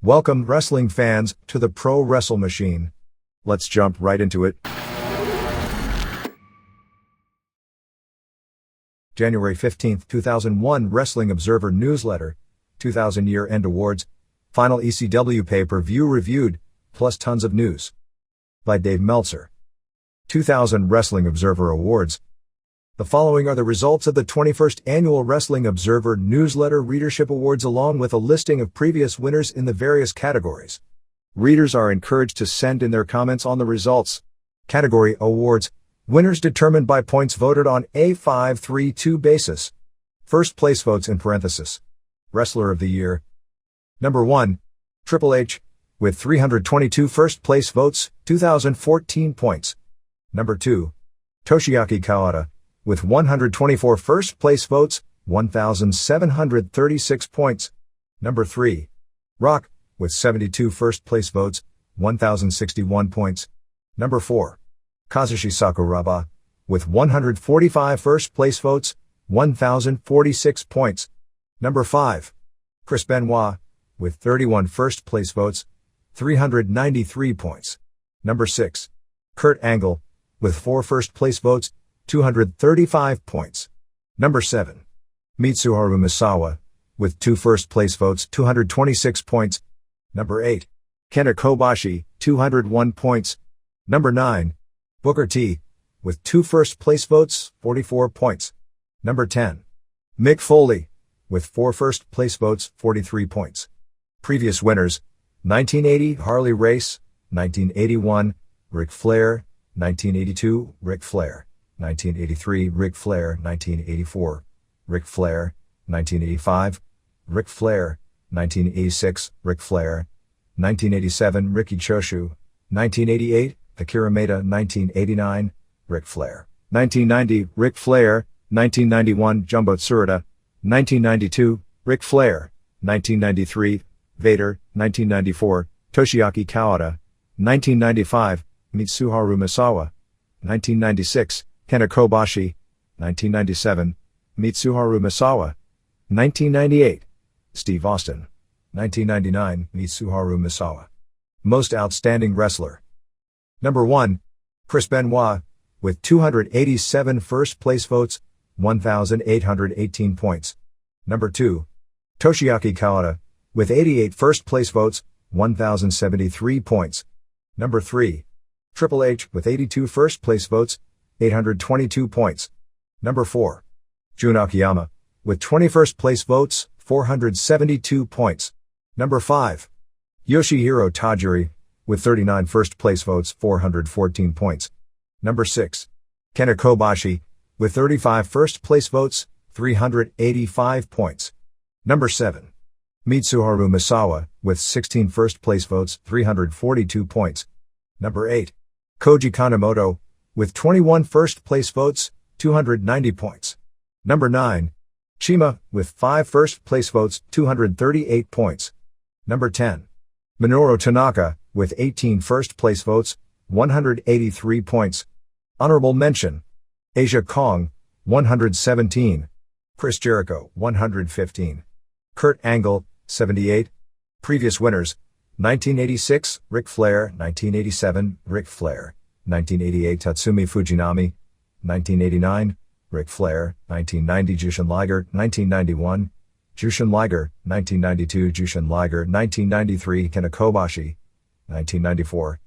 Welcome, wrestling fans, to the Pro Wrestle Machine. Let's jump right into it. January 15, 2001 Wrestling Observer Newsletter, 2000 Year-End Awards, Final ECW Pay-Per-View Reviewed, plus tons of news. By Dave Meltzer. 2000 Wrestling Observer Awards. The following are the results of the 21st Annual Wrestling Observer Newsletter Readership Awards along with a listing of previous winners in the various categories. Readers are encouraged to send in their comments on the results. Category Awards. Winners determined by points voted on a 5-3-2 basis. First place votes in parenthesis. Wrestler of the Year. Number 1. Triple H, with 322 first place votes, 2,014 points. Number 2. Toshiaki Kawada, with 124 first place votes, 1,736 points. Number 3. Rock, with 72 first place votes, 1,061 points. Number 4. Kazushi Sakuraba, with 145 first place votes, 1,046 points. Number 5. Chris Benoit, with 31 first place votes, 393 points. Number 6. Kurt Angle, with 4 first place votes, 235 points. Number 7. Mitsuharu Misawa, with 2 first place votes, 226 points. Number 8. Kenta Kobashi, 201 points. Number 9. Booker T, with 2 first place votes, 44 points. Number 10. Mick Foley, with 4 first place votes, 43 points. Previous winners: 1980 Harley Race, 1981 Ric Flair, 1982 Ric Flair, 1983 Ric Flair, 1984 Ric Flair, 1985 Ric Flair, 1986 Ric Flair, 1987 Riki Choshu, 1988 Akira Maeda, 1989 Ric Flair, 1990 Ric Flair, 1991 Jumbo Tsuruta, 1992 Ric Flair, 1993 Vader, 1994 Toshiaki Kawada, 1995 Mitsuharu Misawa, 1996 Kenta Kobashi, 1997 Mitsuharu Misawa, 1998 Steve Austin, 1999 Mitsuharu Misawa. Most Outstanding Wrestler. Number 1. Chris Benoit, with 287 first place votes, 1,818 points. Number 2. Toshiaki Kawada, with 88 first place votes, 1,073 points. Number 3. Triple H, with 82 first place votes, 822 points. Number 4. Jun Akiyama, with 20 first place votes, 472 points. Number 5. Yoshihiro Tajiri, with 39 first place votes, 414 points. Number 6. Kenta Kobashi, with 35 first place votes, 385 points. Number 7. Mitsuharu Misawa, with 16 first place votes, 342 points. Number 8. Koji Kanemoto, with 21 first place votes, 290 points. Number 9. Shima, with 5 first place votes, 238 points. Number 10. Minoru Tanaka, with 18 first place votes, 183 points. Honorable mention: Asia Kong, 117. Chris Jericho, 115. Kurt Angle, 78. Previous winners: 1986 Ric Flair, 1987 Ric Flair, 1988 Tatsumi Fujinami, 1989 Ric Flair, 1990 Jushin Liger, 1991 Jushin Liger, 1992 Jushin Liger, 1993 Kenta Kobashi, 1994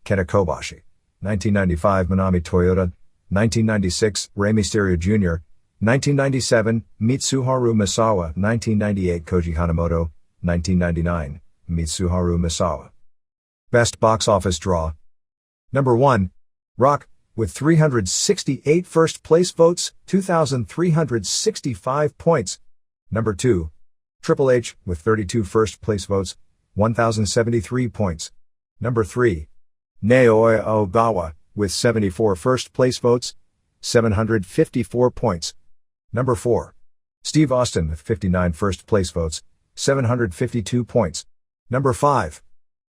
Kenta Kobashi, 1995 Manami Toyota, 1996 Rey Mysterio Jr., 1997 Mitsuharu Misawa, 1998 Koji Kanemoto, 1999 Mitsuharu Misawa. Best Box Office Draw. Number 1. Rock, with 368 first place votes, 2,365 points. Number 2. Triple H, with 32 first place votes, 1,073 points. Number 3. Naoya Ogawa, with 74 first place votes, 754 points. Number 4. Steve Austin, with 59 first place votes, 752 points. Number 5.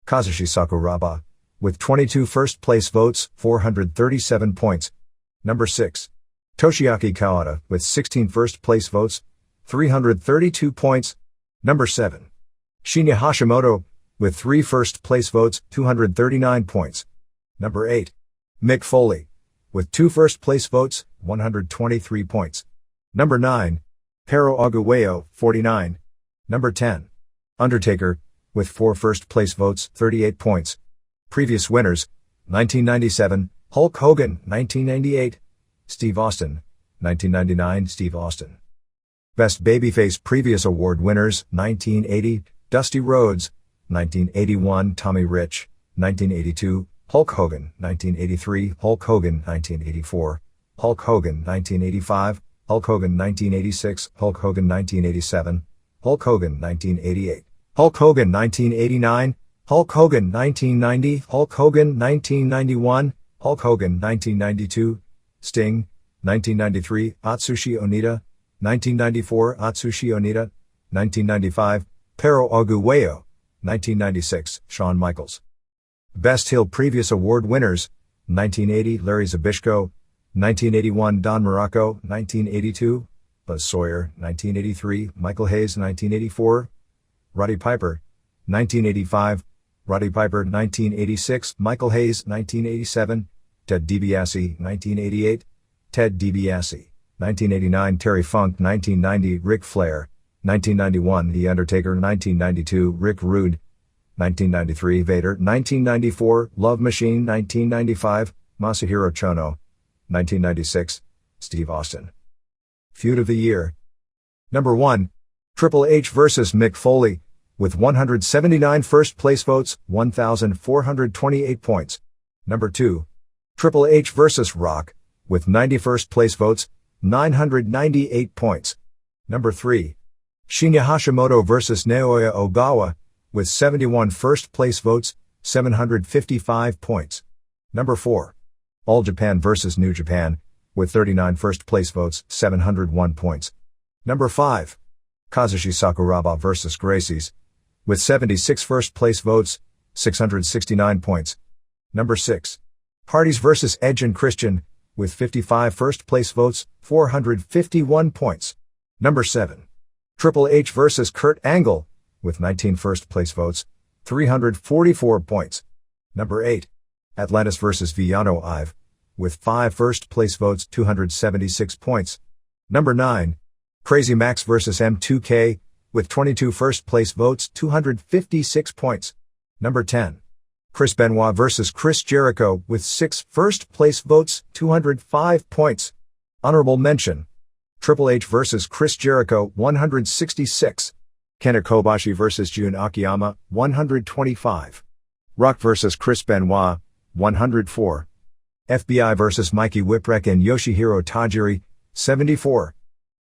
Kazushi Sakuraba, with 22 first place votes, 437 points. Number 6. Toshiaki Kawada, with 16 first place votes, 332 points. Number 7. Shinya Hashimoto, with 3 first place votes, 239 points. Number 8. Mick Foley, with 2 first place votes, 123 points. Number 9. Pero Aguayo, 49. Number 10. Undertaker, with 4 first place votes, 38 points. Previous winners: 1997, Hulk Hogan; 1998, Steve Austin; 1999, Steve Austin. Best Babyface previous award winners: 1980, Dusty Rhodes; 1981, Tommy Rich; 1982, Hulk Hogan; 1983, Hulk Hogan; 1984, Hulk Hogan; 1985, Hulk Hogan; 1986, Hulk Hogan; 1987, Hulk Hogan; 1988, Hulk Hogan; 1989, Hulk Hogan; 1990, Hulk Hogan; 1991, Hulk Hogan; 1992, Sting; 1993, Atsushi Onita; 1994, Atsushi Onita; 1995, Pero Aguayo; 1996, Shawn Michaels. Best Heel previous award winners: 1980, Larry Zbyszko; 1981, Don Morocco; 1982, Buzz Sawyer; 1983, Michael Hayes; 1984, Roddy Piper; 1985, Roddy Piper; 1986, Michael Hayes; 1987, Ted DiBiase; 1988, Ted DiBiase; 1989, Terry Funk; 1990, Ric Flair; 1991, The Undertaker; 1992, Rick Rude; 1993, Vader; 1994, Love Machine; 1995, Masahiro Chono; 1996, Steve Austin. Feud of the Year. Number 1. Triple H vs. Mick Foley, with 179 first place votes, 1,428 points. Number 2. Triple H vs. Rock, with 90 first place votes, 998 points. Number 3. Shinya Hashimoto vs. Naoya Ogawa, with 71 first place votes, 755 points. Number 4. All Japan vs. New Japan, with 39 first place votes, 701 points. Number 5. Kazushi Sakuraba vs. Gracies, with 76 first place votes, 669 points. Number 6. Hardys vs. Edge and Christian, with 55 first place votes, 451 points. Number 7. Triple H vs. Kurt Angle, with 19 first place votes, 344 points. Number 8. Atlantis vs. Villano Ive, with 5 first place votes, 276 points. Number 9. Crazy Max vs. M2K, with 22 first place votes, 256 points. Number 10. Chris Benoit vs. Chris Jericho, with 6 first place votes, 205 points. Honorable mention: Triple H vs. Chris Jericho, 166. Kenta Kobashi vs. Jun Akiyama, 125. Rock vs. Chris Benoit, 104. FBI vs. Mikey Whipwreck and Yoshihiro Tajiri, 74.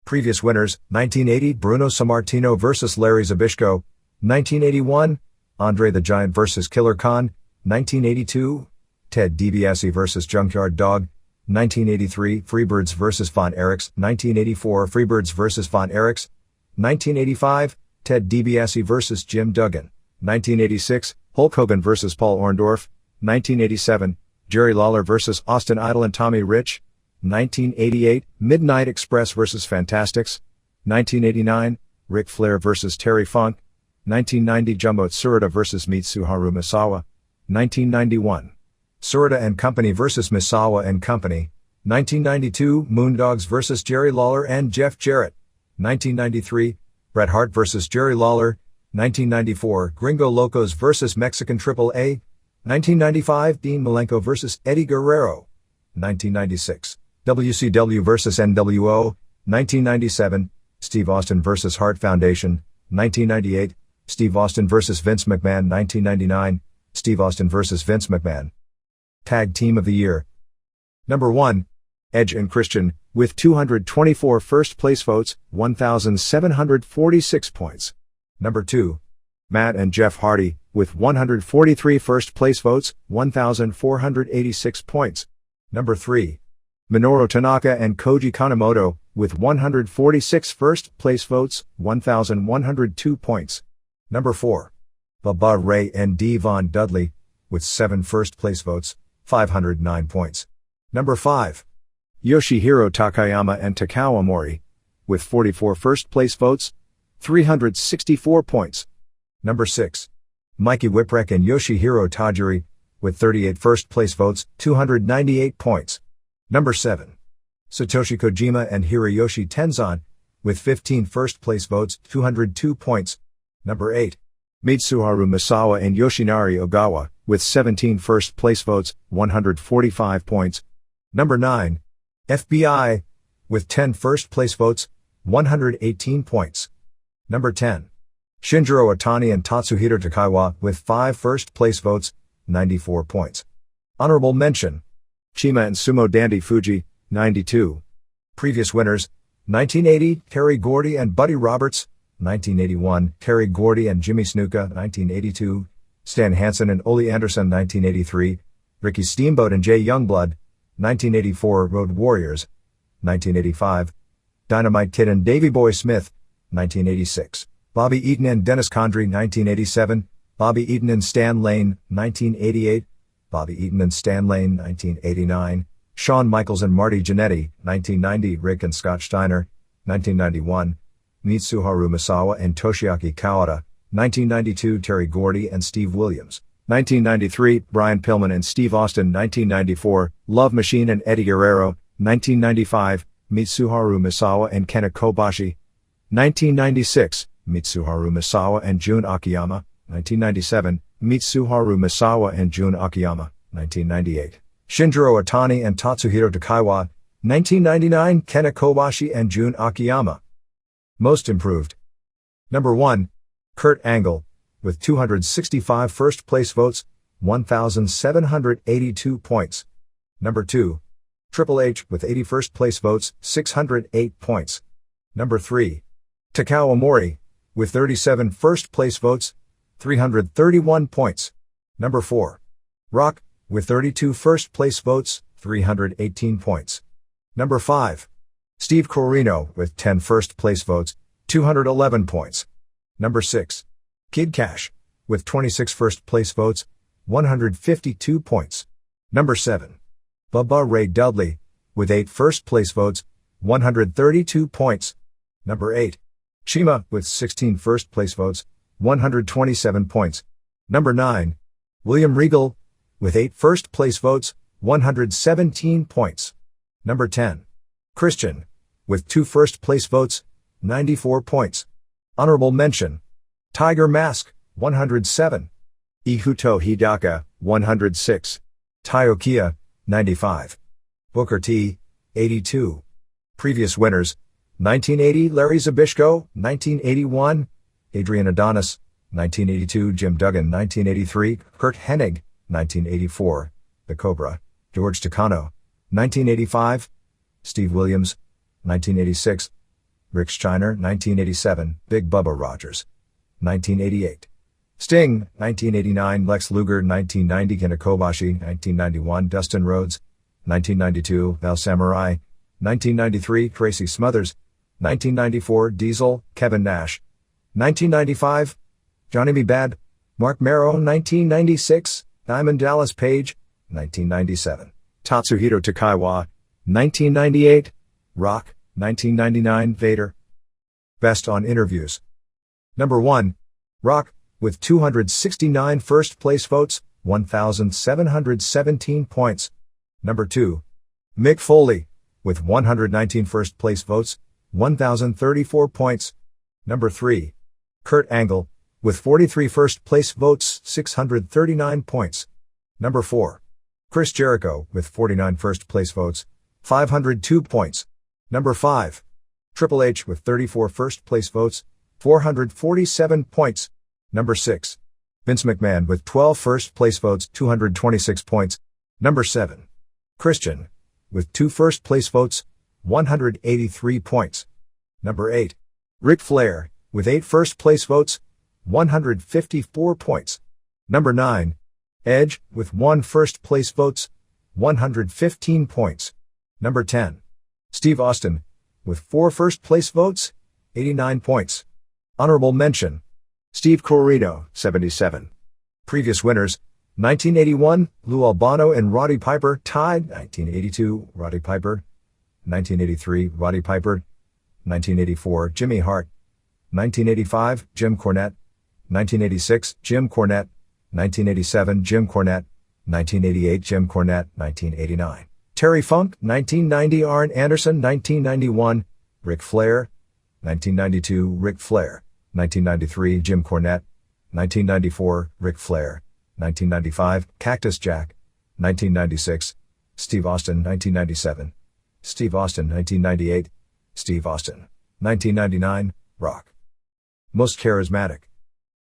Previous winners: 1980, Bruno Sammartino vs. Larry Zbyszko; 1981, Andre the Giant vs. Killer Khan; 1982, Ted DiBiase vs. Junkyard Dog; 1983, Freebirds vs. Von Erichs; 1984, Freebirds vs. Von Erichs; 1985, Ted DiBiase vs. Jim Duggan; 1986, Hulk Hogan vs. Paul Orndorff; 1987, Jerry Lawler vs. Austin Idol and Tommy Rich; 1988, Midnight Express vs. Fantastics; 1989, Ric Flair vs. Terry Funk; 1990, Jumbo Tsuruta vs. Mitsuharu Misawa; 1991, Tsuruta and Company vs. Misawa and Company; 1992, Moondogs vs. Jerry Lawler and Jeff Jarrett; 1993, Bret Hart vs. Jerry Lawler; 1994, Gringo Locos vs. Mexican Triple A; 1995, Dean Malenko vs. Eddie Guerrero; 1996, WCW vs. NWO; 1997, Steve Austin vs. Hart Foundation; 1998, Steve Austin vs. Vince McMahon; 1999, Steve Austin vs. Vince McMahon. Tag Team of the Year. Number 1. Edge and Christian, with 224 first place votes, 1,746 points. Number 2. Matt and Jeff Hardy, with 143 first place votes, 1,486 points. Number 3. Minoru Tanaka and Koji Kanemoto, with 146 first place votes, 1,102 points. Number 4. Bubba Ray and Devon Dudley, with 7 first place votes, 509 points. Number 5. Yoshihiro Takayama and Takao Omori, with 44 first place votes, 364 points. Number 6. Mikey Whipwreck and Yoshihiro Tajiri, with 38 first-place votes, 298 points. Number 7. Satoshi Kojima and Hiroyoshi Tenzan, with 15 first-place votes, 202 points. Number 8. Mitsuharu Misawa and Yoshinari Ogawa, with 17 first-place votes, 145 points. Number 9. FBI, with 10 first-place votes, 118 points. Number 10. Shinjiro Otani and Tatsuhiro Takaiwa, with 5 first-place votes, 94 points. Honorable mention. Chima and Sumo Dandy Fuji, 92. Previous winners: 1980, Terry Gordy and Buddy Roberts; 1981, Terry Gordy and Jimmy Snuka; 1982, Stan Hansen and Ole Anderson; 1983, Ricky Steamboat and Jay Youngblood; 1984, Road Warriors; 1985, Dynamite Kid and Davey Boy Smith; 1986, Bobby Eaton and Dennis Condrey; 1987, Bobby Eaton and Stan Lane; 1988, Bobby Eaton and Stan Lane; 1989, Shawn Michaels and Marty Jannetty; 1990, Rick and Scott Steiner; 1991, Mitsuharu Misawa and Toshiaki Kawada; 1992, Terry Gordy and Steve Williams; 1993, Brian Pillman and Steve Austin; 1994, Love Machine and Eddie Guerrero; 1995, Mitsuharu Misawa and Kenta Kobashi; 1996, Mitsuharu Misawa and Jun Akiyama; 1997, Mitsuharu Misawa and Jun Akiyama; 1998, Shinjiro Otani and Tatsuhiro Takaiwa; 1999, Kenta Kobashi and Jun Akiyama. Most improved. Number 1. Kurt Angle, with 265 first-place votes, 1,782 points. Number 2. Triple H, with 80 first-place votes, 608 points. Number 3. Takao Omori, with 37 first-place votes, 331 points. Number 4. Rock, with 32 first-place votes, 318 points. Number 5. Steve Corino, with 10 first-place votes, 211 points. Number 6. Kid Cash, with 26 first-place votes, 152 points. Number 7. Bubba Ray Dudley, with 8 first-place votes, 132 points. Number 8. Chima, with 16 first-place votes, 127 points. Number 9. William Regal, with 8 first-place votes, 117 points. Number 10. Christian, with 2 first-place votes, 94 points. Honorable mention. Tiger Mask, 107. Ihuto Hidaka, 106. Taiokia, 95. Booker T, 82. Previous winners: 1980, Larry Zbyszko; 1981, Adrian Adonis; 1982, Jim Duggan; 1983, Kurt Hennig; 1984, The Cobra, George Takano; 1985, Steve Williams; 1986, Rick Steiner; 1987, Big Bubba Rogers; 1988, Sting; 1989, Lex Luger; 1990, Kenta Kobashi; 1991, Dustin Rhodes; 1992, Val Samurai; 1993, Tracy Smothers; 1994, Diesel, Kevin Nash; 1995, Johnny B. Bad, Mark Merrow; 1996, Diamond Dallas Page; 1997, Tatsuhiro Takaiwa; 1998, Rock; 1999, Vader. Best on interviews. Number 1. Rock, with 269 first-place votes, 1,717 points. Number 2. Mick Foley, with 119 first-place votes, 1,034 points. Number 3. Kurt Angle, with 43 first-place votes, 639 points. Number 4. Chris Jericho, with 49 first-place votes, 502 points. Number 5. Triple H, with 34 first-place votes, 447 points. Number 6. Vince McMahon, with 12 first-place votes, 226 points. Number 7. Christian, with 2 first-place votes, 183 points. Number 8. Ric Flair, with 8 first-place votes, 154 points. Number 9. Edge, with 1 first-place votes, 115 points. Number 10. Steve Austin, with 4 first-place votes, 89 points. Honorable mention. Steve Corino, 77. Previous winners: 1981, Lou Albano and Roddy Piper; tied. 1982, Roddy Piper; 1983, Roddy Piper; 1984, Jimmy Hart; 1985, Jim Cornette; 1986, Jim Cornette. 1987, Jim Cornette. 1988, Jim Cornette. 1989, Terry Funk. 1990, Arn Anderson. 1991, Ric Flair. 1992, Ric Flair. 1993, Jim Cornette. 1994, Ric Flair. 1995, Cactus Jack. 1996, Steve Austin. 1997, Steve Austin. 1998, Steve Austin. 1999, Rock. Most charismatic.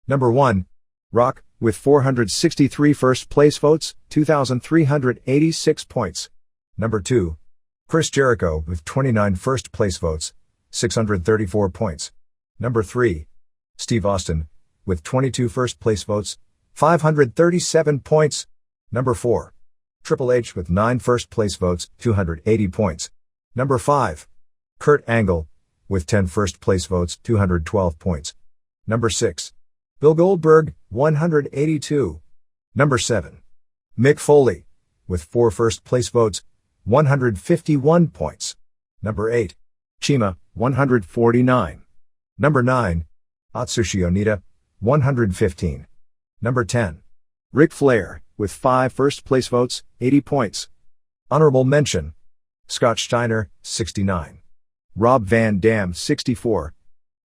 Number 1, Rock, with 463 first place votes, 2,386 points. Number 2, Chris Jericho, with 29 first place votes, 634 points. Number 3, Steve Austin, with 22 first place votes, 537 points. Number 4, Triple H with 9 first place votes, 280 points. Number 5, Kurt Angle, with 10 first place votes, 212 points. Number 6, Bill Goldberg, 182. Number 7, Mick Foley, with 4 first place votes, 151 points. Number 8, Chima, 149. Number 9, Atsushi Onita, 115. Number 10, Ric Flair, with 5 first place votes, 80 points. Honorable mention, Scott Steiner, 69. Rob Van Dam, 64.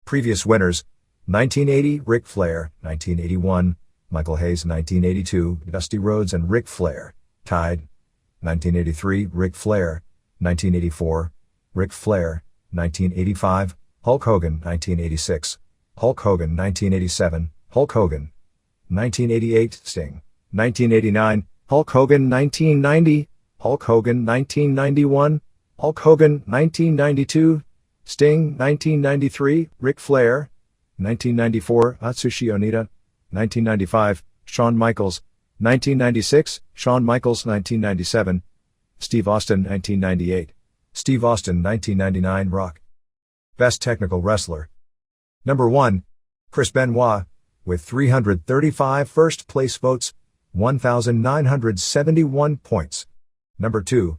Previous winners, 1980, Ric Flair. 1981, Michael Hayes. 1982, Dusty Rhodes and Ric Flair, tied. 1983, Ric Flair. 1984, Ric Flair. 1985, Hulk Hogan. 1986, Hulk Hogan. 1987, Hulk Hogan. 1988, Sting. 1989, Hulk Hogan. 1990, Hulk Hogan. 1991, Hulk Hogan. 1992, Sting. 1993, Ric Flair. 1994, Atsushi Onita. 1995, Shawn Michaels. 1996, Shawn Michaels. 1997, Steve Austin. 1998, Steve Austin. 1999, Rock. Best Technical Wrestler. Number 1, Chris Benoit, with 335 first place votes, 1,971 points. Number 2,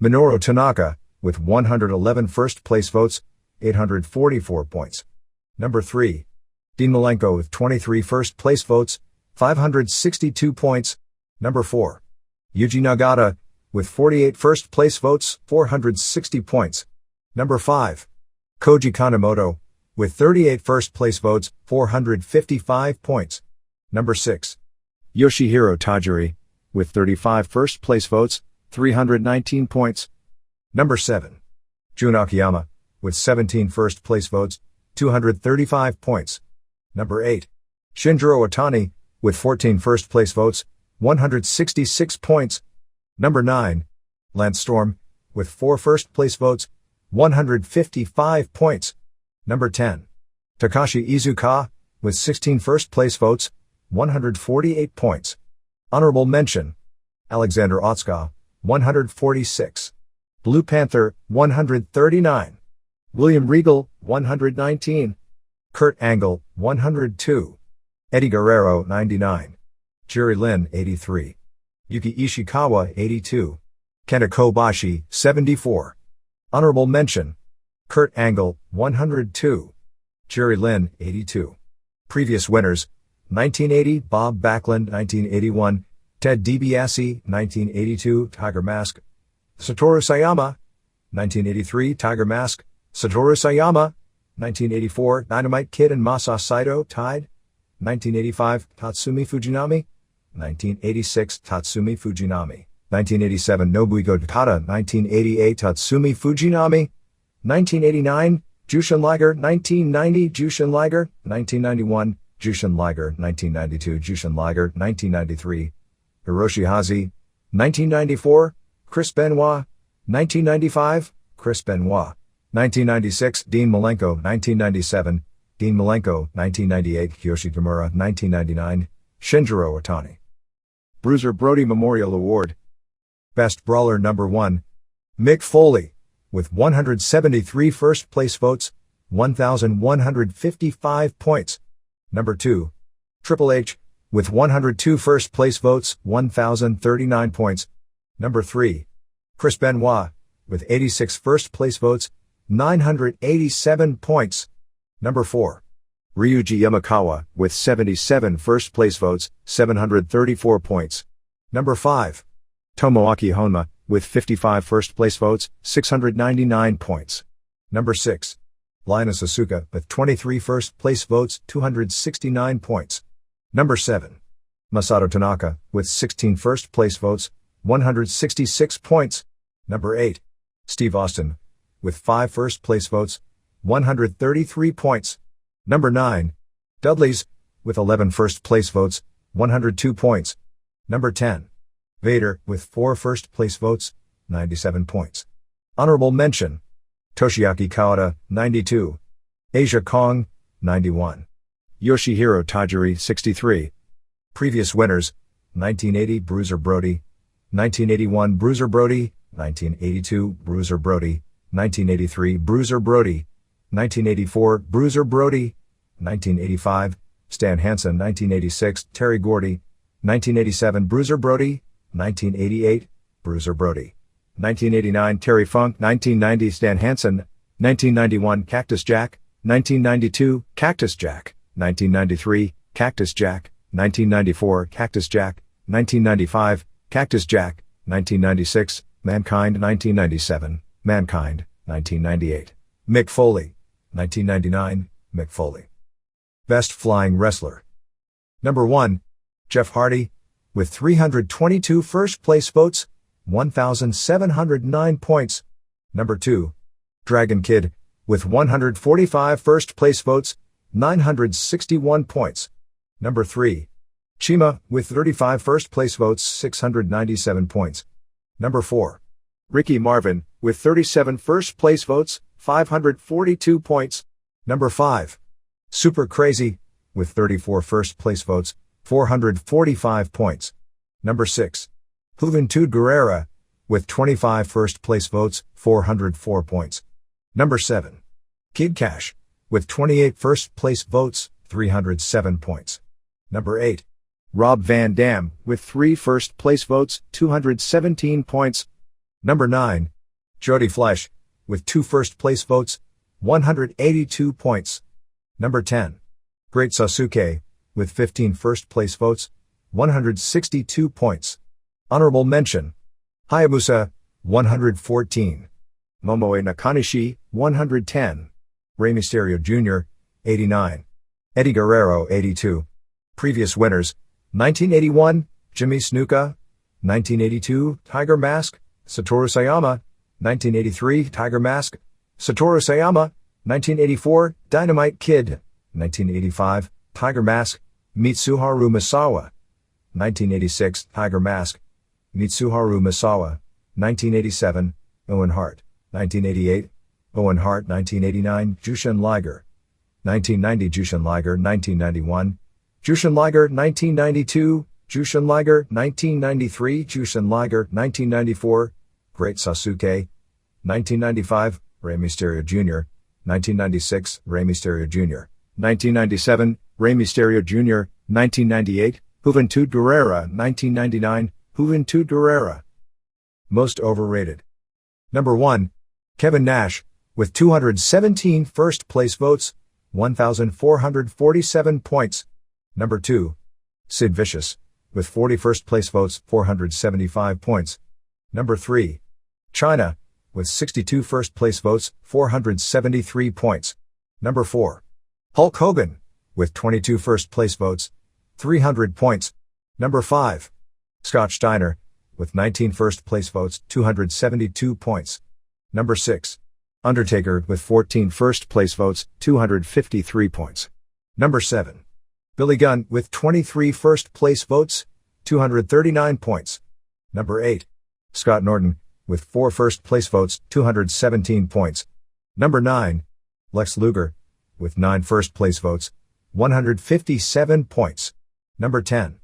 Minoru Tanaka, with 111 first place votes, 844 points. Number 3, Dean Malenko with 23 first place votes, 562 points. Number 4, Yuji Nagata, with 48 first place votes, 460 points. Number 5, Koji Kanemoto, with 38 first place votes, 455 points. Number 6, Yoshihiro Tajiri, with 35 first place votes, 319 points. Number 7, Jun Akiyama, with 17 first place votes, 235 points. Number 8, Shinjiro Otani, with 14 first place votes, 166 points. Number 9, Lance Storm, with 4 first place votes, 155 points. Number 10, Takashi Iizuka, with 16 first place votes, 148 points. Honorable mention, Alexander Otska, 146. Blue Panther, 139. William Regal, 119. Kurt Angle, 102. Eddie Guerrero, 99. Jerry Lynn, 83. Yuki Ishikawa, 82. Kenta Kobashi, 74. Honorable mention, Kurt Angle, 102. Jerry Lynn, 82. Previous winners, 1980, Bob Backlund. 1981, Ted DiBiase. 1982, Tiger Mask, Satoru Sayama. 1983, Tiger Mask, Satoru Sayama. 1984, Dynamite Kid and Masa Saito, tied. 1985, Tatsumi Fujinami. 1986, Tatsumi Fujinami. 1987, Nobuhiko Takada. 1988, Tatsumi Fujinami. 1989, Jushin Liger. 1990, Jushin Liger. 1991, Jushin Liger. 1992, Jushin Liger. 1993, Hiroshi Hazi. 1994, Chris Benoit. 1995, Chris Benoit. 1996, Dean Malenko. 1997, Dean Malenko. 1998, Kiyoshi Tamura. 1999, Shinjiro Otani. Bruiser Brody Memorial Award. Best Brawler. Number 1, Mick Foley, with 173 first place votes, 1,155 points. Number 2, Triple H, with 102 first place votes, 1,039 points. Number 3, Chris Benoit, with 86 first place votes, 987 points. Number 4, Ryuji Yamakawa, with 77 first place votes, 734 points. Number 5. Tomoaki Honma, with 55 first place votes, 699 points. Number 6. Linus Asuka, with 23 first place votes, 269 points. Number 7. Masato Tanaka, with 16 first place votes, 166 points. Number 8. Steve Austin, with 5 first place votes, 133 points. Number 9. Dudley's, with 11 first place votes, 102 points. Number 10. Vader, with 4 first place votes, 97 points. Honorable mention. Toshiaki Kawada, 92. Asia Kong, 91. Yoshihiro Tajiri, 63. Previous winners: 1980 Bruiser Brody, 1981 Bruiser Brody, 1982 Bruiser Brody, 1983 Bruiser Brody, 1984 Bruiser Brody, 1985 Stan Hansen, 1986 Terry Gordy, 1987 Bruiser Brody, 1988 Bruiser Brody, 1989 Terry Funk, 1990 Stan Hansen, 1991 Cactus Jack, 1992 Cactus Jack, 1993 Cactus Jack, 1994 Cactus Jack, 1995 Cactus Jack, 1996 Mankind, 1997 Mankind, 1998 Mick Foley, 1999 Mick Foley. Best Flying Wrestler. Number 1. Jeff Hardy, with 322 first place votes, 1,709 points. Number 2. Dragon Kid, with 145 first place votes, 961 points. Number 3. Chima, with 35 first place votes, 697 points. Number 4. Ricky Marvin, with 37 first place votes, 542 points. Number 5. Super Crazy, with 34 first place votes, 445 points. Number 6. Juventud Guerrera, with 25 first place votes, 404 points. Number 7. Kid Cash, with 28 first place votes, 307 points. Number 8. Rob Van Dam, with 3 first place votes, 217 points. Number 9. Jody Fleisch, with 2 first place votes, 182 points. Number 10. Great Sasuke, with 15 first place votes, 162 points. Honorable mention. Hayabusa, 114. Momoe Nakanishi, 110. Rey Mysterio Jr., 89. Eddie Guerrero, 82. Previous winners: 1981, Jimmy Snuka, 1982, Tiger Mask, Satoru Sayama, 1983, Tiger Mask, Satoru Sayama, 1984, Dynamite Kid, 1985, Tiger Mask, Mitsuharu Misawa, 1986, Tiger Mask, Mitsuharu Misawa, 1987, Owen Hart, 1988, Owen Hart, 1989, Jushin Liger, 1990, Jushin Liger, 1991, Jushin Liger, 1992, Jushin Liger, 1993, Jushin Liger, 1994, Great Sasuke, 1995, Rey Mysterio Jr., 1996, Rey Mysterio Jr., 1997, Rey Mysterio Jr., 1998, Juventud Guerrera, 1999, Juventud Guerrera. Most overrated. Number 1. Kevin Nash, with 217 first place votes, 1,447 points. Number 2. Sid Vicious, with 40 first place votes, 475 points. Number 3. China, with 62 first place votes, 473 points. Number 4. Hulk Hogan, with 22 first place votes, 300 points. Number 5. Scott Steiner, with 19 first place votes, 272 points. Number 6. Undertaker, with 14 first place votes, 253 points. Number 7. Billy Gunn, with 23 first place votes, 239 points. Number 8. Scott Norton, with 4 first place votes, 217 points. Number 9. Lex Luger, with 9 first place votes, 157 points. Number 10.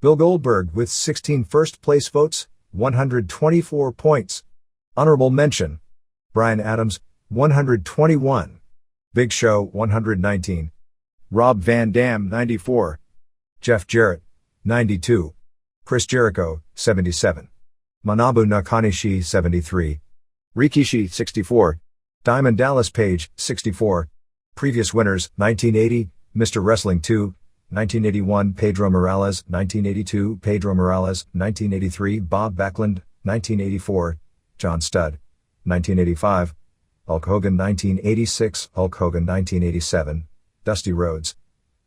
Bill Goldberg, with 16 first place votes, 124 points. Honorable mention. Bryan Adams, 121. Big Show, 119. Rob Van Dam, 94. Jeff Jarrett, 92. Chris Jericho, 77. Manabu Nakanishi, 73. Rikishi, 64. Diamond Dallas Page, 64. Previous winners: 1980, Mr. Wrestling 2, 1981 Pedro Morales, 1982 Pedro Morales, 1983 Bob Backlund, 1984 John Studd, 1985 Hulk Hogan, 1986 Hulk Hogan, 1987 Dusty Rhodes,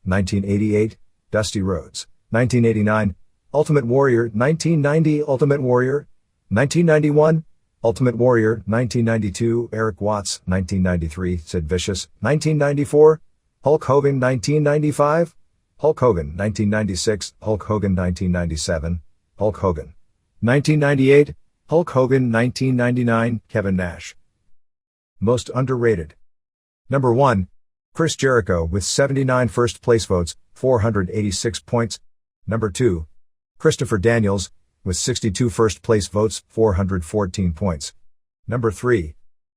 1988 Dusty Rhodes, 1989 Ultimate Warrior, 1990 Ultimate Warrior, 1991 Ultimate Warrior, 1992 Eric Watts, 1993 Sid Vicious, 1994 Hulk Hogan, 1995 Hulk Hogan, 1996 Hulk Hogan, 1997 Hulk Hogan, 1998 Hulk Hogan, 1999 Kevin Nash. Most underrated. Number 1. Chris Jericho with 79 first place votes, 486 points. Number 2. Christopher Daniels with 62 first place votes, 414 points. Number 3.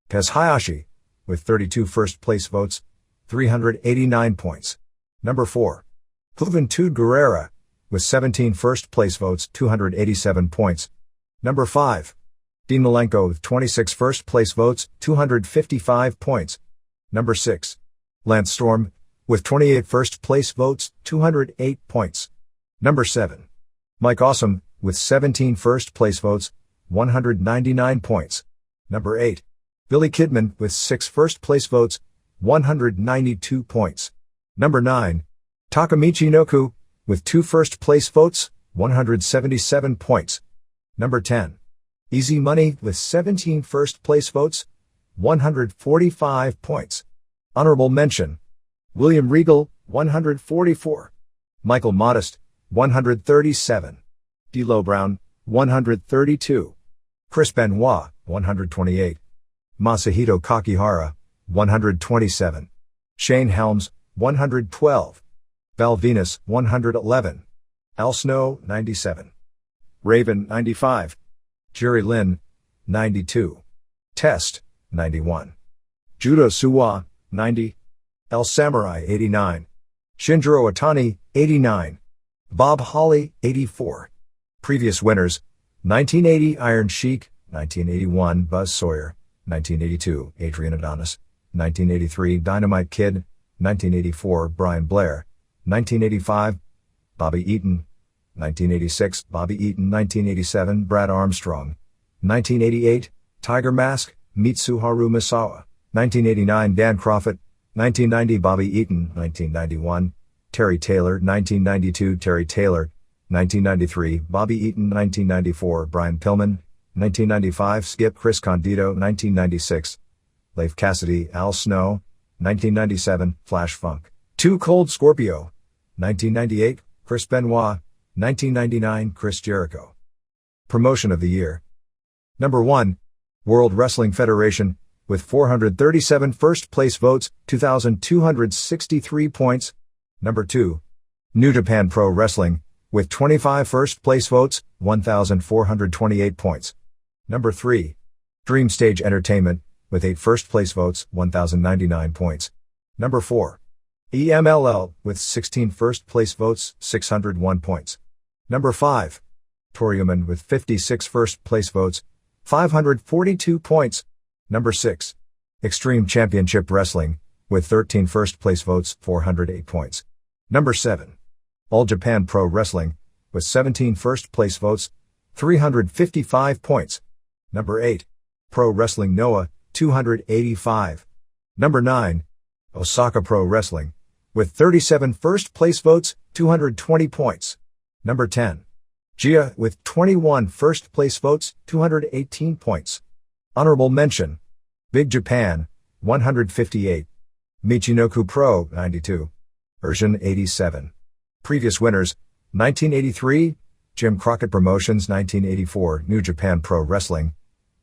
Kaz Hayashi with 32 first place votes, 389 points. Number 4. Juventud Guerrera with 17 first place votes, 287 points. Number 5. Dean Malenko with 26 first place votes, 255 points. Number 6. Lance Storm with 28 first place votes, 208 points. Number 7. Mike Awesome with 17 first place votes, 199 points. Number 8. Billy Kidman with 6 first place votes, 192 points. Number 9. Takamichi Inoku with 2 first place votes, 177 points. Number 10. Easy Money with 17 first place votes, 145 points. Honorable mention. William Regal, 144. Michael Modest, 137. D'Lo Brown, 132. Chris Benoit, 128. Masahito Kakihara, 127. Shane Helms, 112. Val Venus, 111. Al Snow, 97. Raven, 95. Jerry Lynn, 92. Test, 91. Judo Suwa, 90. El Samurai, 89. Shinjiro Otani, 89. Bob Holly, 84. Previous winners: 1980 Iron Sheik, 1981 Buzz Sawyer, 1982 Adrian Adonis, 1983 Dynamite Kid, 1984 Brian Blair, 1985 Bobby Eaton, 1986 Bobby Eaton, 1987 Brad Armstrong, 1988 Tiger Mask, Mitsuharu Misawa, 1989 Dan Crawford, 1990 Bobby Eaton, 1991 Terry Taylor, 1992 Terry Taylor, 1993 Bobby Eaton, 1994 Brian Pillman, 1995 Skip Chris Condito, 1996 Leif Cassidy, Al Snow, 1997 Flash Funk, Too Cold Scorpio, 1998 Chris Benoit, 1999 Chris Jericho. Promotion of the year. Number 1. World Wrestling Federation with 437 first place votes, 2,263 points. Number 2. New Japan Pro Wrestling with 25 first place votes, 1,428 points. Number 3. Dream Stage Entertainment with 8 first place votes, 1,099 points. Number 4. EMLL with 16 first place votes, 601 points. Number 5. Toriuman with 56 first place votes, 542 points. Number 6. Extreme Championship Wrestling with 13 first place votes, 408 points. Number 7. All Japan Pro Wrestling with 17 first place votes, 355 points. Number 8. Pro Wrestling Noah, 285. Number 9. Osaka Pro Wrestling with 37 first place votes, 220 points. Number 10. Gia with 21 first place votes, 218 points. Honorable mention. Big Japan, 158. Michinoku Pro, 92. Urshan, 87. Previous winners: 1983, Jim Crockett Promotions, 1984, New Japan Pro Wrestling,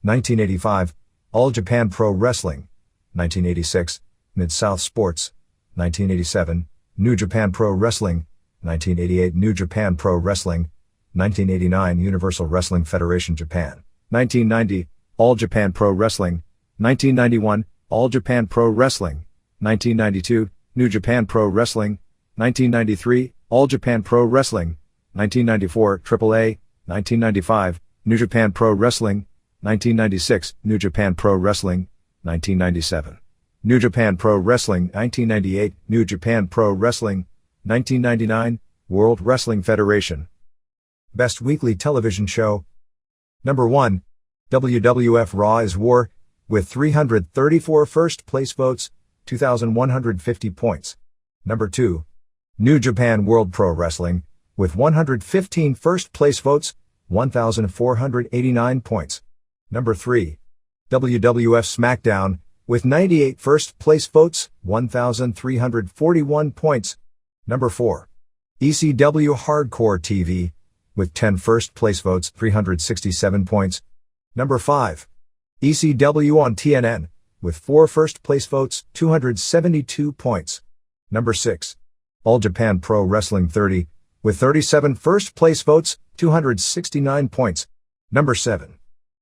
1985, All Japan Pro Wrestling, 1986, Mid-South Sports, 1987, New Japan Pro Wrestling, 1988, New Japan Pro Wrestling, 1989, Universal Wrestling Federation Japan, 1990, All Japan Pro Wrestling, 1991, All Japan Pro Wrestling, 1992, New Japan Pro Wrestling, 1993, All Japan Pro Wrestling, 1994, AAA, 1995, New Japan Pro Wrestling, 1996, New Japan Pro Wrestling, 1997, New Japan Pro Wrestling 1998, New Japan Pro Wrestling 1999, World Wrestling Federation. Best Weekly Television Show. Number 1. WWF Raw is War, with 334 first place votes, 2,150 points. Number 2. New Japan World Pro Wrestling, with 115 first place votes, 1,489 points. Number 3. WWF SmackDown, with 98 first place votes, 1,341 points. Number 4. ECW Hardcore TV, with 10 first place votes, 367 points. Number 5. ECW on TNN, with 4 first place votes, 272 points. Number 6. All Japan Pro Wrestling 30, with 37 first place votes, 269 points. Number 7.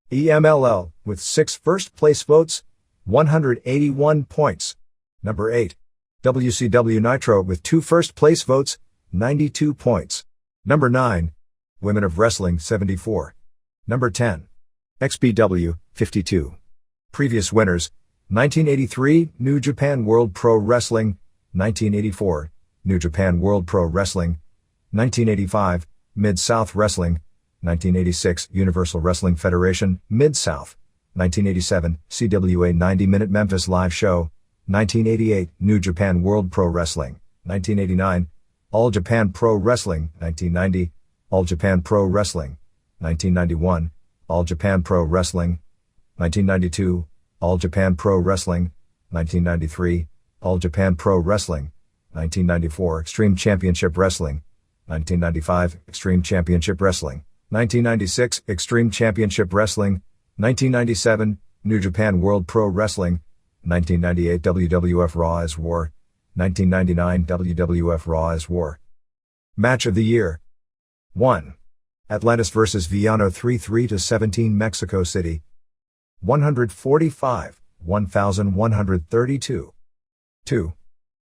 EMLL, with 6 first place votes, 181 points. Number 8. WCW Nitro, with 2 first place votes, 92 points. Number 9. Women of Wrestling 74. Number 10. XPW 52. Previous winners: 1983 New Japan World Pro Wrestling, 1984 New Japan World Pro Wrestling, 1985 Mid-South Wrestling, 1986 Universal Wrestling Federation, Mid-South, 1987 CWA 90-Minute Memphis Live Show, 1988 New Japan World Pro Wrestling, 1989 All Japan Pro Wrestling, 1990 All Japan Pro Wrestling, 1991 All Japan Pro Wrestling, 1992 All Japan Pro Wrestling, 1993 All Japan Pro Wrestling, 1994 Extreme Championship Wrestling, 1995 Extreme Championship Wrestling, 1996 Extreme Championship Wrestling, 1997 New Japan World Pro Wrestling, 1998 WWF Raw is War, 1999 WWF Raw is War. Match of the Year. 1. Atlantis vs. Villano 3-3-17 Mexico City. 145, 1,132. 2.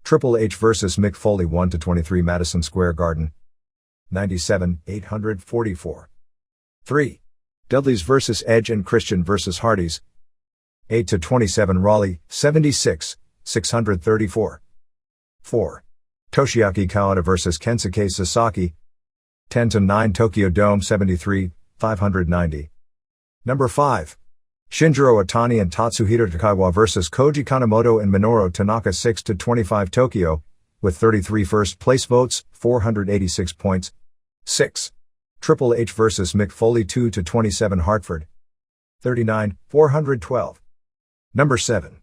Triple H vs. Mick Foley 1-23 Madison Square Garden. 97, 844. 3. Dudleys vs. Edge and Christian vs. Hardys. 8-27 Raleigh, 76, 634. 4. Toshiaki Kawada vs. Kensuke Sasaki. 10-9 Tokyo Dome 73, 590. Number 5. Shinjiro Otani and Tatsuhiro Takaiwa vs. Koji Kanemoto and Minoru Tanaka 6-25 Tokyo, with 33 first place votes, 486 points. 6. Triple H vs. Mick Foley 2-27 Hartford. 39, 412. Number 7.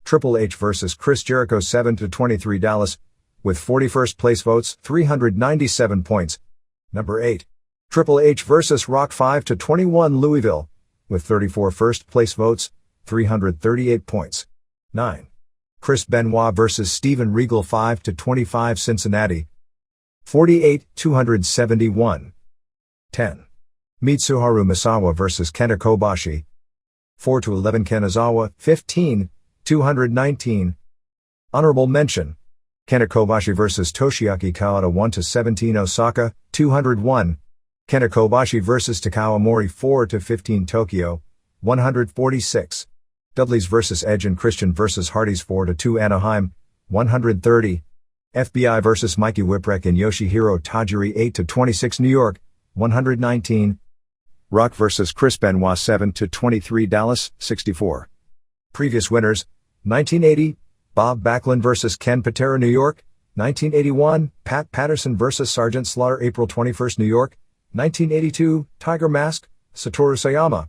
Triple H vs. Chris Jericho 7-23 Dallas, with 40 first place votes, 397 points. Number 8. Triple H vs. Rock 5-21 Louisville, with 34 first place votes, 338 points. 9. Chris Benoit vs. Steven Regal 5-25 Cincinnati. 48, 271. 10. Mitsuharu Misawa vs. Kenta Kobashi. 4-11 Kanazawa, 15, 219. Honorable mention: Kenta Kobashi vs. Toshiaki Kawada 1-17 Osaka, 201. Kenta Kobashi vs. Takao Mori 4-15 Tokyo, 146. Dudleys vs. Edge and Christian vs. Hardys 4-2 Anaheim, 130. FBI vs. Mikey Whipwreck and Yoshihiro Tajiri 8-26 New York, 119. Rock vs. Chris Benoit 7-23 Dallas, 64. Previous winners: 1980, Bob Backlund vs. Ken Patera New York, 1981, Pat Patterson vs. Sergeant Slaughter April 21 New York, 1982, Tiger Mask, Satoru Sayama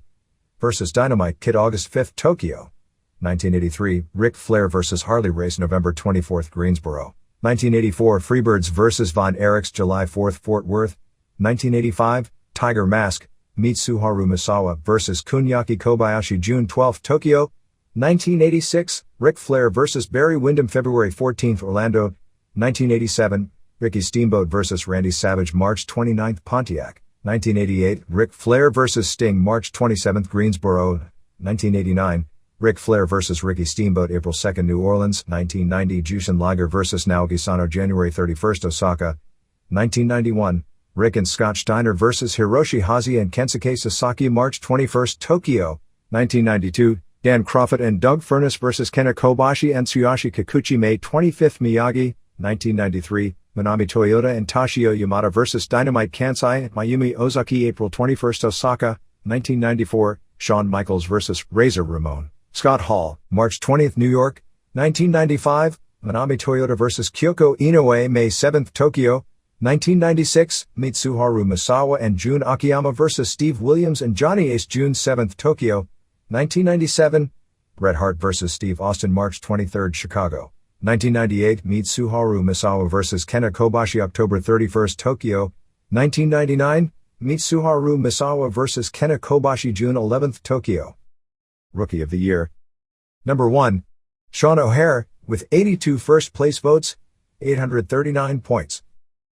vs. Dynamite Kid August 5 Tokyo, 1983, Ric Flair vs. Harley Race November 24 Greensboro, 1984, Freebirds vs. Von Erichs July 4 Fort Worth, 1985, Tiger Mask, Mitsuharu Misawa vs. Kunyaki Kobayashi June 12 Tokyo, 1986, Ric Flair vs. Barry Windham February 14 Orlando, 1987, Ricky Steamboat vs. Randy Savage March 29 Pontiac, 1988, Ric Flair vs. Sting March 27 Greensboro, 1989, Ric Flair vs. Ricky Steamboat April 2 New Orleans, 1990, Jushin Liger vs. Naoki Sano January 31 Osaka, 1991, Rick and Scott Steiner vs. Hiroshi Hazi and Kensuke Sasaki March 21 Tokyo, 1992, Dan Crawford and Doug Furness vs. Kena Kobashi and Tsuyoshi Kikuchi May 25, Miyagi, 1993. Manami Toyota and Toshio Yamada vs. Dynamite Kansai, Mayumi Ozaki April 21, Osaka, 1994. Shawn Michaels vs. Razor Ramon, Scott Hall, March 20, New York, 1995. Manami Toyota vs. Kyoko Inoue May 7, Tokyo, 1996. Mitsuharu Misawa and Jun Akiyama vs. Steve Williams and Johnny Ace June 7, Tokyo, 1997. Bret Hart vs. Steve Austin March 23, Chicago, 1998. Mitsuharu Misawa vs. Kena Kobashi October 31, Tokyo, 1999. Mitsuharu Misawa vs. Kena Kobashi June 11, Tokyo. Rookie of the Year. Number 1. Sean O'Hare, with 82 first place votes, 839 points.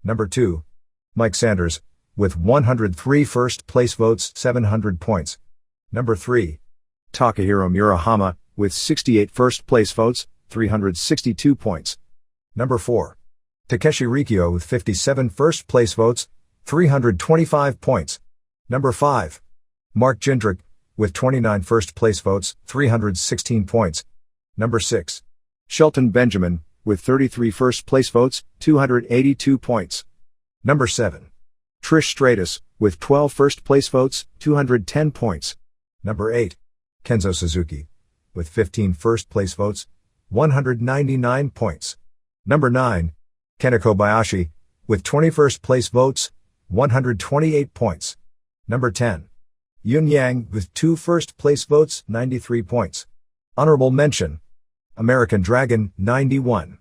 Number 2. Mike Sanders, with 103 first place votes, 700 points. Number 3. Takahiro Murahama, with 68 first place votes, 362 points. Number 4. Takeshi Rikio with 57 first place votes, 325 points. Number 5. Mark Jindrak, with 29 first place votes, 316 points. Number 6. Shelton Benjamin, with 33 first place votes, 282 points. Number 7. Trish Stratus, with 12 first place votes, 210 points. Number 8. Kenzo Suzuki, with 15 first place votes, 199 points. Number 9. Kena Kobayashi, with 20 first place votes, 128 points. Number 10. Yun Yang, with 2 first place votes, 93 points. Honorable mention. American Dragon, 91.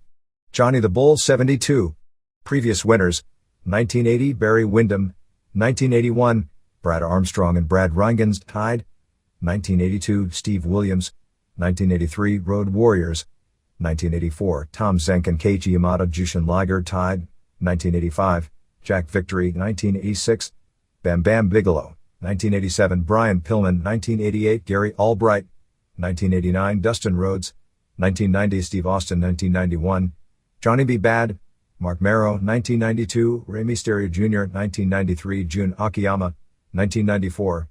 Johnny the Bull, 72. Previous winners. 1980, Barry Windham. 1981, Brad Armstrong and Brad Rheingans tied. 1982, Steve Williams. 1983, Road Warriors. 1984, Tom Zenk and Keiichi Yamada Jushin Liger tied. 1985, Jack Victory. 1986, Bam Bam Bigelow. 1987, Brian Pillman. 1988, Gary Albright. 1989, Dustin Rhodes. 1990, Steve Austin. 1991, Johnny B. Bad. Mark Marrow. 1992, Rey Mysterio Jr. 1993, Jun Akiyama. 1994,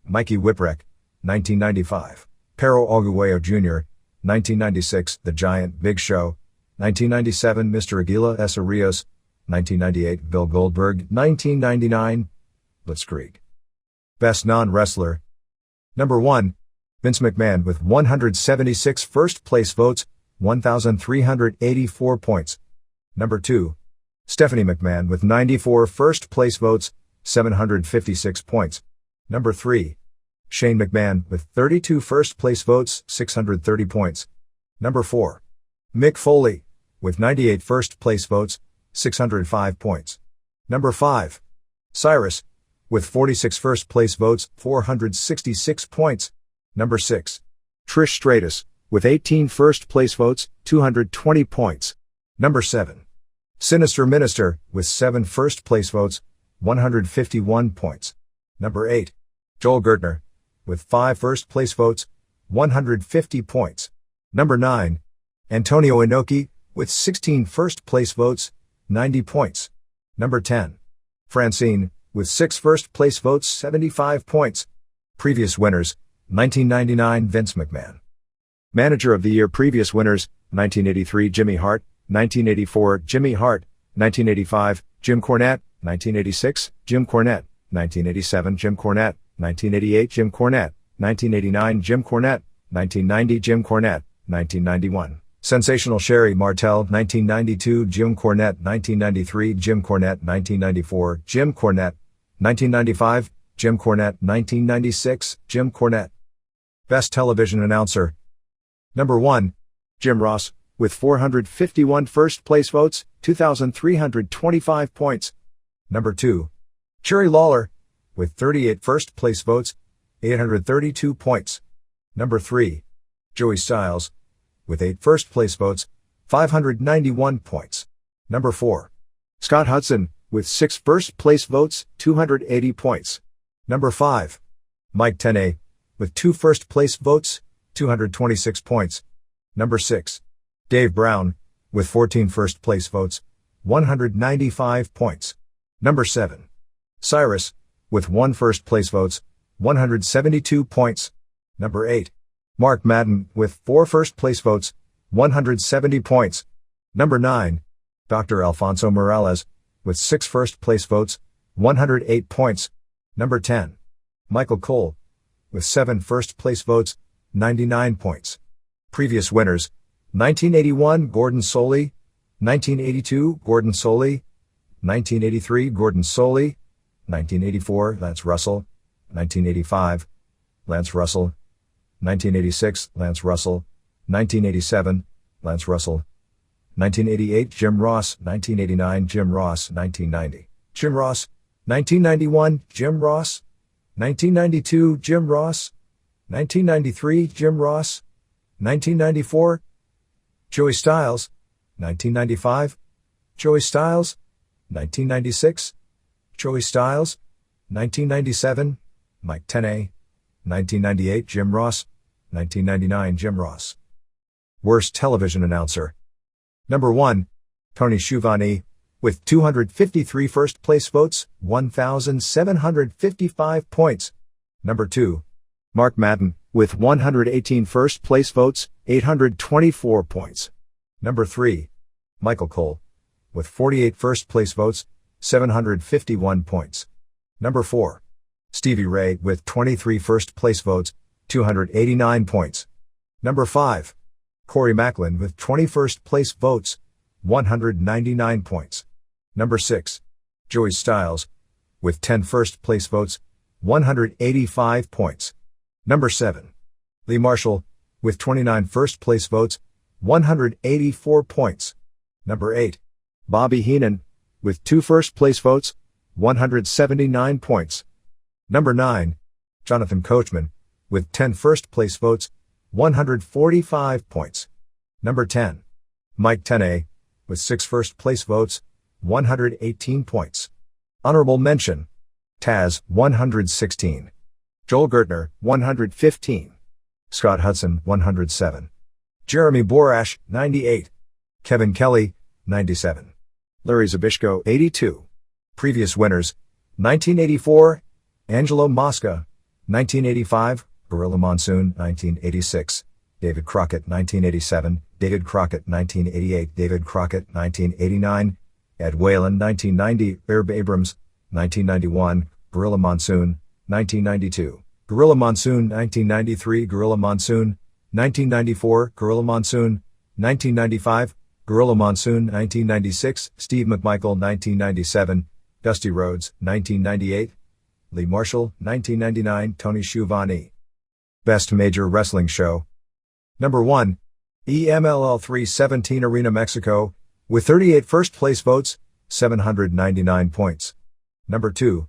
Mikey Whipwreck. 1995, Pero Oguayo Jr. 1996, The Giant Big Show. 1997, Mr. Aguila Essa Rios. 1998, Bill Goldberg. 1999, Blitzkrieg. Best Non-Wrestler. Number 1. Vince McMahon with 176 first place votes, 1,384 points. Number 2. Stephanie McMahon with 94 first place votes, 756 points. Number 3. Shane McMahon with 32 first place votes, 630 points. Number 4. Mick Foley with 98 first place votes, 605 points. Number 5. Cyrus with 46 first place votes, 466 points. Number 6. Trish Stratus with 18 first place votes, 220 points. Number 7. Sinister Minister with 7 first place votes, 151 points. Number 8. Joel Gertner with 5 first place votes, 150 points. Number 9. Antonio Inoki with 16 first place votes, 90 points. Number 10. Francine with 6 first place votes, 75 points. Previous winners. 1999, Vince McMahon. Manager of the Year. Previous winners. 1983, Jimmy Hart. 1984, Jimmy Hart. 1985, Jim Cornette. 1986, Jim Cornette. 1987, Jim Cornette. 1988, Jim Cornette. 1989, Jim Cornette. 1990, Jim Cornette. 1991, Sensational Sherry Martel. 1992, Jim Cornette. 1993, Jim Cornette. 1994, Jim Cornette. 1995, Jim Cornette. 1996, Jim Cornette. Best Television Announcer. Number 1. Jim Ross, with 451 first place votes, 2,325 points. Number 2. Jerry Lawler, with 38 first place votes, 832 points. Number 3. Joey Styles, with 8 first place votes, 591 points. Number 4. Scott Hudson, with 6 first place votes, 280 points. Number 5. Mike Tenay, with 2 first place votes, 226 points. Number 6. Dave Brown, with 14 first place votes, 195 points. Number 7. Cyrus, with 1 first place votes, 172 points. Number 8. Mark Madden with 4 first place votes, 170 points. Number 9, Dr. Alfonso Morales with 6 first place votes, 108 points. Number 10, Michael Cole with 7 first place votes, 99 points. Previous winners: 1981 Gordon Soley, 1982 Gordon Soley, 1983 Gordon Soley, 1984 Lance Russell, 1985 Lance Russell, 1986 Lance Russell, 1987 Lance Russell, 1988 Jim Ross, 1989 Jim Ross, 1990 Jim Ross, 1991 Jim Ross, 1992 Jim Ross, 1993 Jim Ross, 1994 Joey Styles, 1995 Joey Styles, 1996 Joey Styles, 1997 Mike Tenay, 1998 Jim Ross, 1999 Jim Ross. Worst television announcer. Number 1, Tony Schiavone with 253 first place votes, 1,755 points. Number 2, Mark Madden with 118 first place votes, 824 points. Number 3, Michael Cole with 48 first place votes, 751 points. Number 4, Stevie Ray with 23 first place votes, 289 points. Number 5, Corey Macklin with 20 first place votes, 199 points. Number 6, Joey Styles with 10 first place votes, 185 points. Number 7, Lee Marshall with 29 first place votes, 184 points. Number 8, Bobby Heenan with 2 first place votes, 179 points. Number 9, Jonathan Coachman with 10 first place votes, 145 points. Number 10, Mike Tenay with 6 first place votes, 118 points. Honorable mention: Taz, 116. Joel Gertner, 115. Scott Hudson, 107. Jeremy Borash, 98. Kevin Kelly, 97. Larry Zabishko, 82. Previous winners: 1984, Angelo Mosca, 1985, Gorilla Monsoon, 1986, David Crockett, 1987, David Crockett, 1988, David Crockett, 1989, Ed Whalen, 1990, Herb Abrams, 1991, Gorilla Monsoon, 1992, Gorilla Monsoon, 1993, Gorilla Monsoon, 1994, Gorilla Monsoon, 1995, Gorilla Monsoon, 1996, Steve McMichael, 1997, Dusty Rhodes, 1998, Lee Marshall, 1999, Tony Schiavone. Best Major Wrestling Show. Number 1, EMLL 317 Arena Mexico, with 38 first place votes, 799 points. Number 2,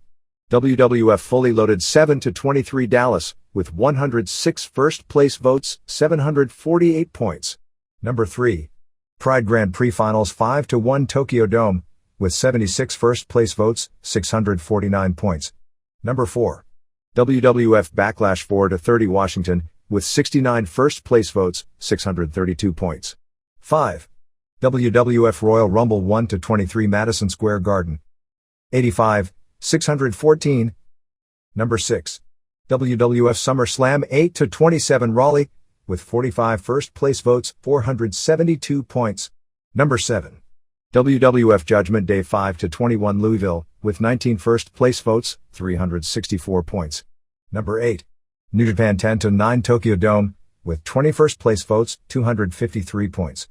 WWF Fully Loaded 7-23 Dallas, with 106 first place votes, 748 points. Number 3, Pride Grand Prix Finals 5-1 Tokyo Dome, with 76 first place votes, 649 points. Number 4, WWF Backlash 4-30 Washington, with 69 first place votes, 632 points. 5, WWF Royal Rumble 1-23 Madison Square Garden, 85, 614. Number 6, WWF SummerSlam 8-27 Raleigh, with 45 first place votes, 472 points. Number 7, WWF Judgment Day 5-21 Louisville, with 19 first place votes, 364 points. Number 8, New Japan 10-9 Tokyo Dome, with 20 first place votes, 253 points.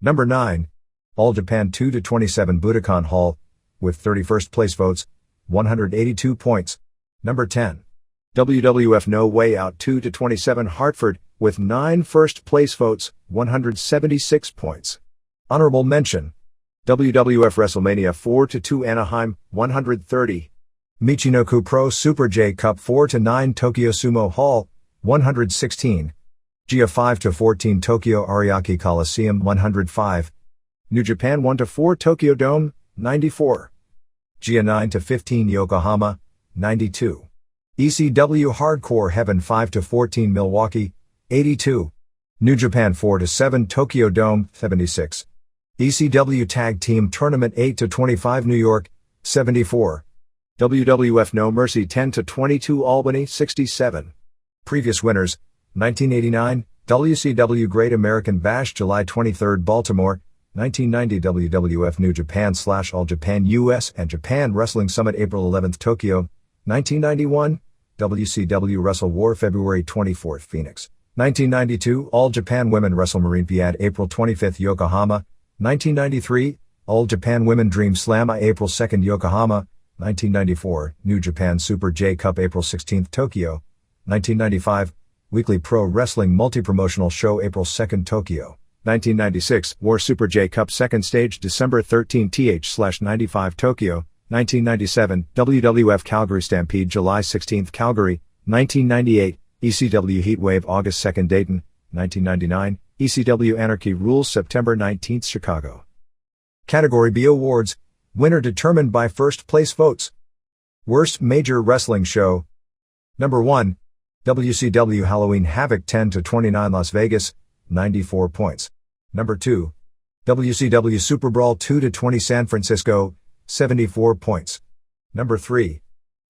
Number 9, All Japan 2-27 Budokan Hall, with 30 first place votes, 182 points. Number 10, WWF No Way Out 2-27 Hartford, with 9 first place votes, 176 points. Honorable mention: WWF WrestleMania 4-2 Anaheim, 130. Michinoku Pro Super J Cup 4-9 Tokyo Sumo Hall, 116. GIA 5-14 Tokyo Ariake Coliseum, 105. New Japan 1-4 Tokyo Dome, 94. GIA 9-15 Yokohama, 92. ECW Hardcore Heaven 5-14 Milwaukee, 82. New Japan 4-7 Tokyo Dome, 76. ECW Tag Team Tournament 8-25 New York, 74. WWF No Mercy 10-22 Albany, 67. Previous winners: 1989, WCW Great American Bash July 23, Baltimore. 1990 WWF New Japan / All Japan US and Japan Wrestling Summit April 11, Tokyo. 1991, WCW Wrestle War February 24, Phoenix. 1992, All Japan Women Wrestle Marinepiad April 25, Yokohama. 1993, All Japan Women Dream Slam April 2, Yokohama. 1994, New Japan Super J Cup April 16, Tokyo. 1995, Weekly Pro Wrestling Multi-Promotional Show April 2, Tokyo. 1996, War Super J Cup Second Stage December 13 th/95 Tokyo. 1997, WWF Calgary Stampede July 16 Calgary. 1998, ECW Heatwave August 2 Dayton. 1999, ECW Anarchy Rules September 19 Chicago. Category B Awards. Winner determined by first place votes. Worst Major Wrestling Show. Number 1. WCW Halloween Havoc 10-29 Las Vegas, 94 points. Number 2. WCW Super Brawl 2-20 San Francisco, 74 points. Number 3.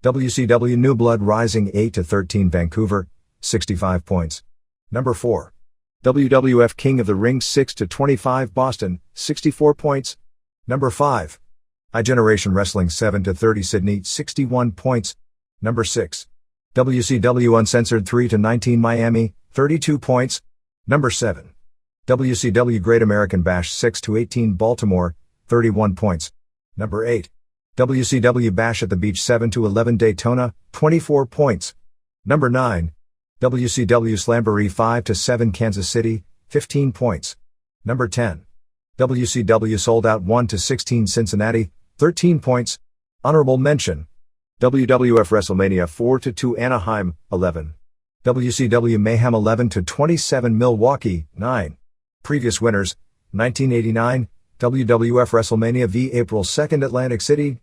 WCW New Blood Rising 8-13 Vancouver, 65 points. Number 4. WWF King of the Ring 6-25 Boston, 64 points. Number 5. iGeneration Wrestling 7-30 Sydney, 61 points. Number 6. WCW Uncensored 3-19 Miami, 32 points. Number 7. WCW Great American Bash 6-18 Baltimore, 31 points. Number 8. WCW Bash at the Beach 7-11 Daytona, 24 points. Number 9. WCW Slamboree 5-7 Kansas City, 15 points. Number 10. WCW Sold Out 1-16 Cincinnati, 13 points. Honorable mention. WWF WrestleMania 4-2 Anaheim, 11. WCW Mayhem 11-27 Milwaukee, 9. Previous winners, 1989, WWF WrestleMania v April 2 Atlantic City.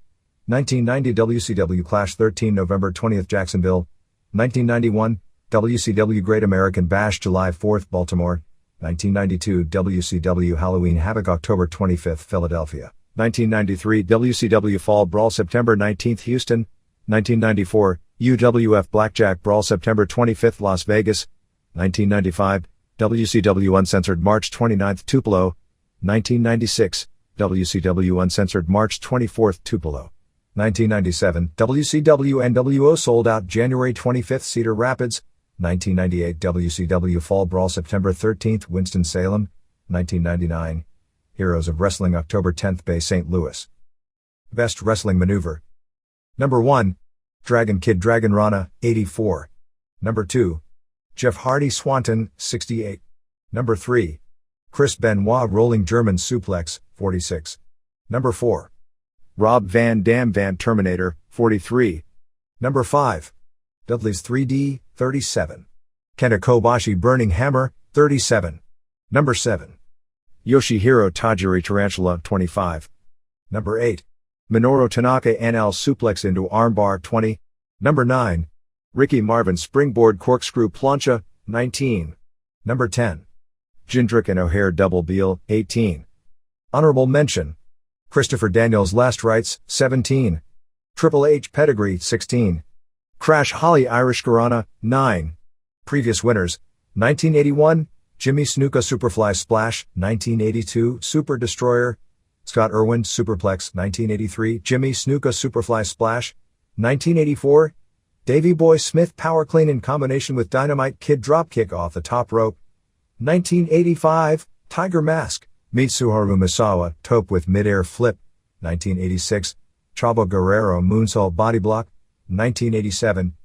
1990 WCW Clash 13 November 20 Jacksonville. 1991, WCW Great American Bash July 4 Baltimore. 1992 WCW Halloween Havoc October 25 Philadelphia. 1993 WCW Fall Brawl September 19 Houston. 1994, UWF Blackjack Brawl September 25 Las Vegas. 1995, WCW Uncensored March 29 Tupelo. 1996, WCW Uncensored March 24 Tupelo. 1997, WCW NWO Sold Out January 25 Cedar Rapids. 1998 WCW Fall Brawl September 13 Winston-Salem. 1999, Heroes of Wrestling October 10 Bay St. Louis. Best Wrestling Maneuver. Number 1. Dragon Kid Dragon Rana, 84. Number 2. Jeff Hardy Swanton, 68. Number 3. Chris Benoit Rolling German Suplex, 46. Number 4. Rob Van Dam Van Terminator, 43. Number 5. Dudley's 3D, 37. Kenta Kobashi Burning Hammer, 37. Number 7. Yoshihiro Tajiri Tarantula, 25. Number 8. Minoru Tanaka NL Suplex into Armbar, 20. Number 9. Ricky Marvin Springboard Corkscrew Plancha, 19. Number 10. Jindrak and O'Hare Double Beal, 18. Honorable mention. Christopher Daniels Last Rites, 17. Triple H Pedigree, 16. Crash Holly Irish Guarana, 9. Previous winners, 1981, Jimmy Snuka Superfly Splash, 1982, Super Destroyer, Scott Irwin Superplex, 1983, Jimmy Snuka Superfly Splash, 1984, Davey Boy Smith Power Clean in combination with Dynamite Kid Dropkick off the top rope, 1985, Tiger Mask, Mitsuharu Misawa Tope with Midair Flip, 1986, Chavo Guerrero Moonsault Body Block, 1987,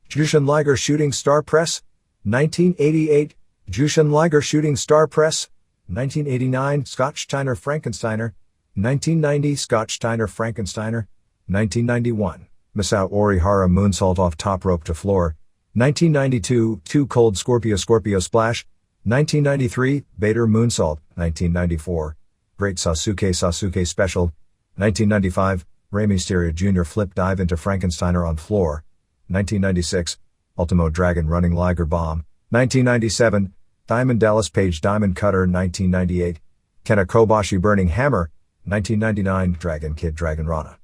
Jushin Liger Shooting Star Press, 1988, Jushin Liger Shooting Star Press, 1989, Scott Steiner Frankensteiner, 1990, Scott Steiner Frankensteiner, 1991, Masao Orihara Moonsault off top rope to floor, 1992, Too Cold Scorpio Splash, 1993, Bader Moonsault, 1994, Great Sasuke Special, 1995, Rey Mysterio Jr. Flip Dive into Frankensteiner on floor, 1996, Ultimo Dragon Running Liger Bomb, 1997, Diamond Dallas Page Diamond Cutter 1998, Kenta Kobashi Burning Hammer, 1999, Dragon Kid Dragon Rana.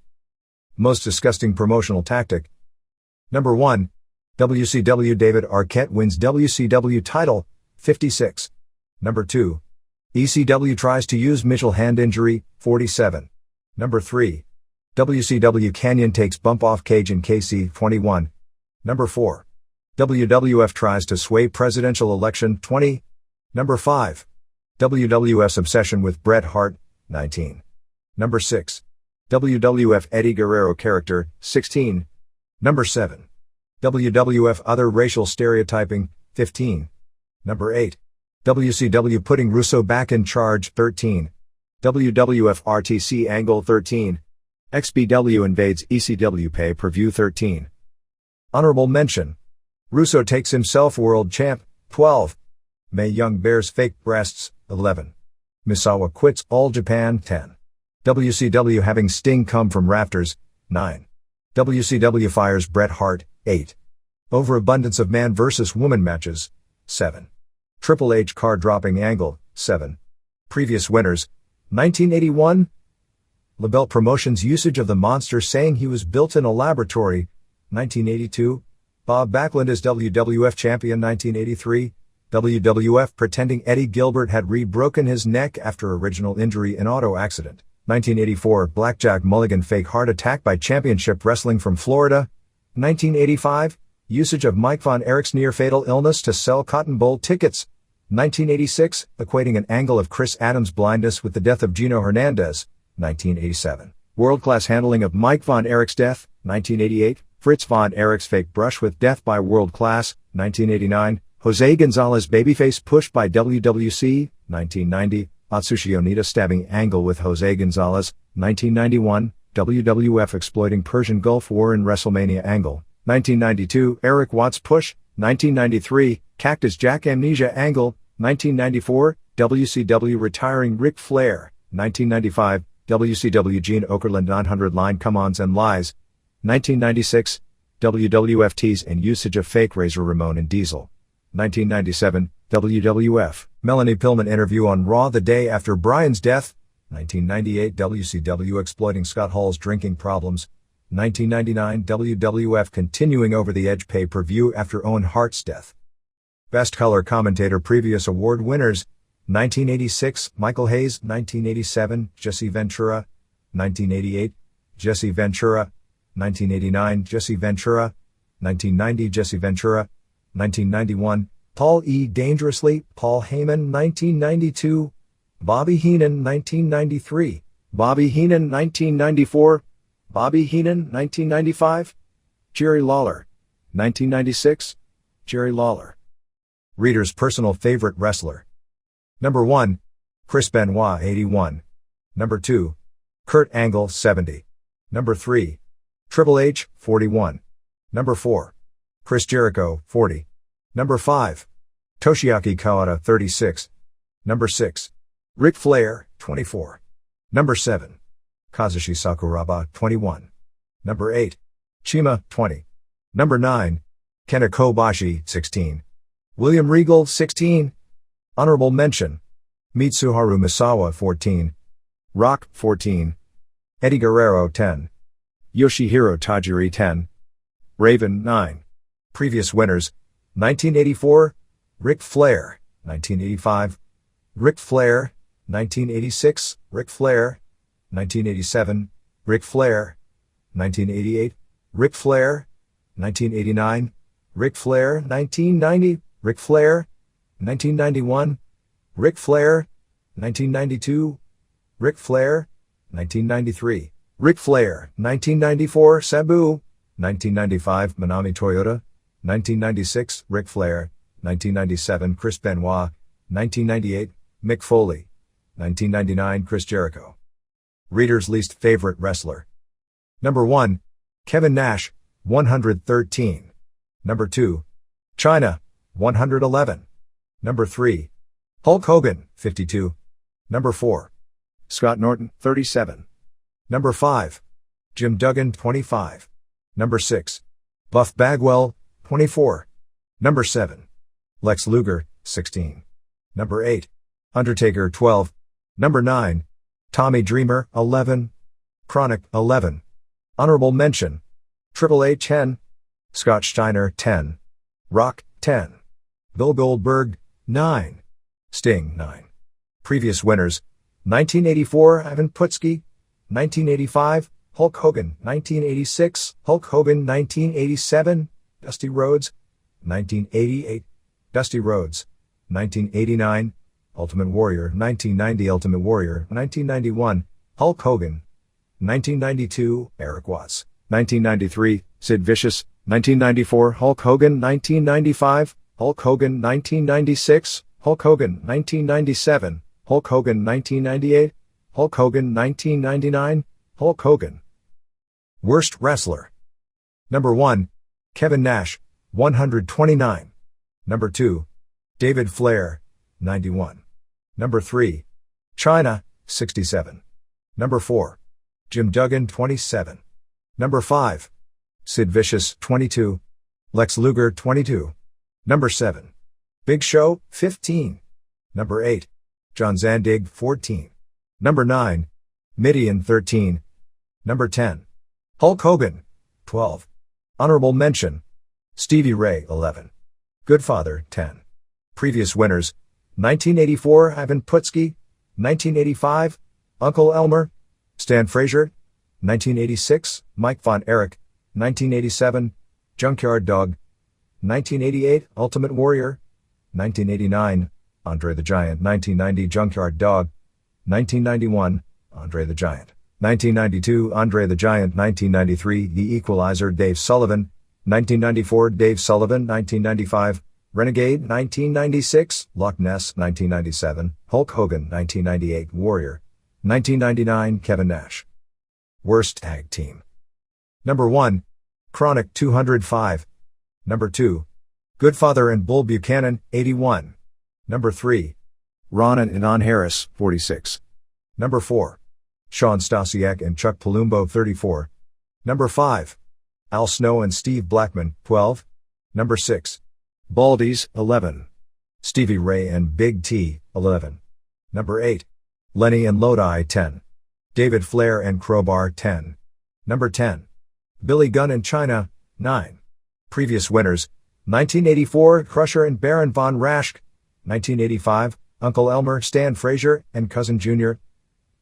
Most disgusting promotional tactic. Number 1. WCW David Arquette wins WCW title, 56. Number 2. ECW tries to use Mitchell hand injury, 47. Number 3. WCW Canyon takes bump off cage in KC, 21. Number 4. WWF tries to sway presidential election, 20. Number 5. WWF's obsession with Bret Hart, 19. Number 6. WWF Eddie Guerrero character, 16. Number 7. WWF other racial stereotyping, 15. Number 8. WCW putting Russo back in charge, 13. WWF RTC angle, 13. XPW invades ECW pay-per-view, 13. Honorable mention. Russo takes himself world champ, 12. Mae Young bears fake breasts, 11. Misawa quits All Japan, 10. WCW having Sting come from rafters, 9. WCW fires Bret Hart, 8. Overabundance of man vs. woman matches, 7. Triple H car dropping angle, 7. Previous winners, 1981. LaBelle Promotions usage of the monster saying he was built in a laboratory, 1982. Bob Backlund as WWF champion, 1983. WWF pretending Eddie Gilbert had re-broken his neck after original injury in auto accident, 1984. Blackjack Mulligan fake heart attack by Championship Wrestling from Florida, 1985. Usage of Mike Von Erich's near-fatal illness to sell Cotton Bowl tickets, 1986. Equating an angle of Chris Adams' blindness with the death of Gino Hernandez, 1987. World-class handling of Mike Von Erich's death, 1988. Fritz Von Erich's fake brush with death by World Class, 1989. Jose Gonzalez babyface push by WWC, 1990. Atsushi Onita stabbing angle with Jose Gonzalez, 1991. WWF exploiting Persian Gulf War in WrestleMania angle, 1992. Eric Watts push, 1993. Cactus Jack amnesia angle, 1994. WCW retiring Ric Flair, 1995. WCW Gene Okerlund 900 line come-ons and lies, 1996. WWF tease and usage of fake Razor Ramon and Diesel, 1997. WWF Melanie Pillman interview on Raw the day after Bryan's death, 1998. WCW exploiting Scott Hall's drinking problems, 1999. WWF continuing over the edge pay-per-view after Owen Hart's death. Best Color Commentator previous award winners, 1986. Michael Hayes, 1987. Jesse Ventura, 1988. Jesse Ventura, 1989. Jesse Ventura, 1990. Jesse Ventura, 1991. Paul E. Dangerously, Paul Heyman, 1992. Bobby Heenan, 1993. Bobby Heenan, 1994. Bobby Heenan, 1995. Jerry Lawler, 1996. Jerry Lawler. Reader's personal favorite wrestler. Number 1. Chris Benoit, 81. Number 2. Kurt Angle, 70. Number 3. Triple H, 41. Number 4. Chris Jericho, 40. Number 5. Toshiaki Kawada, 36. Number 6. Ric Flair, 24. Number 7. Kazushi Sakuraba, 21. Number 8. Chima, 20. Number 9. Kenta Kobashi, 16. William Regal, 16. Honorable mention. Mitsuharu Misawa, 14. Rock, 14. Eddie Guerrero, 10. Yoshihiro Tajiri, 10. Raven, 9. Previous winners, 1984. Ric Flair, 1985. Ric Flair, 1986. Ric Flair, 1987. Ric Flair, 1988. Ric Flair, 1989. Ric Flair, 1990. Ric Flair, 1991. Ric Flair, 1992. Ric Flair, 1993. Ric Flair, 1994. Sabu, 1995. Manami Toyota, 1996. Ric Flair, 1997. Chris Benoit, 1998. Mick Foley, 1999. Chris Jericho. Reader's least favorite wrestler. Number 1. Kevin Nash, 113. Number 2. China, 111. Number 3. Hulk Hogan, 52. Number 4. Scott Norton, 37. Number 5. Jim Duggan, 25. Number 6. Buff Bagwell, 24. Number 7. Lex Luger, 16. Number 8. Undertaker, 12. Number 9. Tommy Dreamer, 11. Chronic, 11. Honorable mention. Triple H, 10. Scott Steiner, 10. Rock, 10. Bill Goldberg, 9. Sting, 9. Previous winners: 1984, Ivan Putski; 1985, Hulk Hogan; 1986, Hulk Hogan; 1987, Dusty Rhodes; 1988, Dusty Rhodes; 1989, Ultimate Warrior; 1990, Ultimate Warrior; 1991, Hulk Hogan; 1992, Eric Watts; 1993, Sid Vicious; 1994, Hulk Hogan; 1995, Hulk Hogan; 1996, Hulk Hogan; 1997, Hulk Hogan; 1998, Hulk Hogan; 1999, Hulk Hogan. Worst Wrestler. Number 1, Kevin Nash, 129. Number 2, David Flair, 91. Number 3, Chyna, 67. Number 4, Jim Duggan, 27. Number 5, Sid Vicious, 22. Lex Luger, 22. Number 7, Big Show, 15. Number 8, John Zandig, 14. Number 9, Midian, 13. Number 10, Hulk Hogan, 12. Honorable mention: Stevie Ray, 11. Goodfather, 10. Previous winners: 1984, Ivan Putski; 1985, Uncle Elmer; Stan Frazier; 1986, Mike Von Erich; 1987, Junkyard Dog; 1988, Ultimate Warrior; 1989, Andre the Giant; 1990, Junkyard Dog; 1991, Andre the Giant; 1992, Andre the Giant; 1993, The Equalizer, Dave Sullivan; 1994, Dave Sullivan; 1995, Renegade; 1996, Loch Ness; 1997, Hulk Hogan; 1998, Warrior; 1999, Kevin Nash. Worst Tag Team. Number 1, Chronic, 205. Number 2, Goodfather and Bull Buchanan, 81. Number 3, Ron and Inan Harris, 46. Number 4, Sean Stasiak and Chuck Palumbo, 34. Number 5, Al Snow and Steve Blackman, 12. Number 6, Baldies, 11. Stevie Ray and Big T, 11. Number 8, Lenny and Lodi, 10. David Flair and Crowbar, 10. Number 10, Billy Gunn and Chyna, 9. Previous winners: 1984, Crusher and Baron Von Raschke; 1985, Uncle Elmer, Stan Frazier, and Cousin Jr.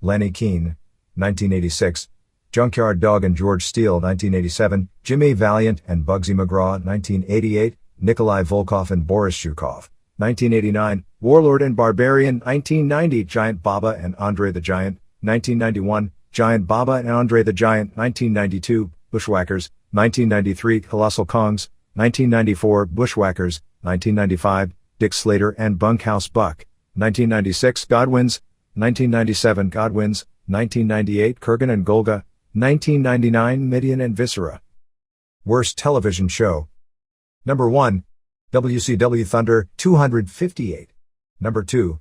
Lenny Keane; 1986, Junkyard Dog and George Steele; 1987, Jimmy Valiant and Bugsy McGraw; 1988, Nikolai Volkov and Boris Zhukov; 1989, Warlord and Barbarian; 1990, Giant Baba and Andre the Giant; 1991, Giant Baba and Andre the Giant; 1992, Bushwhackers; 1993, Colossal Kongs; 1994, Bushwhackers; 1995, Dick Slater and Bunkhouse Buck; 1996, Godwins; 1997, Godwins; 1998, Kurgan and Golga; 1999, Midian and Viscera. Worst Television Show. Number 1, WCW Thunder, 258. Number 2,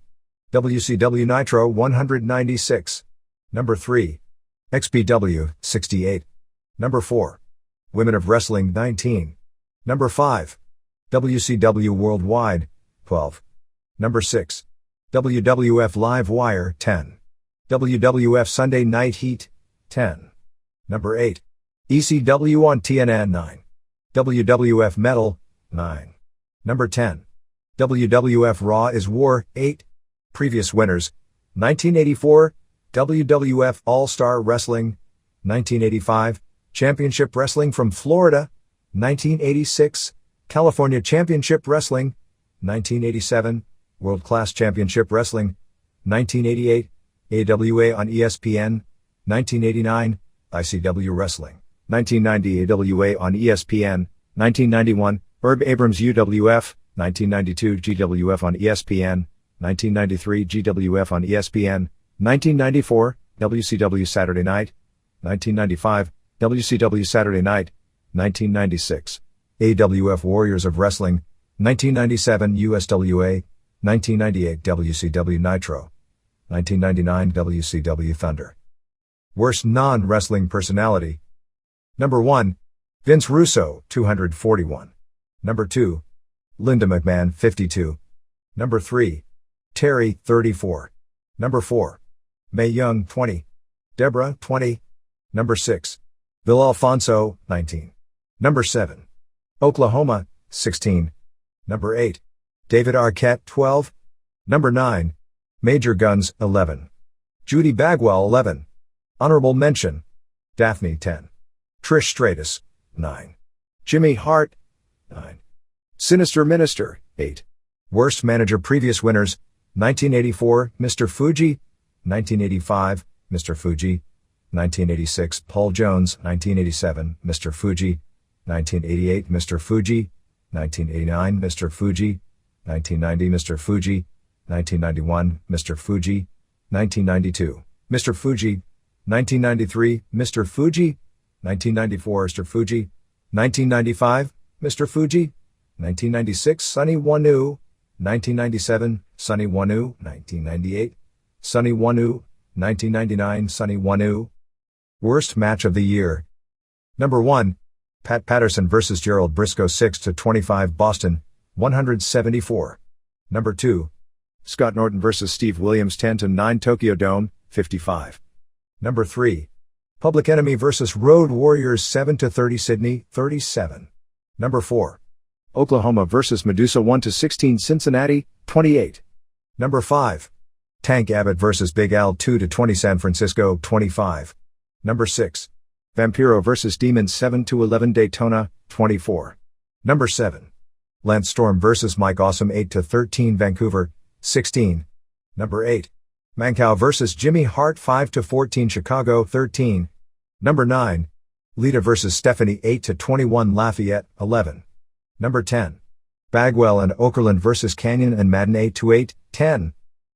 WCW Nitro, 196. Number 3, XPW, 68. Number 4, Women of Wrestling, 19. Number 5, WCW Worldwide, 12. Number 6, WWF Live Wire, 10. WWF Sunday Night Heat, 10. Number 8, ECW on TNN, 9. WWF Metal, 9. Number 10, WWF Raw is War, 8. Previous winners: 1984, WWF All-Star Wrestling; 1985, Championship Wrestling from Florida; 1986, California Championship Wrestling; 1987, World Class Championship Wrestling; 1988, AWA on ESPN; 1989, ICW Wrestling; 1990, AWA on ESPN; 1991, Herb Abrams UWF; 1992, GWF on ESPN; 1993, GWF on ESPN; 1994, WCW Saturday Night; 1995, WCW Saturday Night; 1996, AWF Warriors of Wrestling; 1997, USWA; 1998, WCW Nitro; 1999, WCW Thunder. Worst Non-Wrestling Personality. Number 1, Vince Russo, 241. Number 2, Linda McMahon, 52. Number 3, Terry, 34. Number 4, Mae Young, 20. Deborah, 20. Number 6, Bill Alfonso, 19. Number 7, Oklahoma, 16. Number 8. David Arquette, 12. Number 9. Major Guns, 11. Judy Bagwell, 11. Honorable Mention. Daphne, 10. Trish Stratus, 9. Jimmy Hart, 9. Sinister Minister, 8. Worst Manager. Previous winners: 1984, Mr. Fuji; 1985, Mr. Fuji; 1986, Paul Jones; 1987, Mr. Fuji; 1988, Mr. Fuji; 1989, Mr. Fuji; 1990, Mr. Fuji; 1991, Mr. Fuji; 1992, Mr. Fuji; 1993, Mr. Fuji; 1994, Mr. Fuji; 1995, Mr. Fuji; 1996, Sunny Wanu; 1997, Sunny Wanu; 1998, Sunny Wanu; 1999, Sunny Wanu. Worst Match of the Year. Number 1. Pat Patterson vs. Gerald Briscoe 6-25 Boston, 174. Number 2. Scott Norton vs. Steve Williams 10-9 Tokyo Dome, 55. Number 3. Public Enemy vs. Road Warriors 7-30 Sydney, 37. Number 4. Oklahoma vs. Medusa 1-16 Cincinnati, 28. Number 5. Tank Abbott vs. Big Al 2-20 San Francisco, 25. Number 6. Vampiro vs. Demons 7-11 Daytona, 24. Number 7. Lance Storm vs. Mike Awesome 8-13 Vancouver, 16. Number 8. Mancow vs. Jimmy Hart 5-14 Chicago, 13. Number 9. Lita vs. Stephanie 8-21 Lafayette, 11. Number 10. Bagwell and Okerlund vs. Canyon and Madden 8-8, 10.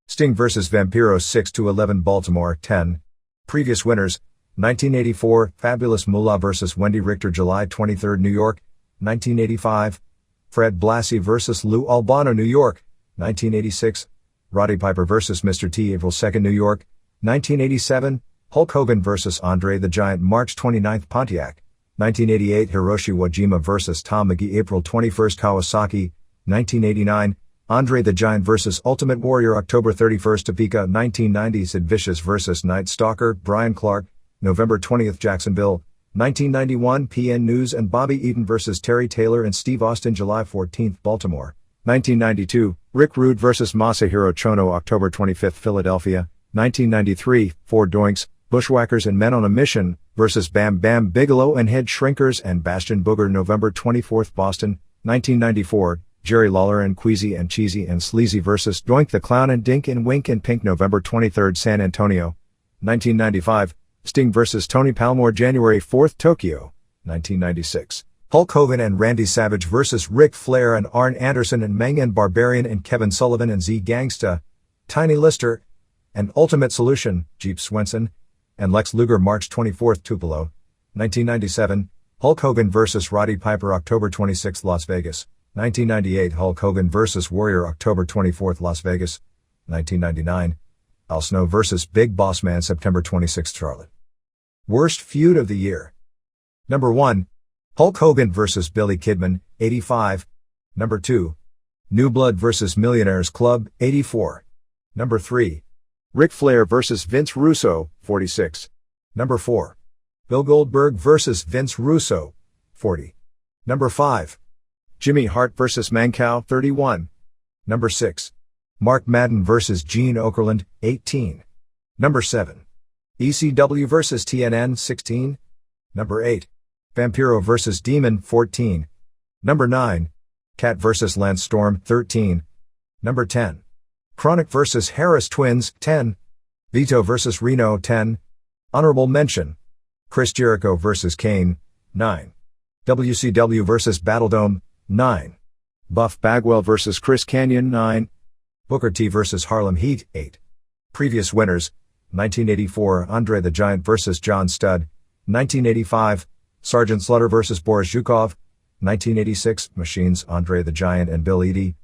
Sting vs. Vampiro 6-11 Baltimore, 10. Previous winners: 1984, Fabulous Moolah vs. Wendy Richter July 23, New York; 1985, Fred Blassie vs. Lou Albano New York; 1986, Roddy Piper vs. Mr. T April 2, New York; 1987, Hulk Hogan vs. Andre the Giant March 29, Pontiac; 1988, Hiroshi Wajima vs. Tom McGee April 21, Kawasaki; 1989, Andre the Giant vs. Ultimate Warrior October 31, Topeka; 1990, Sid Vicious vs. Night Stalker Brian Clark, November 20, Jacksonville; 1991, PN News and Bobby Eaton vs. Terry Taylor and Steve Austin July 14, Baltimore; 1992, Rick Rude vs. Masahiro Chono October 25, Philadelphia; 1993, Four Doinks, Bushwhackers and Men on a Mission vs. Bam Bam Bigelow and Head Shrinkers and Bastion Booger November 24, Boston; 1994, Jerry Lawler and Queasy and Cheesy and Sleazy vs. Doink the Clown and Dink and Wink and Pink November 23, San Antonio; 1995, Sting vs. Tony Palmore January 4, Tokyo; 1996, Hulk Hogan and Randy Savage vs. Ric Flair and Arn Anderson and Meng and Barbarian and Kevin Sullivan and Z Gangsta, Tiny Lister, and Ultimate Solution, Jeep Swenson, and Lex Luger March 24, Tupelo; 1997, Hulk Hogan vs. Roddy Piper October 26, Las Vegas; 1998, Hulk Hogan vs. Warrior October 24, Las Vegas; 1999, Al Snow vs. Big Boss Man September 26, Charlotte. Worst Feud of the Year. Number 1. Hulk Hogan vs. Billy Kidman, 85. Number 2. New Blood vs. Millionaires Club, 84. Number 3. Ric Flair vs. Vince Russo, 46. Number 4. Bill Goldberg vs. Vince Russo, 40. Number 5. Jimmy Hart vs. Mancow, 31. Number 6. Mark Madden vs. Gene Okerlund, 18. Number 7. ECW vs. TNN, 16. Number 8. Vampiro vs. Demon, 14. Number 9. Cat vs. Lance Storm, 13. Number 10. Chronic vs. Harris Twins, 10. Vito vs. Reno, 10. Honorable Mention. Chris Jericho vs. Kane, 9. WCW vs. Battledome, 9. Buff Bagwell vs. Chris Canyon, 9. Booker T vs. Harlem Heat, 8. Previous winners: 1984, Andre the Giant vs. John Studd; 1985, Sergeant Slaughter vs. Boris Zhukov; 1986, Machines Andre the Giant and Bill Eadie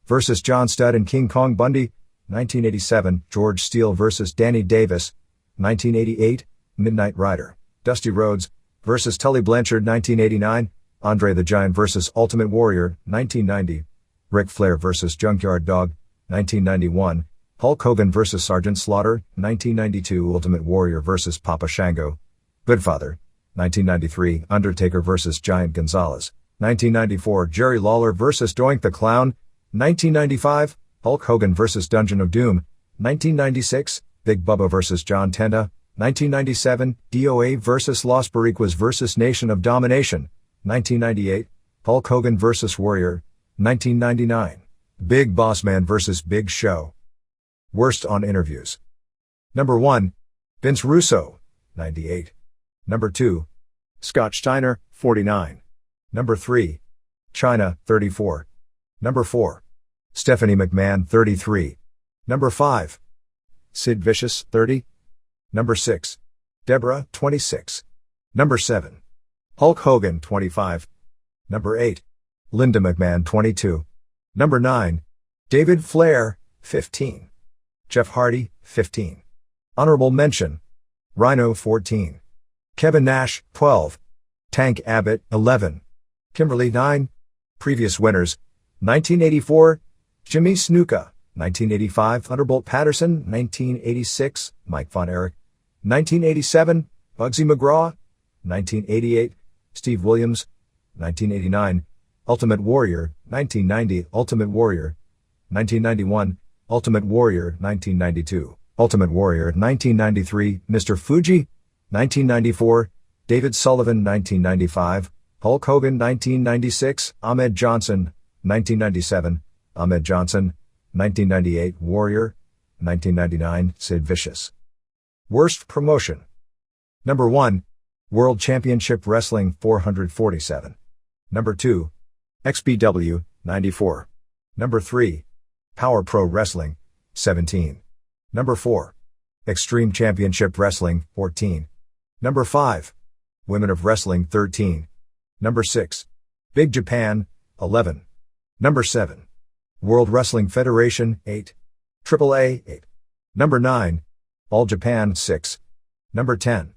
vs. John Studd and King Kong Bundy; 1987, George Steele vs. Danny Davis; 1988, Midnight Rider, Dusty Rhodes vs. Tully Blanchard; 1989, Andre the Giant vs. Ultimate Warrior; 1990, Ric Flair vs. Junkyard Dog; 1991, Hulk Hogan vs. Sergeant Slaughter; 1992, Ultimate Warrior vs. Papa Shango; Goodfather; 1993, Undertaker vs. Giant Gonzalez; 1994 Jerry Lawler vs. Doink the Clown, 1995 Hulk Hogan vs. Dungeon of Doom, 1996 Big Bubba vs. John Tenda, 1997 DOA vs. Los Boricuas vs. Nation of Domination, 1998 Hulk Hogan vs. Warrior, 1999 Big Boss Man vs. Big Show. Worst on interviews. Number 1 Vince Russo, 98. Number 2 Scott Steiner, 49. Number 3 China, 34. Number 4 Stephanie McMahon, 33. Number 5 Sid Vicious, 30. Number 6 Deborah, 26. Number 7 Hulk Hogan, 25. Number 8 Linda McMahon, 22. Number 9 David Flair, 15. Jeff Hardy, 15. Honorable mention Rhino, 14. Kevin Nash, 12. Tank Abbott, 11. Kimberly, 9. Previous winners 1984 Jimmy Snuka, 1985 Thunderbolt Patterson, 1986 Mike Von Erich, 1987 Bugsy McGraw, 1988 Steve Williams, 1989 Ultimate Warrior, 1990 Ultimate Warrior, 1991 Ultimate Warrior, 1992 Ultimate Warrior, 1993 Mr. Fuji, 1994 David Sullivan, 1995 Hulk Hogan, 1996 Ahmed Johnson, 1997 Ahmed Johnson, 1998 Warrior, 1999 Sid Vicious. Worst promotion. Number 1 World Championship Wrestling, 447. Number 2 XPW, 94. Number 3 Power Pro Wrestling, 17. Number 4 Extreme Championship Wrestling, 14. Number 5 Women of Wrestling, 13. Number 6 Big Japan, 11. Number 7 World Wrestling Federation, 8. AAA, 8. Number 9 All Japan, 6. Number 10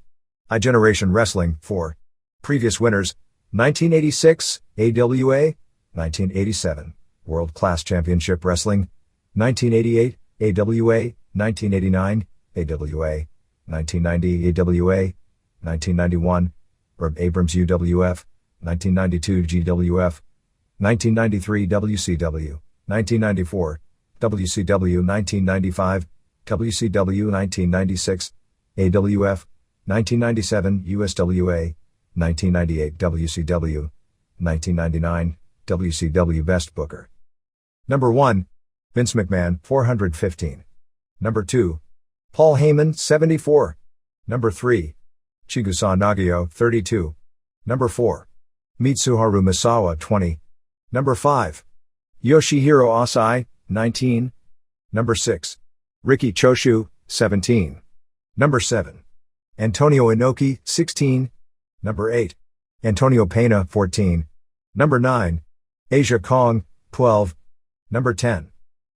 iGeneration Wrestling, 4. Previous winners 1986 AWA, 1987 World Class Championship Wrestling, 1988 AWA, 1989 AWA, 1990 AWA, 1991 Herb Abrams UWF, 1992 GWF, 1993 WCW, 1994 WCW, 1995 WCW, 1996 AWF, 1997 USWA, 1998 WCW, 1999 WCW Best Booker. Number 1 Vince McMahon, 415. Number 2 Paul Heyman, 74. Number 3 Chigusa Nagio, 32. Number 4 Mitsuharu Misawa, 20. Number 5 Yoshihiro Asai, 19. Number 6 Riki Choshu, 17. Number 7 Antonio Inoki, 16. Number 8 Antonio Pena, 14. Number 9 Asia Kong, 12. Number 10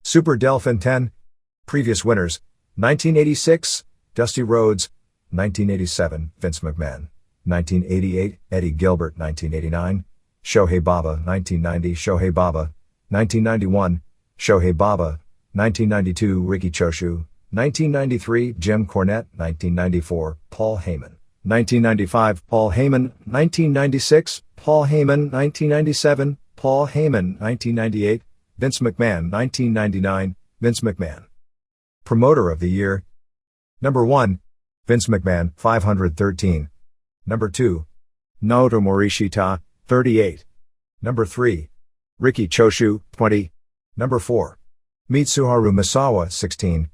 Super Delphin, 10. Previous winners 1986 Dusty Rhodes, 1987 Vince McMahon, 1988 Eddie Gilbert, 1989 Shohei Baba, 1990 Shohei Baba, 1991 Shohei Baba, 1992 Riki Choshu, 1993 Jim Cornette, 1994 Paul Heyman, 1995 Paul Heyman, 1996 Paul Heyman, 1997 Paul Heyman, 1998 Vince McMahon, 1999 Vince McMahon. Promoter of the Year. Number 1 Vince McMahon, 513. Number 2 Naoto Morishita, 38. Number 3 Riki Choshu, 20. Number 4 Mitsuharu Misawa, 16.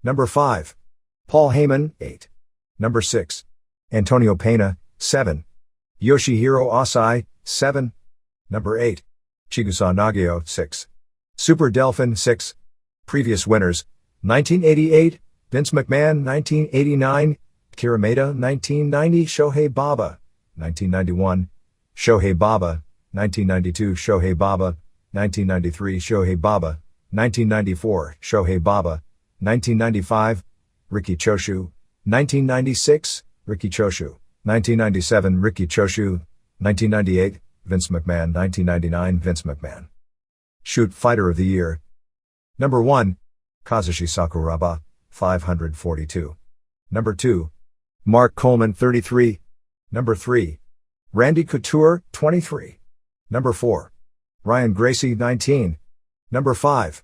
Number 5 Paul Heyman, 8. Number 6 Antonio Pena, 7. Yoshihiro Asai, 7. Number 8 Chigusa Nagio, 6. Super Delphin, 6. Previous winners 1988 Vince McMahon, 1989 Kira Maeda, 1990 Shohei Baba, 1991 Shohei Baba, 1992 Shohei Baba, 1993 Shohei Baba, 1994 Shohei Baba, 1995 Riki Choshu, 1996 Riki Choshu, 1997 Riki Choshu, 1998 Vince McMahon, 1999 Vince McMahon. Shoot Fighter of the Year. Number 1 Kazushi Sakuraba, 542. Number 2 Mark Coleman, 33. Number 3 Randy Couture, 23. Number 4. Ryan Gracie 19. Number 5.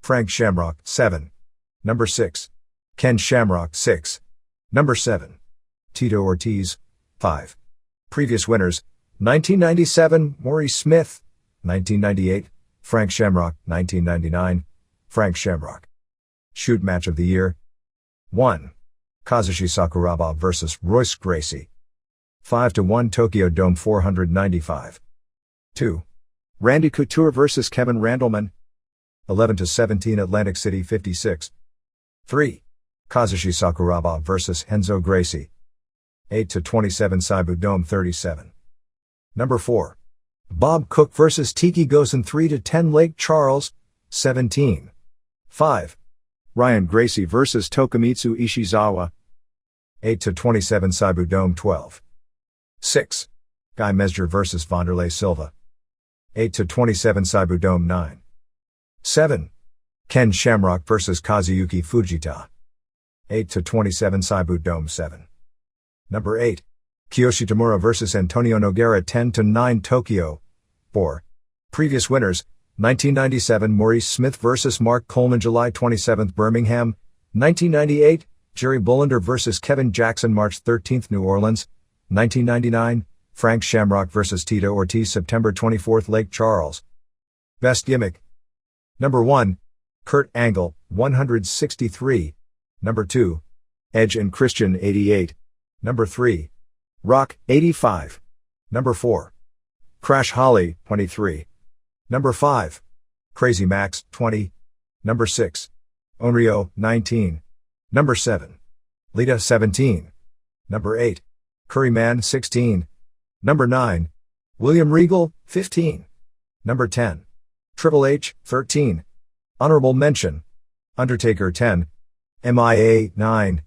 Frank Shamrock 7. Number 6. Ken Shamrock 6. Number 7. Tito Ortiz 5. Previous winners: 1997 Maurice Smith, 1998 Frank Shamrock, 1999 Frank Shamrock. Shoot match of the year: 1. Kazushi Sakuraba vs. Royce Gracie. 5-1 Tokyo Dome 495. 2. Randy Couture vs. Kevin Randleman. 11-17 Atlantic City 56. 3. Kazushi Sakuraba vs. Henzo Gracie. 8-27 Seibu Dome 37. Number 4. Bob Cook vs. Tiki Gosen 3-10 Lake Charles, 17. 5. Ryan Gracie vs. Tokumitsu Ishizawa. 8-27 Seibu Dome 12. 6. Guy Mesger vs. Vanderlei Silva. 8-27 Seibu Dome 9. 7. Ken Shamrock vs. Kazuyuki Fujita. 8-27 Seibu Dome 7. Number 8. Kiyoshi Tamura vs. Antonio Nogueira 10-9 Tokyo 4. Previous winners: 1997 Maurice Smith vs. Mark Coleman July 27 Birmingham, 1998 Jerry Bullender vs. Kevin Jackson March 13 New Orleans, 1999 Frank Shamrock vs. Tito Ortiz September 24 Lake Charles. Best Gimmick. Number 1. Kurt Angle, 163. Number 2. Edge and Christian 88. Number 3. Rock, 85. Number 4. Crash Holly, 23. Number 5. Crazy Max, 20. Number 6. Onryo, 19. Number 7. Lita, 17. Number 8. Curryman, 16. Number 9. William Regal, 15. Number 10. Triple H, 13. Honorable mention: Undertaker 10. MIA, 9.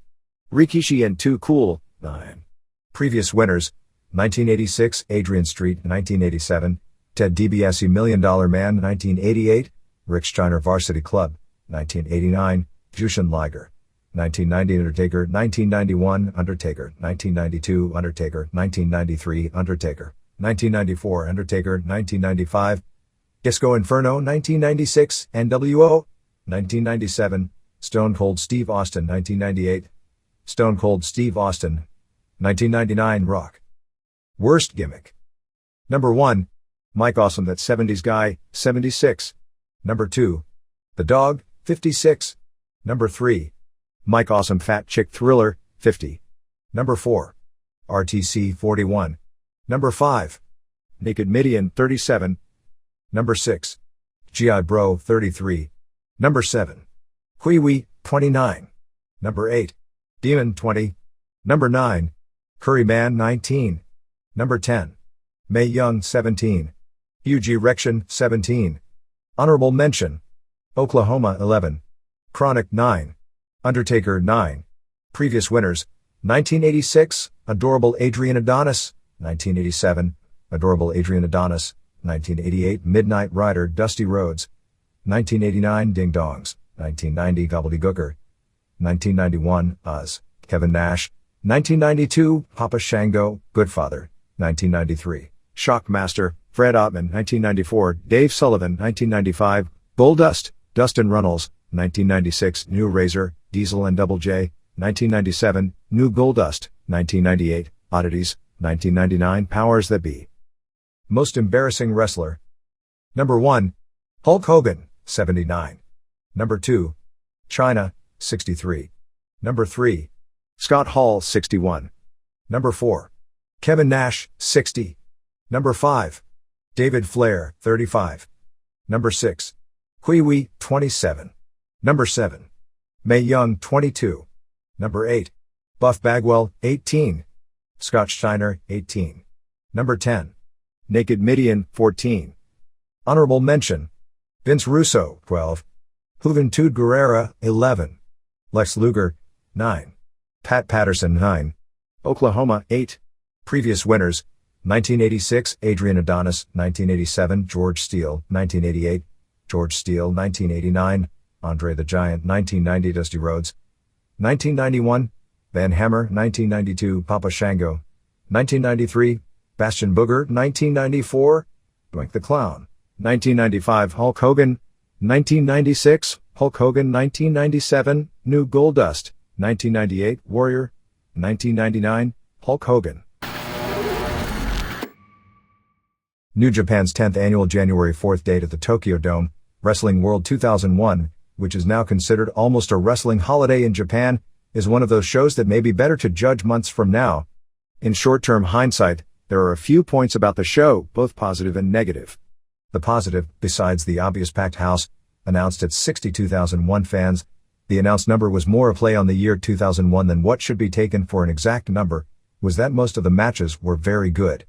Rikishi and Too Cool, 9. Previous winners: 1986 Adrian Street, 1987 Ted DiBiase Million Dollar Man, 1988 Rick Steiner Varsity Club, 1989 Jushin Liger, 1990 Undertaker, 1991 Undertaker, 1992 Undertaker, 1993 Undertaker, 1994 Undertaker, 1995 Disco Inferno, 1996 NWO, 1997 Stone Cold Steve Austin, 1998 Stone Cold Steve Austin, 1999 Rock. Worst Gimmick. Number 1. Mike Awesome That 70s Guy, 76. Number 2. The Dog, 56. Number 3. Mike Awesome Fat Chick Thriller, 50. Number 4. RTC 41. Number 5. Naked Midian 37. Number 6. G.I. Bro 33. Number 7. Hui 29. Number 8. Demon 20. Number 9. Curryman 19. Number 10. Mae Young 17. Yuji Rection 17. Honorable mention: Oklahoma 11. Chronic 9. Undertaker 9. Previous winners: 1986 Adorable Adrian Adonis, 1987 Adorable Adrian Adonis, 1988 Midnight Rider Dusty Rhodes, 1989 Ding Dongs, 1990 Gobbledygooker, 1991 Oz, Kevin Nash, 1992 Papa Shango, Goodfather, 1993 Shockmaster, Fred Ottman, 1994 Dave Sullivan, 1995 Goldust, Dustin Runnels, 1996 New Razor, Diesel and Double J, 1997 New Goldust, 1998 Oddities, 1999 Powers That Be. Most embarrassing wrestler. Number 1. Hulk Hogan, 79. Number 2. Chyna, 63. Number 3. Scott Hall, 61. Number 4. Kevin Nash, 60. Number 5. David Flair, 35. Number 6. Hui 27. Number 7. Mae Young, 22. Number 8. Buff Bagwell, 18. Scott Steiner, 18. Number 10. Naked Midian, 14. Honorable mention: Vince Russo, 12. Juventud Guerrera, 11. Lex Luger, 9. Pat Patterson, 9. Oklahoma, 8. Previous winners: 1986 Adrian Adonis, 1987 George Steele, 1988 George Steele, 1989 Andre the Giant, 1990 Dusty Rhodes, 1991 Van Hammer, 1992 Papa Shango, 1993 Bastion Booger, 1994 Doink the Clown. 1995 Hulk Hogan. 1996 Hulk Hogan. 1997 New Goldust. 1998 Warrior. 1999 Hulk Hogan. New Japan's 10th annual January 4th date at the Tokyo Dome, Wrestling World 2001, which is now considered almost a wrestling holiday in Japan, is one of those shows that may be better to judge months from now. In short-term hindsight, there are a few points about the show, both positive and negative. The positive, besides the obvious packed house, announced at 62,001 fans, the announced number was more a play on the year 2001 than what should be taken for an exact number, was that most of the matches were very good.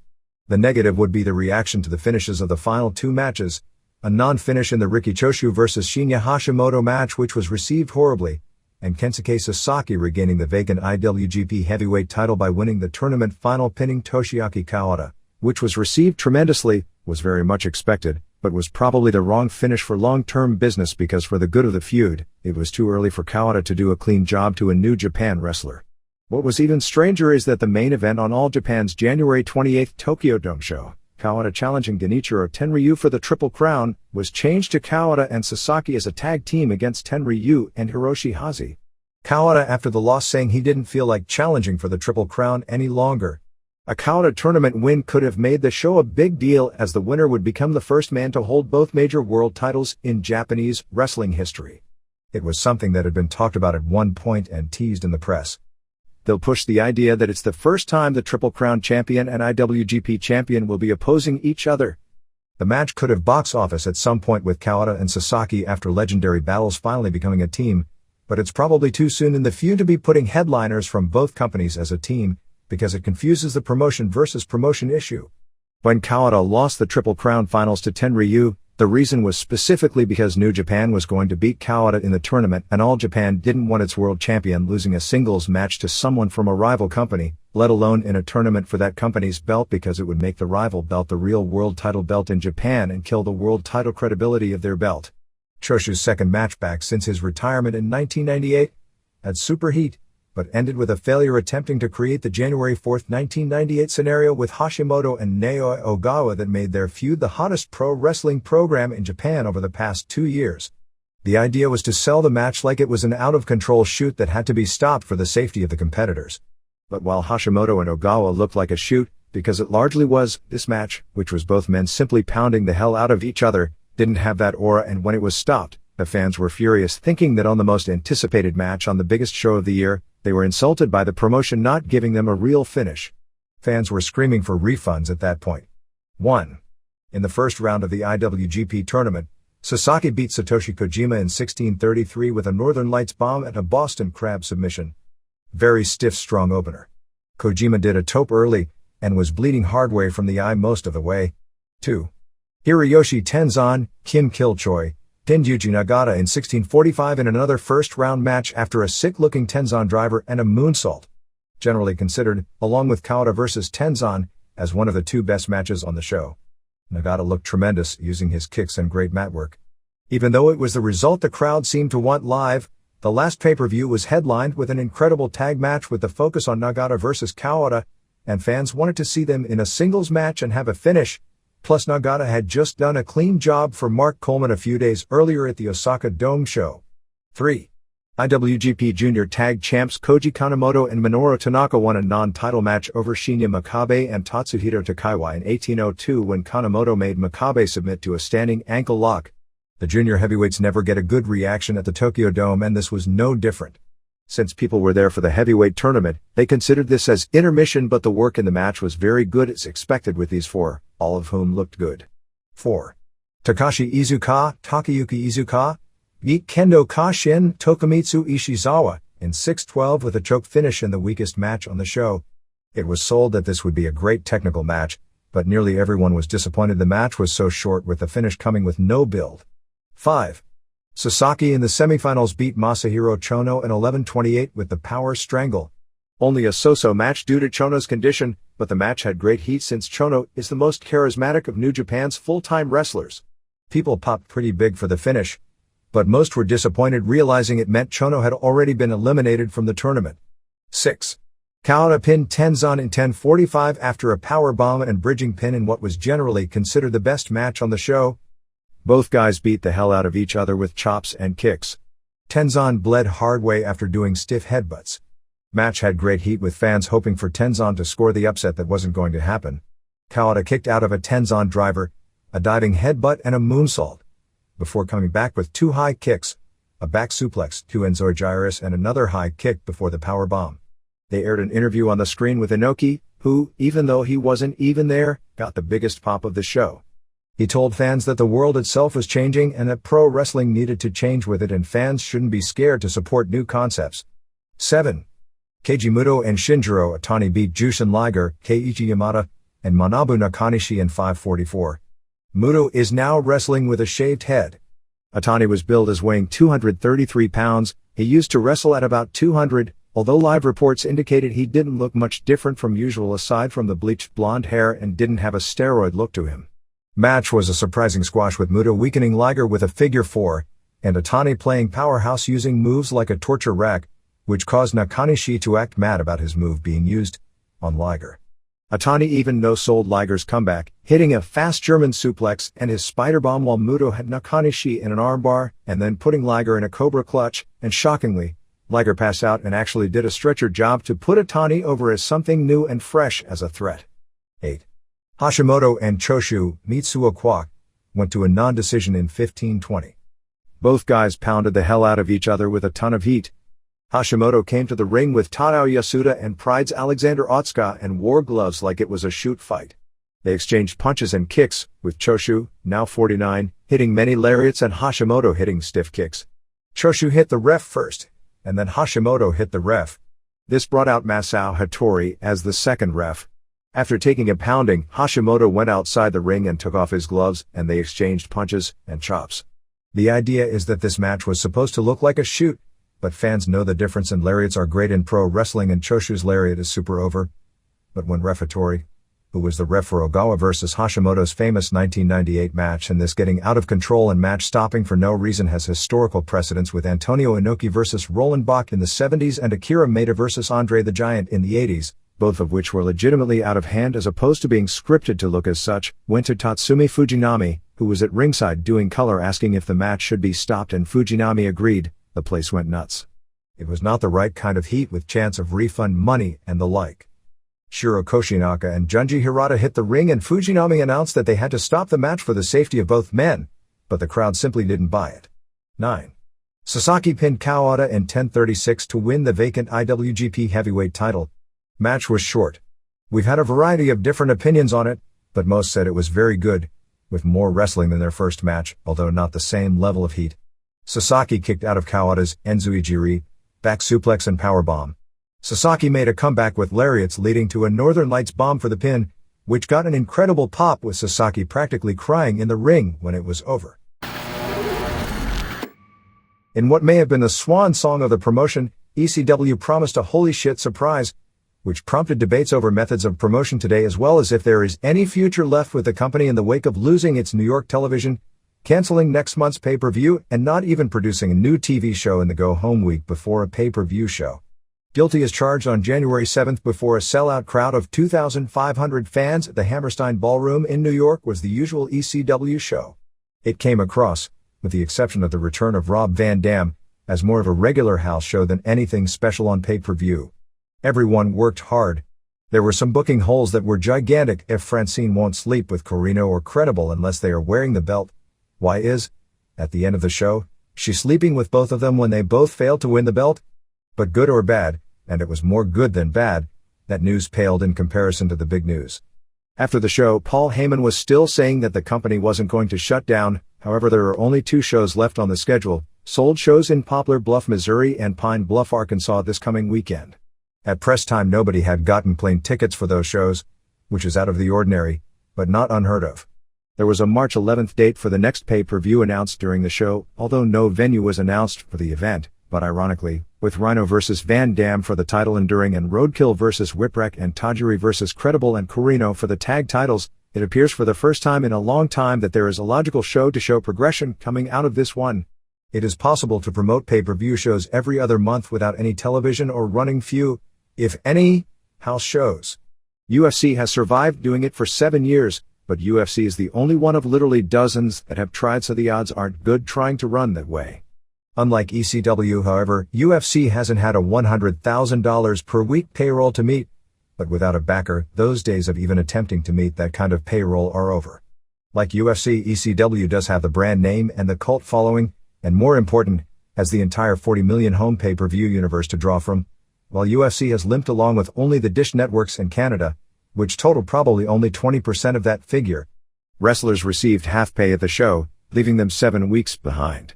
The negative would be the reaction to the finishes of the final two matches, a non-finish in the Riki Choshu vs Shinya Hashimoto match which was received horribly, and Kensuke Sasaki regaining the vacant IWGP Heavyweight title by winning the tournament final pinning Toshiaki Kawada, which was received tremendously, was very much expected, but was probably the wrong finish for long-term business because for the good of the feud, it was too early for Kawada to do a clean job to a New Japan wrestler. What was even stranger is that the main event on All Japan's January 28th Tokyo Dome show, Kawada challenging Genichiro Tenryu for the Triple Crown, was changed to Kawada and Sasaki as a tag team against Tenryu and Hiroshi Hashi. Kawada after the loss saying he didn't feel like challenging for the Triple Crown any longer. A Kawada tournament win could have made the show a big deal as the winner would become the first man to hold both major world titles in Japanese wrestling history. It was something that had been talked about at one point and teased in the press. They'll push the idea that it's the first time the Triple Crown champion and IWGP champion will be opposing each other. The match could have box office at some point with Kawada and Sasaki after legendary battles finally becoming a team, but it's probably too soon in the feud to be putting headliners from both companies as a team, because it confuses the promotion versus promotion issue. When Kawada lost the Triple Crown finals to Tenryu, the reason was specifically because New Japan was going to beat Kawada in the tournament and All Japan didn't want its world champion losing a singles match to someone from a rival company, let alone in a tournament for that company's belt because it would make the rival belt the real world title belt in Japan and kill the world title credibility of their belt. Choshu's second match back since his retirement in 1998 had super heat, but ended with a failure attempting to create the January 4, 1998 scenario with Hashimoto and Naoya Ogawa that made their feud the hottest pro wrestling program in Japan over the past 2 years. The idea was to sell the match like it was an out-of-control shoot that had to be stopped for the safety of the competitors. But while Hashimoto and Ogawa looked like a shoot, because it largely was, this match, which was both men simply pounding the hell out of each other, didn't have that aura, and when it was stopped, the fans were furious, thinking that on the most anticipated match on the biggest show of the year, they were insulted by the promotion not giving them a real finish. Fans were screaming for refunds at that point. 1. In the first round of the IWGP tournament, Sasaki beat Satoshi Kojima in 1633 with a Northern Lights bomb and a Boston Crab submission. Very stiff strong opener. Kojima did a tope early, and was bleeding hard way from the eye most of the way. 2. Hiroyoshi Tenzan, Kim Killchoi, Tenryuji Nagata in 1645 in another first-round match after a sick-looking Tenzan driver and a moonsault. Generally considered, along with Kawada vs Tenzan, as one of the two best matches on the show. Nagata looked tremendous, using his kicks and great mat work. Even though it was the result the crowd seemed to want live, the last pay-per-view was headlined with an incredible tag match with the focus on Nagata vs Kawada, and fans wanted to see them in a singles match and have a finish. Plus Nagata had just done a clean job for Mark Coleman a few days earlier at the Osaka Dome show. 3. IWGP Junior Tag Champs Koji Kanemoto and Minoru Tanaka won a non-title match over Shinya Makabe and Tatsuhito Takaiwa in 1802 when Kanemoto made Makabe submit to a standing ankle lock. The junior heavyweights never get a good reaction at the Tokyo Dome, and this was no different. Since people were there for the heavyweight tournament, they considered this as intermission, but the work in the match was very good as expected with these four, all of whom looked good. 4. Takashi Iizuka, Takayuki Iizuka, beat Kendo Kashin, Tokumitsu Ishizawa, in 6-12 with a choke finish in the weakest match on the show. It was sold that this would be a great technical match, but nearly everyone was disappointed the match was so short, with the finish coming with no build. 5. Sasaki in the semifinals beat Masahiro Chono in 11-28 with the power strangle. Only a so-so match due to Chono's condition, but the match had great heat since Chono is the most charismatic of New Japan's full-time wrestlers. People popped pretty big for the finish, but most were disappointed realizing it meant Chono had already been eliminated from the tournament. 6. Kawada pinned Tenzan in 10:45 after a powerbomb and bridging pin in what was generally considered the best match on the show. Both guys beat the hell out of each other with chops and kicks. Tenzan bled hard way after doing stiff headbutts. Match had great heat with fans hoping for Tenzan to score the upset that wasn't going to happen. Kawada kicked out of a Tenzan driver, a diving headbutt and a moonsault, before coming back with 2 high kicks, a back suplex, 2 enzoi gyrus and another high kick before the power bomb. They aired an interview on the screen with Inoki, who, even though he wasn't even there, got the biggest pop of the show. He told fans that the world itself was changing and that pro wrestling needed to change with it and fans shouldn't be scared to support new concepts. 7. Keiji Muto and Shinjiro Atani beat Jushin Liger, Keiichi Yamada, and Manabu Nakanishi in 5:44. Muto is now wrestling with a shaved head. Atani was billed as weighing 233 pounds, he used to wrestle at about 200, although live reports indicated he didn't look much different from usual aside from the bleached blonde hair and didn't have a steroid look to him. Match was a surprising squash with Muto weakening Liger with a figure 4, and Atani playing powerhouse using moves like a torture rack, which caused Nakanishi to act mad about his move being used on Liger. Atani even no-sold Liger's comeback, hitting a fast German suplex and his spider bomb while Muto had Nakanishi in an armbar and then putting Liger in a cobra clutch, and shockingly, Liger passed out and actually did a stretcher job to put Atani over as something new and fresh as a threat. 8. Hashimoto and Choshu Mitsuo Kwak went to a non-decision in 15:20. Both guys pounded the hell out of each other with a ton of heat. Hashimoto came to the ring with Tadao Yasuda and Pride's Alexander Otsuka and wore gloves like it was a shoot fight. They exchanged punches and kicks, with Choshu, now 49, hitting many lariats and Hashimoto hitting stiff kicks. Choshu hit the ref first, and then Hashimoto hit the ref. This brought out Masao Hattori as the second ref. After taking a pounding, Hashimoto went outside the ring and took off his gloves, and they exchanged punches and chops. The idea is that this match was supposed to look like a shoot, but fans know the difference and lariats are great in pro wrestling and Choshu's lariat is super over. But when Ref Hattori, who was the ref for Ogawa vs Hashimoto's famous 1998 match, and this getting out of control and match stopping for no reason has historical precedence with Antonio Inoki vs Roland Bach in the 70s and Akira Maeda vs Andre the Giant in the 80s, both of which were legitimately out of hand as opposed to being scripted to look as such, went to Tatsumi Fujinami, who was at ringside doing color asking if the match should be stopped and Fujinami agreed. The place went nuts. It was not the right kind of heat with chance of refund money and the like. Shiro Koshinaka and Junji Hirata hit the ring and Fujinami announced that they had to stop the match for the safety of both men, but the crowd simply didn't buy it. 9. Sasaki pinned Kawada in 10:36 to win the vacant IWGP Heavyweight title. Match was short. We've had a variety of different opinions on it, but most said it was very good, with more wrestling than their first match, although not the same level of heat. Sasaki kicked out of Kawada's enzui-giri, back suplex and powerbomb. Sasaki made a comeback with lariats leading to a Northern Lights bomb for the pin, which got an incredible pop with Sasaki practically crying in the ring when it was over. In what may have been the swan song of the promotion, ECW promised a holy shit surprise, which prompted debates over methods of promotion today as well as if there is any future left with the company in the wake of losing its New York television, canceling next month's pay-per-view, and not even producing a new TV show in the go-home week before a pay-per-view show. Guilty as charged on January 7th before a sellout crowd of 2,500 fans at the Hammerstein Ballroom in New York was the usual ECW show. It came across, with the exception of the return of Rob Van Dam, as more of a regular house show than anything special on pay-per-view. Everyone worked hard. There were some booking holes that were gigantic. If Francine won't sleep with Corino or Credible unless they are wearing the belt, why is, at the end of the show, she sleeping with both of them when they both failed to win the belt? But good or bad, and it was more good than bad, that news paled in comparison to the big news. After the show, Paul Heyman was still saying that the company wasn't going to shut down. However, there are only 2 shows left on the schedule, sold shows in Poplar Bluff, Missouri and Pine Bluff, Arkansas this coming weekend. At press time, nobody had gotten plane tickets for those shows, which is out of the ordinary, but not unheard of. There was a March 11th date for the next pay-per-view announced during the show, although no venue was announced for the event, but ironically, with Rhino vs Van Dam for the title enduring and Roadkill vs Whipwreck and Tajiri vs Credible and Corino for the tag titles, it appears for the first time in a long time that there is a logical show-to-show progression coming out of this one. It is possible to promote pay-per-view shows every other month without any television or running few. if any, house shows. UFC has survived doing it for 7 years, but UFC is the only one of literally dozens that have tried, so the odds aren't good trying to run that way. Unlike ECW, however, UFC hasn't had a $100,000 per week payroll to meet, but without a backer, those days of even attempting to meet that kind of payroll are over. Like UFC, ECW does have the brand name and the cult following, and more important, has the entire 40 million home pay-per-view universe to draw from, while UFC has limped along with only the Dish networks in Canada, which total probably only 20% of that figure. Wrestlers received half pay at the show, leaving them 7 weeks behind.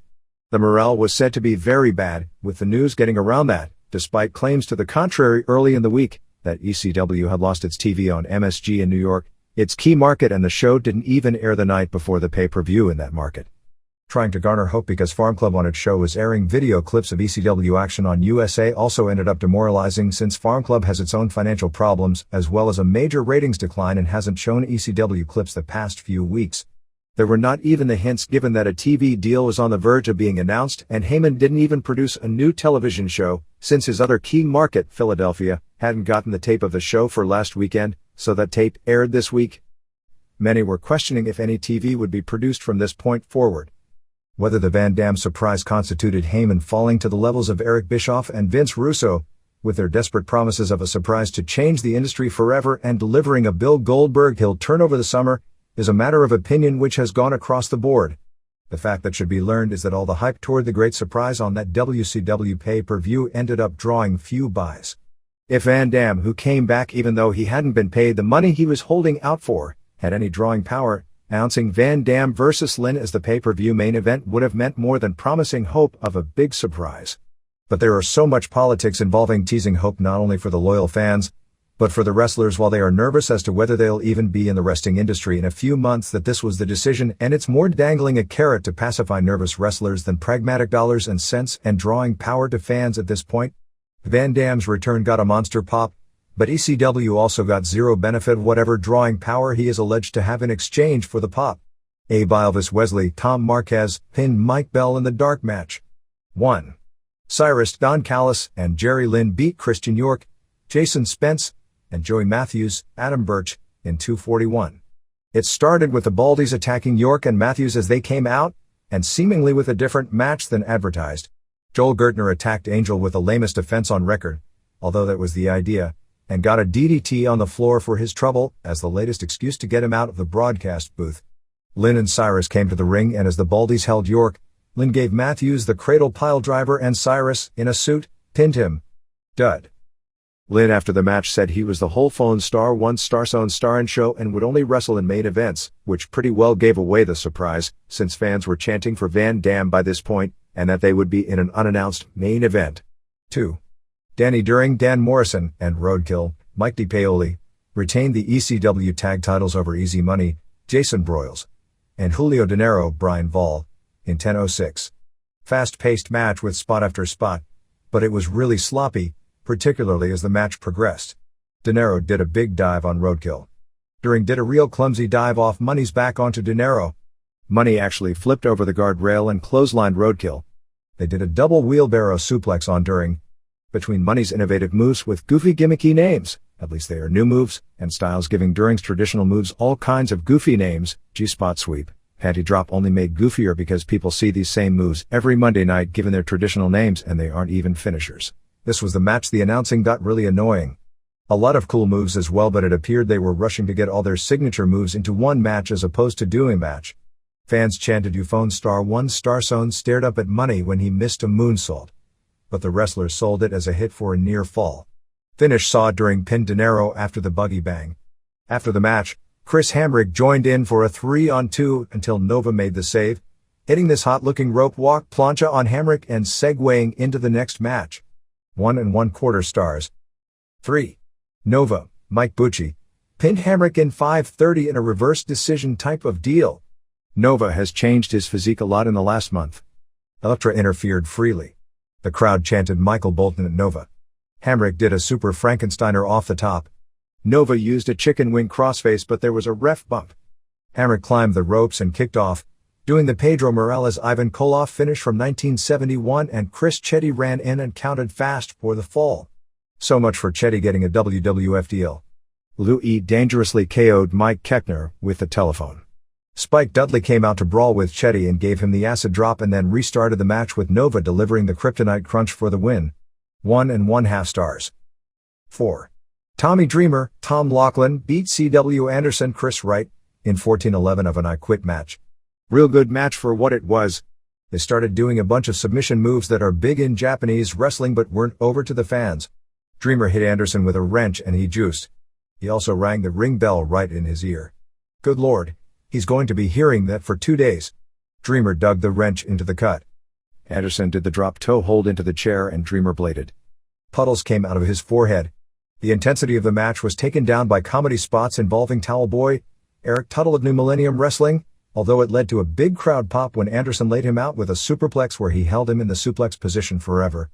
The morale was said to be very bad, with the news getting around that, despite claims to the contrary early in the week, that ECW had lost its TV on MSG in New York, its key market, and the show didn't even air the night before the pay-per-view in that market. Trying to garner hope because Farm Club on its show was airing video clips of ECW action on USA also ended up demoralizing, since Farm Club has its own financial problems as well as a major ratings decline and hasn't shown ECW clips the past few weeks. There were not even the hints given that a TV deal was on the verge of being announced, and Heyman didn't even produce a new television show, since his other key market, Philadelphia, hadn't gotten the tape of the show for last weekend, so that tape aired this week. Many were questioning if any TV would be produced from this point forward. Whether the Van Dam surprise constituted Heyman falling to the levels of Eric Bischoff and Vince Russo, with their desperate promises of a surprise to change the industry forever and delivering a Bill Goldberg heel turn over the summer, is a matter of opinion which has gone across the board. The fact that should be learned is that all the hype toward the great surprise on that WCW pay-per-view ended up drawing few buys. If Van Dam, who came back even though he hadn't been paid the money he was holding out for, had any drawing power, announcing Van Dam vs. Lynn as the pay-per-view main event would have meant more than promising hope of a big surprise. But there are so much politics involving teasing hope, not only for the loyal fans, but for the wrestlers while they are nervous as to whether they'll even be in the wrestling industry in a few months, that this was the decision, and it's more dangling a carrot to pacify nervous wrestlers than pragmatic dollars and cents and drawing power to fans at this point. Van Dam's return got a monster pop, but ECW also got zero benefit of whatever drawing power he is alleged to have in exchange for the pop. Abe Elvis Wesley, Tom Marquez, pinned Mike Bell in the dark match. 1. Cyrus, Don Callis, and Jerry Lynn beat Christian York, Jason Spence, and Joey Matthews, Adam Birch, in 241. It started with the Baldies attacking York and Matthews as they came out, and seemingly with a different match than advertised. Joel Gertner attacked Angel with the lamest offense on record, although that was the idea, and got a DDT on the floor for his trouble as the latest excuse to get him out of the broadcast booth. Lynn and Cyrus came to the ring, and as the Baldies held York, Lynn gave Matthews the cradle pile driver, and Cyrus, in a suit, pinned him. Dud. Lynn after the match said he was the whole phone star, one Starzone star in show, and would only wrestle in main events, which pretty well gave away the surprise, since fans were chanting for Van Dam by this point, and that they would be in an unannounced main event. 2. Danny During, Dan Morrison, and Roadkill, Mike DiPaoli, retained the ECW tag titles over Easy Money, Jason Broyles, and Julio De Niro, Brian Vall, in 10:06. Fast-paced match with spot after spot, but it was really sloppy, particularly as the match progressed. De Niro did a big dive on Roadkill. During did a real clumsy dive off Money's back onto De Niro. Money actually flipped over the guardrail and clotheslined Roadkill. They did a double wheelbarrow suplex on During. Between Money's innovative moves with goofy gimmicky names, at least they are new moves, and Styles giving During's traditional moves all kinds of goofy names, G-spot sweep, panty drop only made goofier because people see these same moves every Monday night given their traditional names and they aren't even finishers. This was the match the announcing got really annoying. A lot of cool moves as well, but it appeared they were rushing to get all their signature moves into one match as opposed to doing a match. Fans chanted Euphone Star 1. Starzone stared up at Money when he missed a moonsault, but the wrestlers sold it as a hit for a near fall. Finish saw During pinned De Niro after the buggy bang. After the match, Chris Hamrick joined in for a 3-on-2 until Nova made the save, hitting this hot-looking rope walk plancha on Hamrick and segueing into the next match. 1 1/4 stars. 3. Nova, Mike Bucci, pinned Hamrick in 5:30 in a reverse decision type of deal. Nova has changed his physique a lot in the last month. Elektra interfered freely. The crowd chanted Michael Bolton at Nova. Hamrick did a super Frankensteiner off the top. Nova used a chicken wing crossface, but there was a ref bump. Hamrick climbed the ropes and kicked off, doing the Pedro Morales Ivan Koloff finish from 1971, and Chris Chetty ran in and counted fast for the fall. So much for Chetty getting a WWF deal. Louis dangerously KO'd Mike Keckner with the telephone. Spike Dudley came out to brawl with Chetty and gave him the acid drop and then restarted the match with Nova delivering the Kryptonite Crunch for the win. 1.5 stars. 4. Tommy Dreamer, Tom Laughlin beat C.W. Anderson Chris Wright in 14-11 of an I Quit match. Real good match for what it was. They started doing a bunch of submission moves that are big in Japanese wrestling but weren't over to the fans. Dreamer hit Anderson with a wrench and he juiced. He also rang the ring bell right in his ear. Good lord, he's going to be hearing that for 2 days. Dreamer dug the wrench into the cut. Anderson did the drop toe hold into the chair and Dreamer bladed. Puddles came out of his forehead. The intensity of the match was taken down by comedy spots involving Towel Boy, Eric Tuttle of New Millennium Wrestling, although it led to a big crowd pop when Anderson laid him out with a superplex where he held him in the suplex position forever.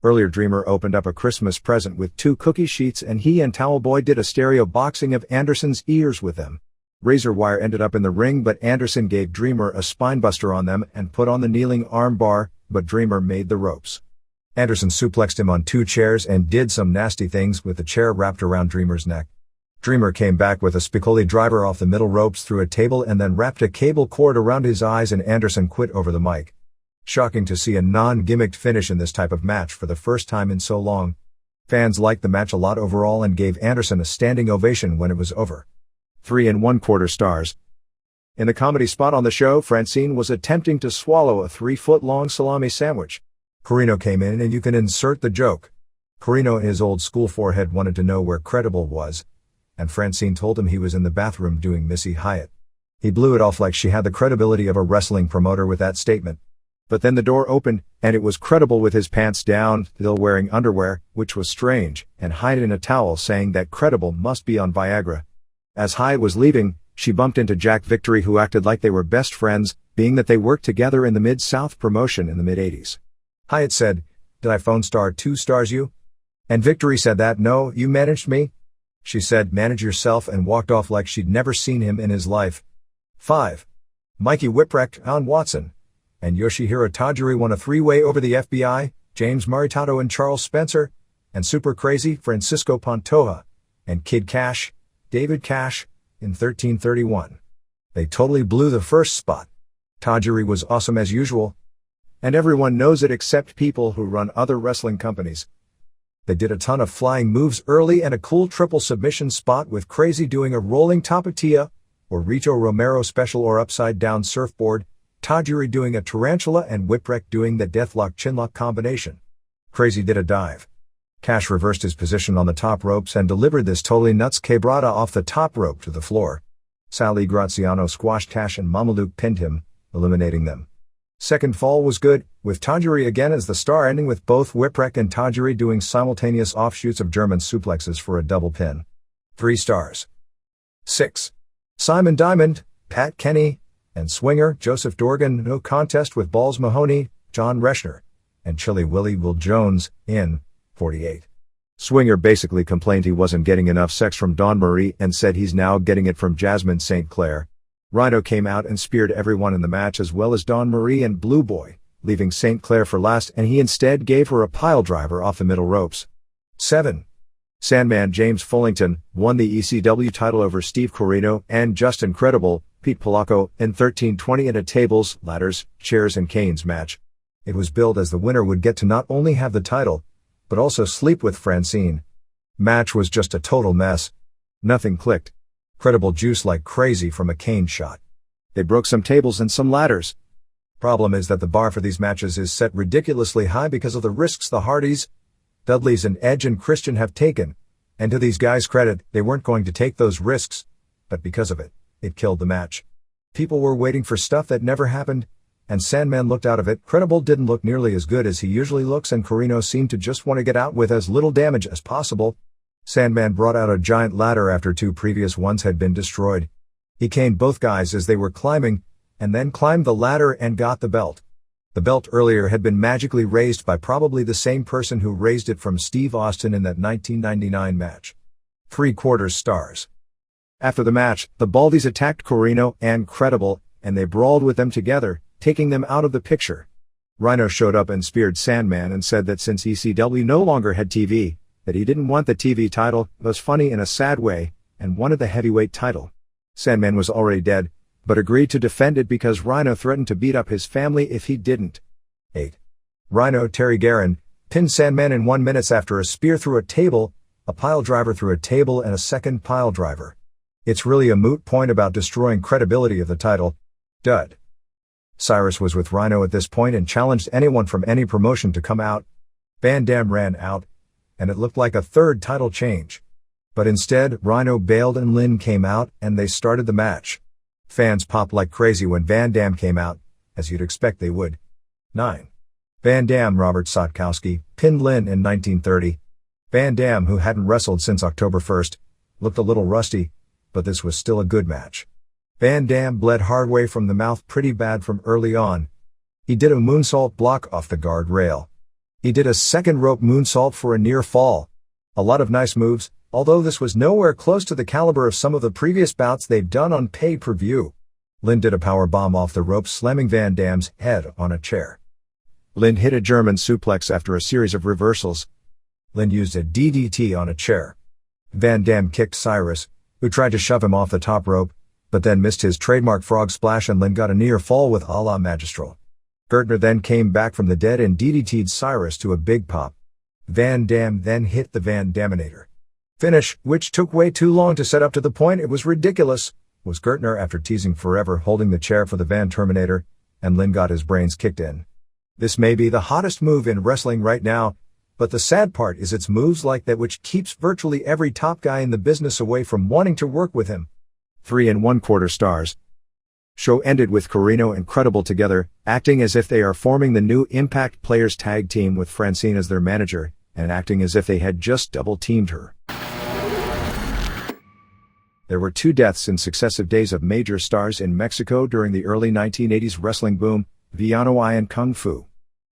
Earlier Dreamer opened up a Christmas present with 2 cookie sheets and he and Towel Boy did a stereo boxing of Anderson's ears with them. Razor wire ended up in the ring but Anderson gave Dreamer a spinebuster on them and put on the kneeling arm bar, but Dreamer made the ropes. Anderson suplexed him on 2 chairs and did some nasty things with the chair wrapped around Dreamer's neck. Dreamer came back with a Spicoli driver off the middle ropes through a table and then wrapped a cable cord around his eyes and Anderson quit over the mic. Shocking to see a non-gimmicked finish in this type of match for the first time in so long. Fans liked the match a lot overall and gave Anderson a standing ovation when it was over. 3.25 stars. In the comedy spot on the show, Francine was attempting to swallow a 3-foot-long salami sandwich. Corino came in and you can insert the joke. Corino in his old school forehead wanted to know where Credible was, and Francine told him he was in the bathroom doing Missy Hyatt. He blew it off like she had the credibility of a wrestling promoter with that statement. But then the door opened, and it was Credible with his pants down, still wearing underwear, which was strange, and Hyatt in a towel saying that Credible must be on Viagra. As Hyatt was leaving, she bumped into Jack Victory who acted like they were best friends, being that they worked together in the Mid-South promotion in the mid-80s. Hyatt said, "Did I phone star 2 stars you?" And Victory said that, "No, you managed me." She said, "Manage yourself," and walked off like she'd never seen him in his life. 5. Mikey Whipwreck, Alan Watson, and Yoshihiro Tajiri won a 3-way over the FBI, James Maritato and Charles Spencer, and Super Crazy Francisco Pantoja, and Kid Cash, David Cash, in 13:31. They totally blew the first spot. Tajiri was awesome as usual. And everyone knows it except people who run other wrestling companies. They did a ton of flying moves early and a cool triple submission spot with Crazy doing a rolling tapatia, or Richo Romero special or upside down surfboard, Tajiri doing a tarantula and Whipwreck doing the deathlock chinlock combination. Crazy did a dive. Cash reversed his position on the top ropes and delivered this totally nuts quebrada off the top rope to the floor. Sally Graziano squashed Cash and Mamaluke pinned him, eliminating them. Second fall was good, with Tajiri again as the star ending with both Whipwreck and Tajiri doing simultaneous offshoots of German suplexes for a double pin. 3 stars. 6. Simon Diamond, Pat Kenny, and Swinger Joseph Dorgan no contest with Balls Mahoney, John Reschner, and Chili Willie Will Jones, in 48. Swinger basically complained he wasn't getting enough sex from Dawn Marie and said he's now getting it from Jasmine St. Clair. Rhino came out and speared everyone in the match as well as Dawn Marie and Blue Boy, leaving St. Clair for last and he instead gave her a pile driver off the middle ropes. 7. Sandman James Fullington won the ECW title over Steve Corino and Justin Credible, Pete Polacco, in 13:20 in a tables, ladders, chairs and canes match. It was billed as the winner would get to not only have the title, but also sleep with Francine. Match was just a total mess. Nothing clicked. Credible juice like crazy from a cane shot. They broke some tables and some ladders. Problem is that the bar for these matches is set ridiculously high because of the risks the Hardys, Dudleys and Edge and Christian have taken, and to these guys' credit, they weren't going to take those risks, but because of it, it killed the match. People were waiting for stuff that never happened, and Sandman looked out of it. Credible didn't look nearly as good as he usually looks and Corino seemed to just want to get out with as little damage as possible. Sandman brought out a giant ladder after 2 previous ones had been destroyed. He caned both guys as they were climbing, and then climbed the ladder and got the belt. The belt earlier had been magically raised by probably the same person who raised it from Steve Austin in that 1999 match. 3/4 stars. After the match, the Baldies attacked Corino and Credible, and they brawled with them together, taking them out of the picture. Rhino showed up and speared Sandman and said that since ECW no longer had TV, that he didn't want the TV title, was funny in a sad way, and wanted the heavyweight title. Sandman was already dead, but agreed to defend it because Rhino threatened to beat up his family if he didn't. 8. Rhino Terry Garrin pinned Sandman in 1 minute after a spear through a table, a pile driver through a table and a second pile driver. It's really a moot point about destroying credibility of the title. Dud. Cyrus was with Rhino at this point and challenged anyone from any promotion to come out. Van Dam ran out, and it looked like a third title change. But instead, Rhino bailed and Lynn came out, and they started the match. Fans popped like crazy when Van Dam came out, as you'd expect they would. 9. Van Dam Robert Sotkowski pinned Lynn in 1930. Van Dam, who hadn't wrestled since October 1st, looked a little rusty, but this was still a good match. Van Dam bled hard way from the mouth pretty bad from early on. He did a moonsault block off the guard rail. He did a second rope moonsault for a near fall. A lot of nice moves, although this was nowhere close to the caliber of some of the previous bouts they'd done on pay-per-view. Lynn did a power bomb off the rope, slamming Van Dam's head on a chair. Lynn hit a German suplex after a series of reversals. Lynn used a DDT on a chair. Van Dam kicked Cyrus, who tried to shove him off the top rope, but then missed his trademark frog splash, and Lynn got a near fall with a la Magistral. Gertner then came back from the dead and DDT'd Cyrus to a big pop. Van Dam then hit the Van Daminator finish, which took way too long to set up to the point it was ridiculous, was Gertner after teasing forever holding the chair for the Van Terminator, and Lynn got his brains kicked in. This may be the hottest move in wrestling right now, but the sad part is it's moves like that which keeps virtually every top guy in the business away from wanting to work with him. 3 1/4 stars. Show ended with Corino and Credible together, acting as if they are forming the new Impact Players tag team with Francine as their manager, and acting as if they had just double-teamed her. There were 2 deaths in successive days of major stars in Mexico during the early 1980s wrestling boom, Villano and Kung Fu.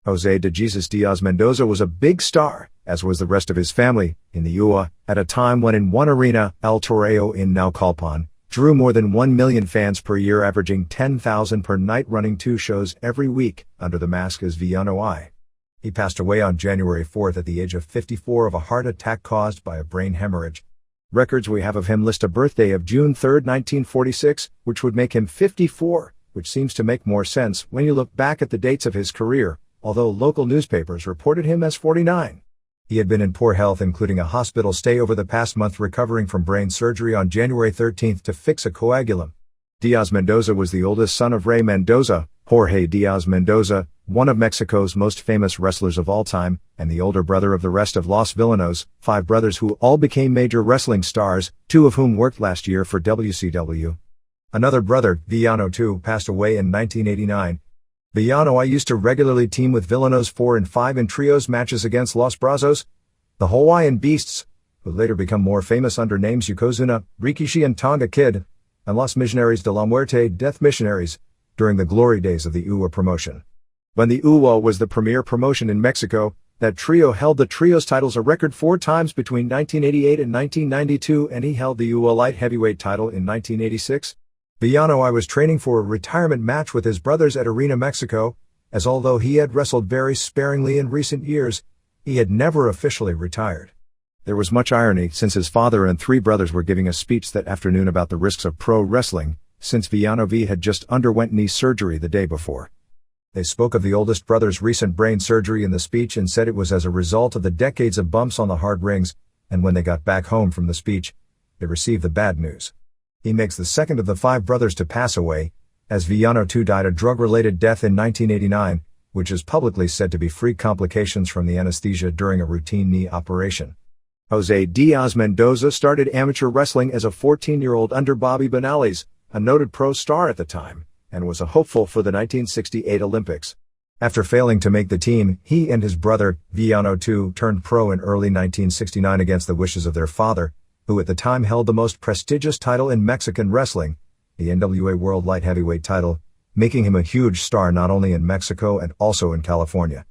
Jose de Jesus Diaz Mendoza was a big star, as was the rest of his family, in the UA, at a time when in one arena, El Toreo in Naucalpan, drew more than 1 million fans per year, averaging 10,000 per night, running 2 shows every week, under the mask as Villano I. He passed away on January 4th at the age of 54 of a heart attack caused by a brain hemorrhage. Records we have of him list a birthday of June 3, 1946, which would make him 54, which seems to make more sense when you look back at the dates of his career, although local newspapers reported him as 49. He had been in poor health, including a hospital stay over the past month, recovering from brain surgery on January 13th to fix a coagulum. Diaz Mendoza was the oldest son of Rey Mendoza, Jorge Diaz Mendoza, one of Mexico's most famous wrestlers of all time, and the older brother of the rest of Los Villanos, 5 brothers who all became major wrestling stars, 2 of whom worked last year for WCW. Another brother, Villano II, passed away in 1989. Villano I used to regularly team with Villanos 4 and 5 in trios matches against Los Brazos, the Hawaiian Beasts, who later become more famous under names Yokozuna, Rikishi and Tonga Kid, and Los Missionaries de la Muerte, Death Missionaries, during the glory days of the UA promotion. When the UA was the premier promotion in Mexico, that trio held the trios titles a record 4 times between 1988 and 1992, and he held the UA light heavyweight title in 1986. Villano I was training for a retirement match with his brothers at Arena Mexico, as although he had wrestled very sparingly in recent years, he had never officially retired. There was much irony since his father and 3 brothers were giving a speech that afternoon about the risks of pro wrestling, since Villano V had just underwent knee surgery the day before. They spoke of the oldest brother's recent brain surgery in the speech and said it was as a result of the decades of bumps on the hard rings, and when they got back home from the speech, they received the bad news. He makes the second of the 5 brothers to pass away, as Villano II died a drug-related death in 1989, which is publicly said to be free complications from the anesthesia during a routine knee operation. Jose Diaz Mendoza started amateur wrestling as a 14-year-old under Bobby Benales, a noted pro star at the time, and was a hopeful for the 1968 Olympics. After failing to make the team, he and his brother, Villano II, turned pro in early 1969 against the wishes of their father, who at the time held the most prestigious title in Mexican wrestling, the NWA World Light Heavyweight title, making him a huge star not only in Mexico and also in California.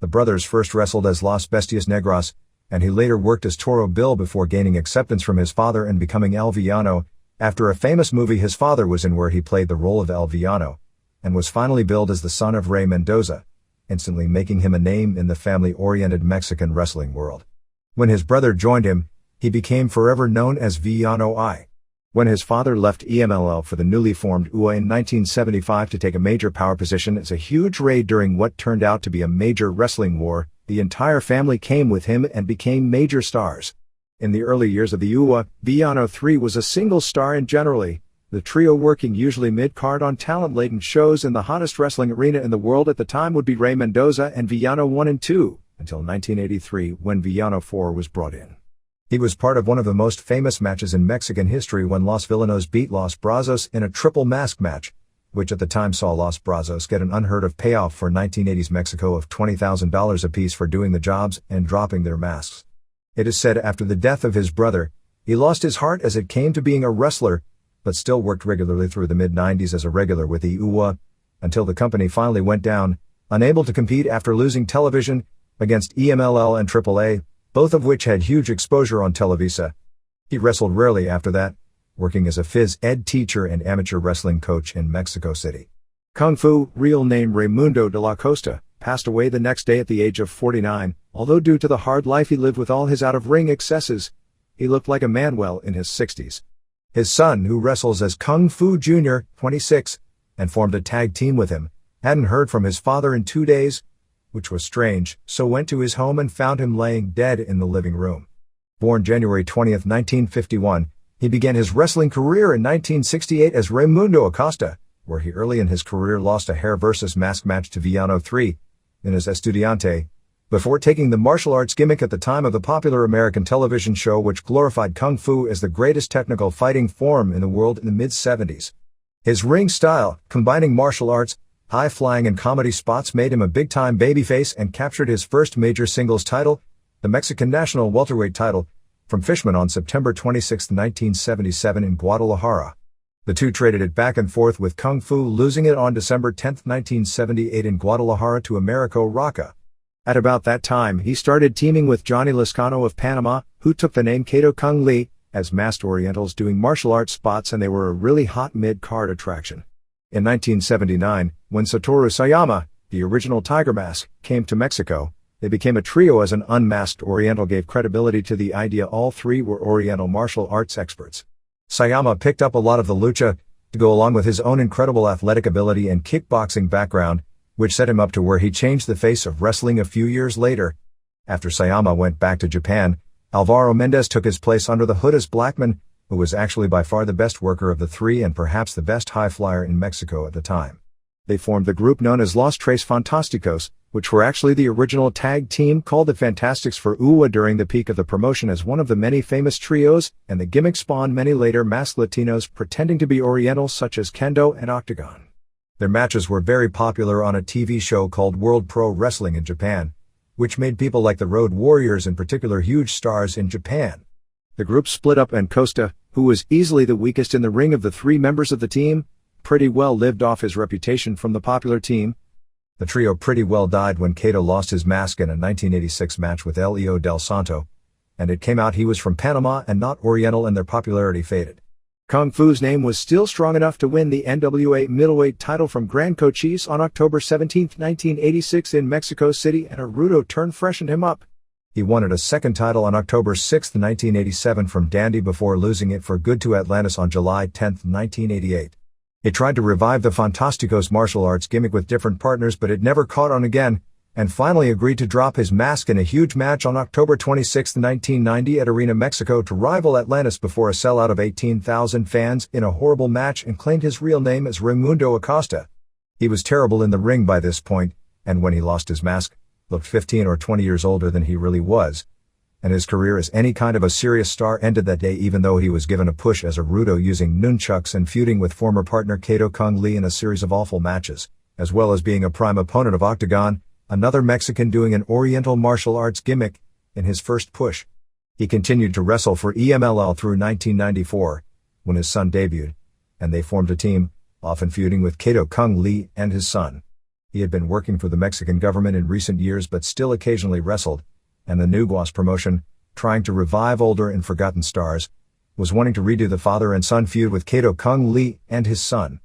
The brothers first wrestled as Las Bestias Negras, and he later worked as Toro Bill before gaining acceptance from his father and becoming El Villano, after a famous movie his father was in where he played the role of El Villano, and was finally billed as the son of Rey Mendoza, instantly making him a name in the family-oriented Mexican wrestling world. When his brother joined him, he became forever known as Villano. When his father left EMLL for the newly formed Ecw in 1975 to take a major power position as a huge raid during what turned out to be a major wrestling war, the entire family came with him and became major stars. In the early years of the Ecw, Villano 3 was a single star and generally, the trio working usually mid-card on talent-laden shows in the hottest wrestling arena in the world at the time would be Rey Mendoza and Villano 1 and 2, until 1983 when Villano 4 was brought in. He was part of one of the most famous matches in Mexican history when Los Villanos beat Los Brazos in a triple mask match, which at the time saw Los Brazos get an unheard-of payoff for 1980s Mexico of $20,000 apiece for doing the jobs and dropping their masks. It is said after the death of his brother, he lost his heart as it came to being a wrestler, but still worked regularly through the mid-90s as a regular with the Ecw, until the company finally went down, unable to compete after losing television against EMLL and AAA, both of which had huge exposure on Televisa. He wrestled rarely after that, working as a phys ed teacher and amateur wrestling coach in Mexico City. Kung Fu, real name Raimundo de la Costa, passed away the next day at the age of 49, although due to the hard life he lived with all his out-of-ring excesses, he looked like a man well in his 60s. His son, who wrestles as Kung Fu Jr., 26, and formed a tag team with him, hadn't heard from his father in 2 days, which was strange, so went to his home and found him laying dead in the living room. Born January 20, 1951, he began his wrestling career in 1968 as Raimundo Acosta, where he early in his career lost a hair versus mask match to Villano 3 in his Estudiante, before taking the martial arts gimmick at the time of the popular American television show which glorified Kung Fu as the greatest technical fighting form in the world in the mid-70s. His ring style, combining martial arts, high-flying and comedy spots made him a big-time babyface and captured his first major singles title, the Mexican national welterweight title, from Fishman on September 26, 1977 in Guadalajara. The two traded it back and forth with Kung Fu losing it on December 10, 1978 in Guadalajara to Americo Rocca. At about that time, he started teaming with Johnny Lascano of Panama, who took the name Kato Kung Lee, as masked Orientals doing martial arts spots, and they were a really hot mid-card attraction. In 1979, when Satoru Sayama, the original Tiger Mask, came to Mexico, they became a trio as an unmasked Oriental gave credibility to the idea all three were Oriental martial arts experts. Sayama picked up a lot of the lucha to go along with his own incredible athletic ability and kickboxing background, which set him up to where he changed the face of wrestling a few years later. After Sayama went back to Japan, Alvaro Mendez took his place under the hood as Blackman, who was actually by far the best worker of the three and perhaps the best high flyer in Mexico at the time. They formed the group known as Los Tres Fantásticos, which were actually the original tag team called the Fantastics for Ecw during the peak of the promotion as one of the many famous trios, and the gimmick spawned many later masked Latinos pretending to be Orientals such as Kendo and Octagon. Their matches were very popular on a TV show called World Pro Wrestling in Japan, which made people like the Road Warriors in particular huge stars in Japan. The group split up and Costa, who was easily the weakest in the ring of the three members of the team, pretty well lived off his reputation from the popular team. The trio pretty well died when Kato lost his mask in a 1986 match with Leo Del Santo, and it came out he was from Panama and not Oriental, and their popularity faded. Kung Fu's name was still strong enough to win the NWA middleweight title from Gran Cochise on October 17, 1986 in Mexico City, and a Rudo turn freshened him up. He won it a second title on October 6, 1987 from Dandy before losing it for good to Atlantis on July 10, 1988. He tried to revive the Fantasticos martial arts gimmick with different partners, but it never caught on again, and finally agreed to drop his mask in a huge match on October 26, 1990 at Arena Mexico to rival Atlantis before a sellout of 18,000 fans in a horrible match, and claimed his real name as Raimundo Acosta. He was terrible in the ring by this point, and when he lost his mask, looked 15 or 20 years older than he really was, and his career as any kind of a serious star ended that day, even though he was given a push as a Rudo using nunchucks and feuding with former partner Kato Kung Lee in a series of awful matches, as well as being a prime opponent of Octagon, another Mexican doing an Oriental martial arts gimmick, in his first push. He continued to wrestle for EMLL through 1994, when his son debuted, and they formed a team, often feuding with Kato Kung Lee and his son. He had been working for the Mexican government in recent years but still occasionally wrestled, and the Nuguas promotion, trying to revive older and forgotten stars, was wanting to redo the father and son feud with Kato Kung Lee and his son.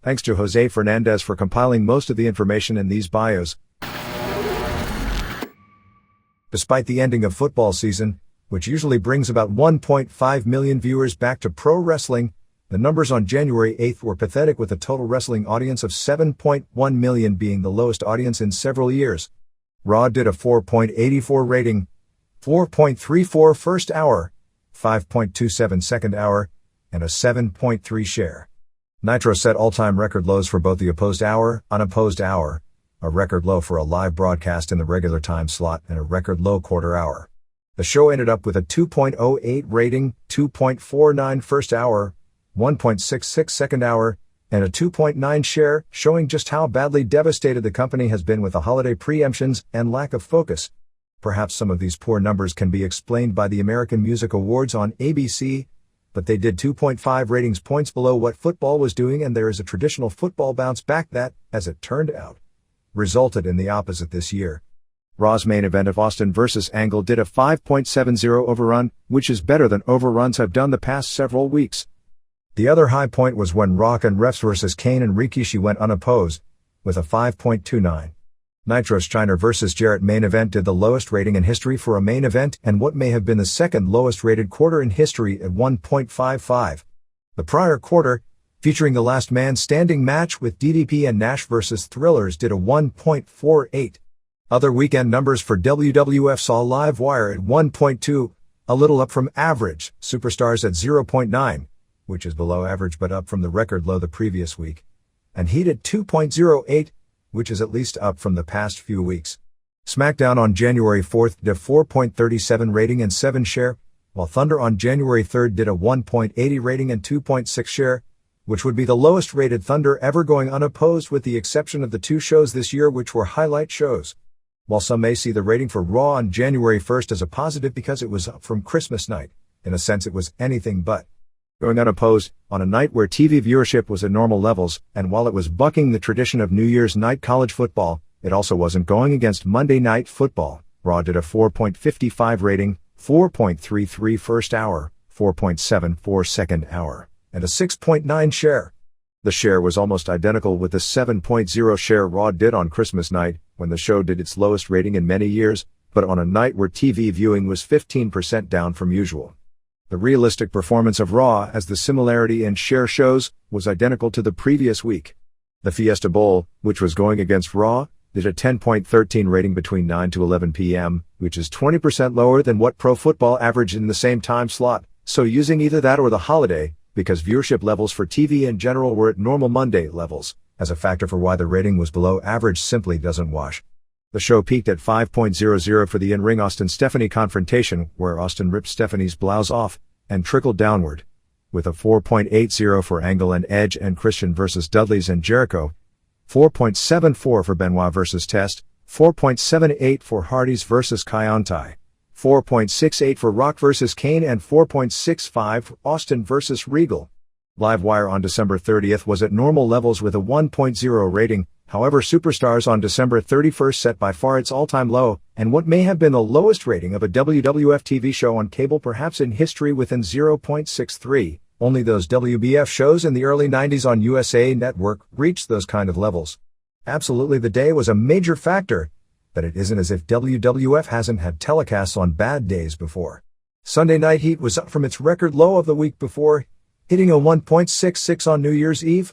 Thanks to Jose Fernandez for compiling most of the information in these bios. Despite the ending of football season, which usually brings about 1.5 million viewers back to pro wrestling, the numbers on January 8th were pathetic, with a total wrestling audience of 7.1 million being the lowest audience in several years. Raw did a 4.84 rating, 4.34 first hour, 5.27 second hour, and a 7.3 share. Nitro set all-time record lows for both the opposed hour, unopposed hour, a record low for a live broadcast in the regular time slot, and a record low quarter hour. The show ended up with a 2.08 rating, 2.49 first hour, 1.66 second hour, and a 2.9 share, showing just how badly devastated the company has been with the holiday preemptions and lack of focus. Perhaps some of these poor numbers can be explained by the American Music Awards on ABC, but they did 2.5 ratings points below what football was doing, and there is a traditional football bounce back that, as it turned out, resulted in the opposite this year. Raw's main event of Austin vs. Angle did a 5.70 overrun, which is better than overruns have done the past several weeks. The other high point was when Rock and Refs vs. Kane and Rikishi went unopposed, with a 5.29. Nitro's Chyna vs. Jarrett main event did the lowest rating in history for a main event and what may have been the second lowest rated quarter in history at 1.55. The prior quarter, featuring the last man standing match with DDP and Nash vs. Thrillers, did a 1.48. Other weekend numbers for WWF saw Live Wire at 1.2, a little up from average, Superstars at 0.9, which is below average but up from the record low the previous week, and Heat at 2.08, which is at least up from the past few weeks. SmackDown on January 4th did a 4.37 rating and 7 share, while Thunder on January 3rd did a 1.80 rating and 2.6 share, which would be the lowest rated Thunder ever going unopposed, with the exception of the two shows this year which were highlight shows. While some may see the rating for Raw on January 1st as a positive because it was up from Christmas night, in a sense it was anything but going unopposed, on a night where TV viewership was at normal levels, and while it was bucking the tradition of New Year's night college football, it also wasn't going against Monday Night Football. Raw did a 4.55 rating, 4.33 first hour, 4.74 second hour, and a 6.9 share. The share was almost identical with the 7.0 share Raw did on Christmas night, when the show did its lowest rating in many years, but on a night where TV viewing was 15% down from usual. The realistic performance of Raw, as the similarity in share shows, was identical to the previous week. The Fiesta Bowl, which was going against Raw, did a 10.13 rating between 9 to 11 p.m., which is 20% lower than what Pro Football averaged in the same time slot, so using either that or the holiday, because viewership levels for TV in general were at normal Monday levels, as a factor for why the rating was below average simply doesn't wash. The show peaked at 5.00 for the in-ring Austin-Stephanie confrontation, where Austin ripped Stephanie's blouse off and trickled downward, with a 4.80 for Angle and Edge and Christian vs. Dudley's and Jericho, 4.74 for Benoit vs. Test, 4.78 for Hardys vs. Kaientai, 4.68 for Rock vs. Kane, and 4.65 for Austin vs. Regal. Live Wire on December 30th was at normal levels with a 1.0 rating. However, Superstars on December 31st set by far its all-time low, and what may have been the lowest rating of a WWF TV show on cable perhaps in history, within 0.63. Only those WBF shows in the early 90s on USA Network reached those kind of levels. Absolutely, the day was a major factor, but it isn't as if WWF hasn't had telecasts on bad days before. Sunday Night Heat was up from its record low of the week before, hitting a 1.66 on New Year's Eve,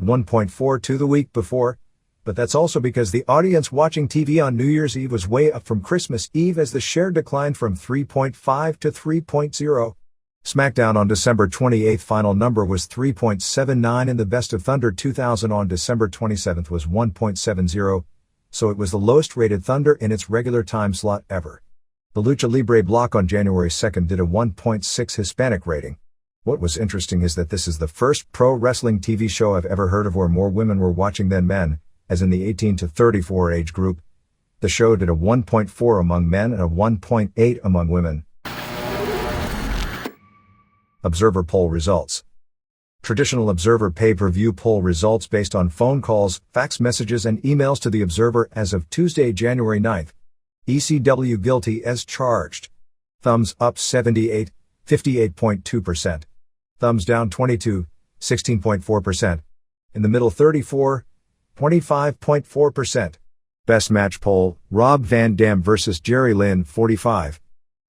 1.42 the week before, but that's also because the audience watching TV on New Year's Eve was way up from Christmas Eve, as the share declined from 3.5 to 3.0. SmackDown on December 28th final number was 3.79, and the Best of Thunder 2000 on December 27th was 1.70, so it was the lowest rated Thunder in its regular time slot ever. The Lucha Libre block on January 2nd did a 1.6 Hispanic rating. What was interesting is that this is the first pro wrestling TV show I've ever heard of where more women were watching than men, as in the 18 to 34 age group. The show did a 1.4 among men and a 1.8 among women. Observer poll results. Traditional Observer pay-per-view poll results based on phone calls, fax messages and emails to the Observer as of Tuesday, January 9th. ECW guilty as charged. Thumbs up 78, 58.2%. Thumbs down 22, 16.4%. In the middle 34, 25.4%. Best Match Poll, Rob Van Dam vs. Jerry Lynn 45.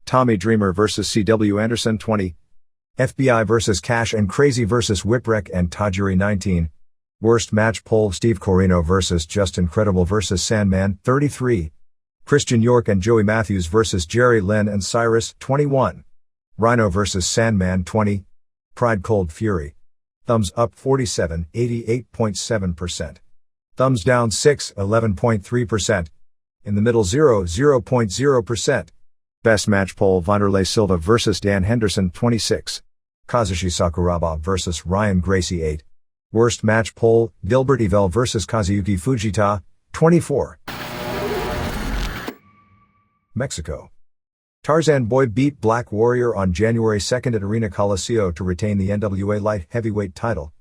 Tommy Dreamer vs. C.W. Anderson 20. FBI vs. Cash and Crazy vs. Whipwreck and Tajiri 19. Worst Match Poll, Steve Corino vs. Just Incredible vs. Sandman 33. Christian York and Joey Matthews vs. Jerry Lynn and Cyrus 21. Rhino vs. Sandman 20. Pride Cold Fury. Thumbs up 47, 88.7%. Thumbs down 6, 11.3%. In the middle 0, 0.0%. Best Match Poll, Vanderlei Silva vs. Dan Henderson 26. Kazushi Sakuraba vs. Ryan Gracie 8. Worst Match Poll, Gilbert Yvel vs. Kazuyuki Fujita 24. Mexico. Tarzan Boy beat Black Warrior on January 2nd at Arena Coliseo to retain the NWA Light Heavyweight title.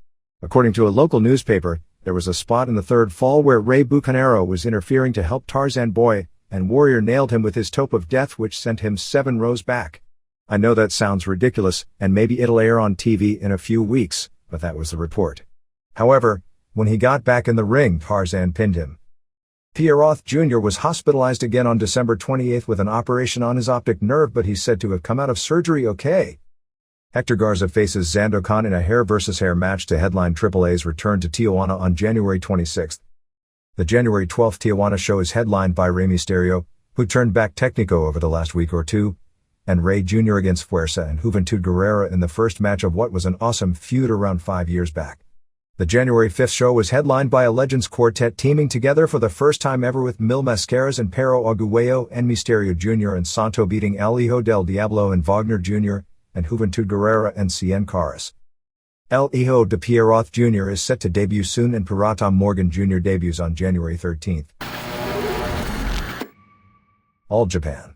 According to a local newspaper, there was a spot in the third fall where Ray Bucanero was interfering to help Tarzan Boy, and Warrior nailed him with his Tope of Death, which sent him 7 rows back. I know that sounds ridiculous, and maybe it'll air on TV in a few weeks, but that was the report. However, when he got back in the ring, Tarzan pinned him. Pierre Roth Jr. was hospitalized again on December 28 with an operation on his optic nerve, but he's said to have come out of surgery okay. Hector Garza faces Xando Khan in a hair versus hair match to headline AAA's return to Tijuana on January 26. The January 12 Tijuana show is headlined by Rey Mysterio, who turned back Técnico over the last week or two, and Rey Jr. against Fuerza and Juventud Guerrera in the first match of what was an awesome feud around 5 years back. The January 5th show was headlined by a Legends Quartet teaming together for the first time ever with Mil Mascaras and Pero Aguayo and Mysterio Jr. and Santo beating El Hijo del Diablo and Wagner Jr., and Juventud Guerrera and Cien Caras. El Hijo de Pierre Roth Jr. is set to debut soon, and Pirata Morgan Jr. debuts on January 13th. All Japan.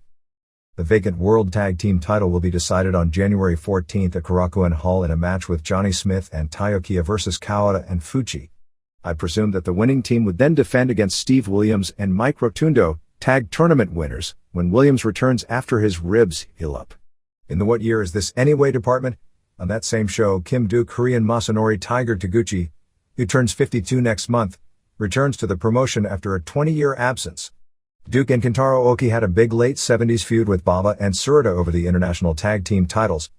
The vacant World Tag Team title will be decided on January 14th at Korakuen Hall in a match with Johnny Smith and Taiokia vs. Kawada and Fuchi. I presume that the winning team would then defend against Steve Williams and Mike Rotundo, tag tournament winners, when Williams returns after his ribs heal up. In the What Year Is This Anyway department, on that same show, Kim Duke Korean Masanori Tiger Taguchi, who turns 52 next month, returns to the promotion after a 20-year absence. Duke and Kentaro Oki had a big late 70s feud with Baba and Tsuruta over the international tag team titles,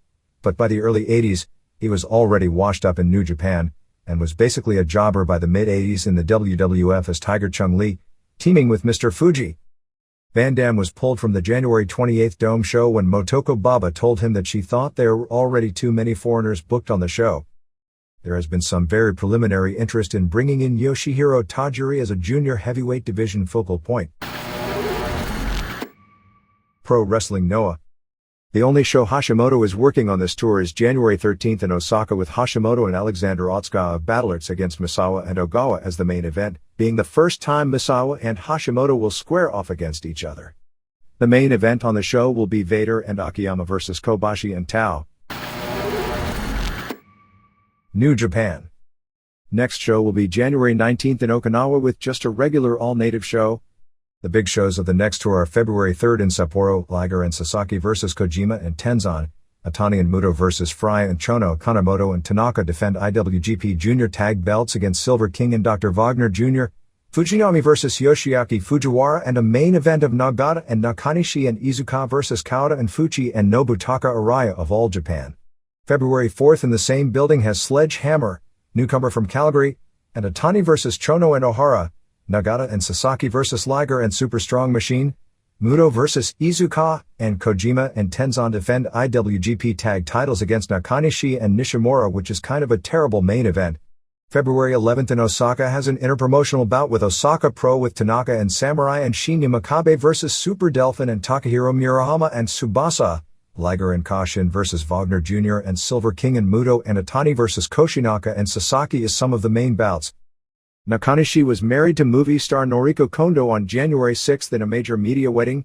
but by the early 80s, he was already washed up in New Japan, and was basically a jobber by the mid-80s in the WWF as Tiger Chung Lee, teaming with Mr. Fuji. Van Dam was pulled from the January 28th Dome show when Motoko Baba told him that she thought there were already too many foreigners booked on the show. There has been some very preliminary interest in bringing in Yoshihiro Tajiri as a junior heavyweight division focal point. Pro Wrestling Noah. The only show Hashimoto is working on this tour is January 13th in Osaka, with Hashimoto and Alexander Otsuka of Battle Arts against Misawa and Ogawa as the main event, being the first time Misawa and Hashimoto will square off against each other. The main event on the show will be Vader and Akiyama versus Kobashi and Tao. New Japan. Next show will be January 19th in Okinawa with just a regular all-native show. The big shows of the next tour are February 3rd in Sapporo, Liger and Sasaki vs. Kojima and Tenzan, Atani and Muto vs. Fry and Chono. Kanemoto and Tanaka defend IWGP Junior Tag Belts against Silver King and Dr. Wagner Jr., Fujinami vs. Yoshiaki Fujiwara, and a main event of Nagata and Nakanishi and Iizuka vs. Kawada and Fuchi and Nobutaka Araya of All Japan. February 4th in the same building has Sledgehammer, newcomer from Calgary, and Atani vs. Chono and Ohara, Nagata and Sasaki vs. Liger and Super Strong Machine, Muto vs. Iizuka, and Kojima and Tenzan defend IWGP Tag titles against Nakanishi and Nishimura, which is kind of a terrible main event. February 11th in Osaka has an interpromotional bout with Osaka Pro with Tanaka and Samurai and Shinya Makabe vs. Super Delphin and Takahiro Murahama and Tsubasa, Liger and Kashin vs. Wagner Jr. and Silver King and Muto and Atani vs. Koshinaka and Sasaki is some of the main bouts. Nakanishi was married to movie star Noriko Kondo on January 6th in a major media wedding.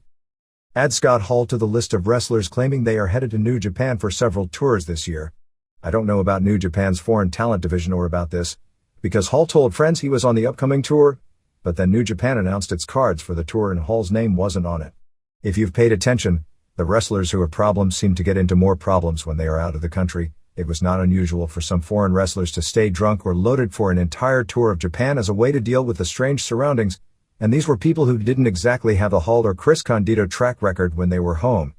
Add Scott Hall to the list of wrestlers claiming they are headed to New Japan for several tours this year. I don't know about New Japan's foreign talent division or about this, because Hall told friends he was on the upcoming tour, but then New Japan announced its cards for the tour and Hall's name wasn't on it. If you've paid attention, the wrestlers who have problems seem to get into more problems when they are out of the country. It was not unusual for some foreign wrestlers to stay drunk or loaded for an entire tour of Japan as a way to deal with the strange surroundings, and these were people who didn't exactly have the Hall or Chris Condito track record when they were home.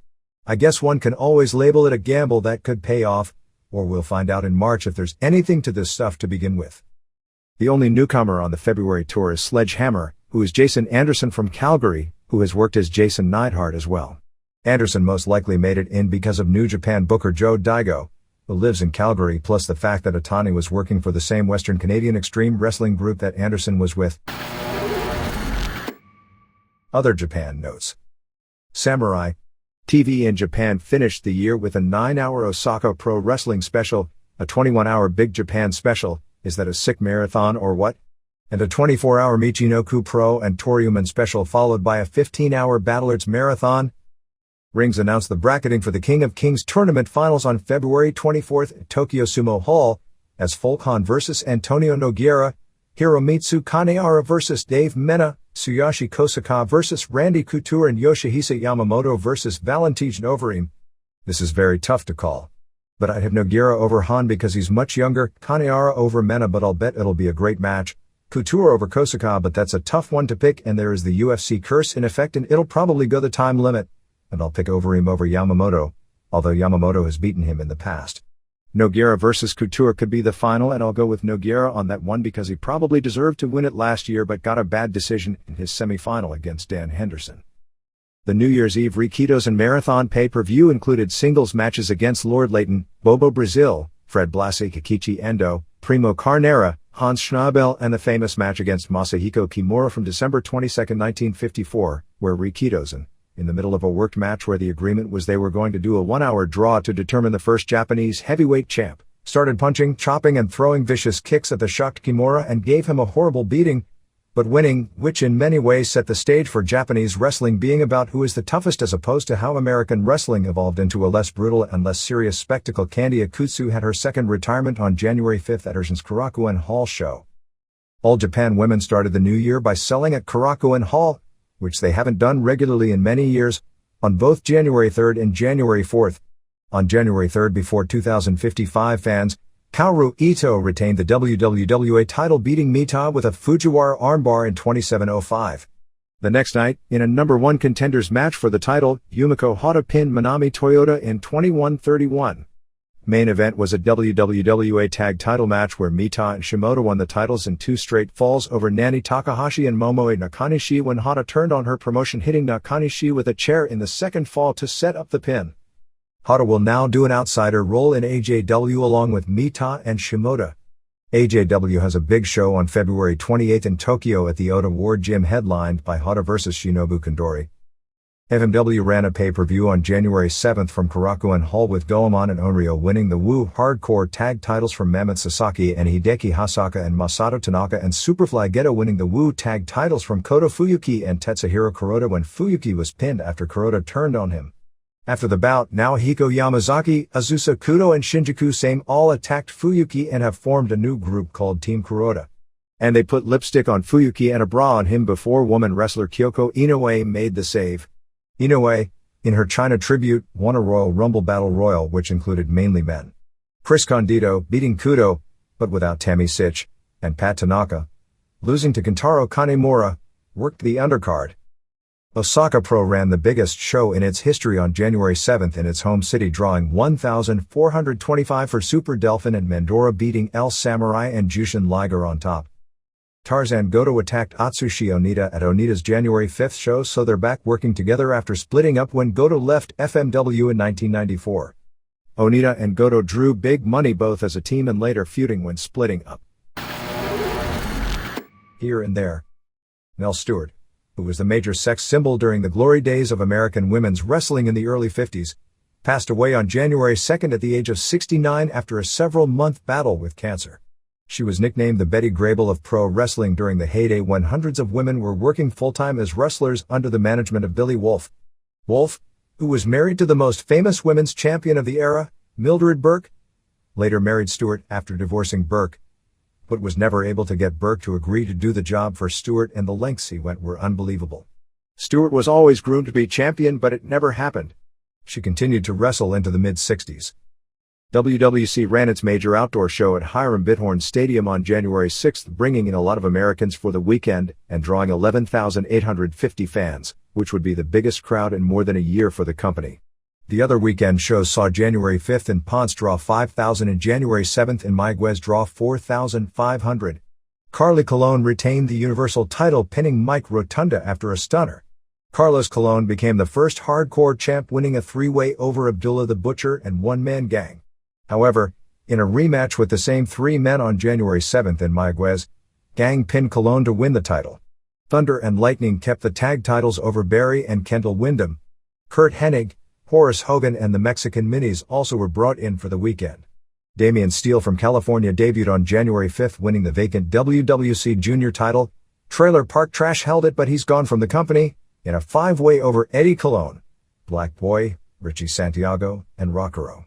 I guess one can always label it a gamble that could pay off, or we'll find out in March if there's anything to this stuff to begin with. The only newcomer on the February tour is Sledgehammer, who is Jason Anderson from Calgary, who has worked as Jason Neidhart as well. Anderson most likely made it in because of New Japan booker Joe Daigo, who lives in Calgary, plus the fact that Otani was working for the same Western Canadian Extreme Wrestling group that Anderson was with. Other Japan notes. Samurai TV in Japan finished the year with a 9-hour Osaka Pro Wrestling special, a 21-hour Big Japan special, is that a sick marathon or what? And a 24-hour Michinoku Pro and Toryuman special followed by a 15-hour Battle Arts marathon. Rings announced the bracketing for the King of Kings tournament finals on February 24th at Tokyo Sumo Hall, as Volkan vs. Antonio Nogueira, Hiromitsu Kanehara vs. Dave Mena, Tsuyoshi Kosaka vs. Randy Couture and Yoshihisa Yamamoto vs. Valentin Overeem. This is very tough to call. But I'd have Nogueira over Han because he's much younger, Kanehara over Mena, but I'll bet it'll be a great match. Couture over Kosaka, but that's a tough one to pick, and there is the UFC curse in effect and it'll probably go the time limit. And I'll pick Overeem over Yamamoto, although Yamamoto has beaten him in the past. Nogueira versus Couture could be the final, and I'll go with Nogueira on that one because he probably deserved to win it last year but got a bad decision in his semi-final against Dan Henderson. The New Year's Eve Rikidos and Marathon pay-per-view included singles matches against Lord Layton, Bobo Brazil, Fred Blassie, Kikichi Endo, Primo Carnera, Hans Schnabel, and the famous match against Masahiko Kimura from December 22, 1954, where Rikidos, in the middle of a worked match where the agreement was they were going to do a 1-hour draw to determine the first Japanese heavyweight champ, started punching, chopping and throwing vicious kicks at the shocked Kimura and gave him a horrible beating, but winning, which in many ways set the stage for Japanese wrestling being about who is the toughest as opposed to how American wrestling evolved into a less brutal and less serious spectacle. Candy Akutsu had her second retirement on January 5th at her Korakuen Hall show. All Japan women started the new year by selling at Korakuen Hall, which they haven't done regularly in many years, on both January 3rd and January 4th. On January 3rd, before 2,055 fans, Kaoru Ito retained the WWA title, beating Mita with a Fujiwara armbar in 27:05. The next night, in a number 1 contenders match for the title, Yumiko Hata pinned Manami Toyota in 21:31. Main event was a WWA tag title match where Mita and Shimoda won the titles in 2 straight falls over Nani Takahashi and Momoe Nakanishi when Hata turned on her promotion, hitting Nakanishi with a chair in the second fall to set up the pin. Hata will now do an outsider role in AJW along with Mita and Shimoda. AJW has a big show on February 28 in Tokyo at the Ota Ward Gym, headlined by Hata vs. Shinobu Kondori. FMW ran a pay-per-view on January 7 from Korakuen Hall with Goemon and Onryo winning the Woo Hardcore tag titles from Mammoth Sasaki and Hideki Hasaka and Masato Tanaka, and Superfly Gedo winning the Woo tag titles from Koto Fuyuki and Tetsuhiro Kuroda when Fuyuki was pinned after Kuroda turned on him. After the bout, Naohiko Yamazaki, Azusa Kudo and Shinjuku Same all attacked Fuyuki and have formed a new group called Team Kuroda. And they put lipstick on Fuyuki and a bra on him before woman wrestler Kyoko Inoue made the save. Inoue, in her China tribute, won a Royal Rumble Battle Royal which included mainly men. Chris Condito beating Kudo, but without Tammy Sitch, and Pat Tanaka, losing to Kentaro Kanemura, worked the undercard. Osaka Pro ran the biggest show in its history on January 7 in its home city, drawing 1,425 for Super Delphin and Mandora, beating El Samurai and Jushin Liger on top. Tarzan Goto attacked Atsushi Onita at Onita's January 5 show, so they're back working together after splitting up when Goto left FMW in 1994. Onita and Goto drew big money both as a team and later feuding when splitting up. Here and there. Nell Stewart, who was the major sex symbol during the glory days of American women's wrestling in the early 50s, passed away on January 2 at the age of 69 after a several-month battle with cancer. She was nicknamed the Betty Grable of pro wrestling during the heyday when hundreds of women were working full-time as wrestlers under the management of Billy Wolfe. Wolfe, who was married to the most famous women's champion of the era, Mildred Burke, later married Stewart after divorcing Burke, but was never able to get Burke to agree to do the job for Stewart, and the lengths he went were unbelievable. Stewart was always groomed to be champion, but it never happened. She continued to wrestle into the mid-60s. WWC ran its major outdoor show at Hiram Bithorn Stadium on January 6th, bringing in a lot of Americans for the weekend and drawing 11,850 fans, which would be the biggest crowd in more than a year for the company. The other weekend shows saw January 5th in Ponce draw 5,000 and January 7th in Mayagüez draw 4,500. Carly Colon retained the Universal title, pinning Mike Rotunda after a stunner. Carlos Colon became the first hardcore champ, winning a three-way over Abdullah the Butcher and one-man Gang. However, in a rematch with the same three men on January 7th in Mayagüez, Gang pinned Colon to win the title. Thunder and Lightning kept the tag titles over Barry and Kendall Windham. Kurt Hennig, Horace Hogan and the Mexican Minis also were brought in for the weekend. Damian Steele from California debuted on January 5th, winning the vacant WWC Junior title. Trailer Park Trash held it, but he's gone from the company in a five-way over Eddie Colon, Black Boy, Richie Santiago, and Rockero.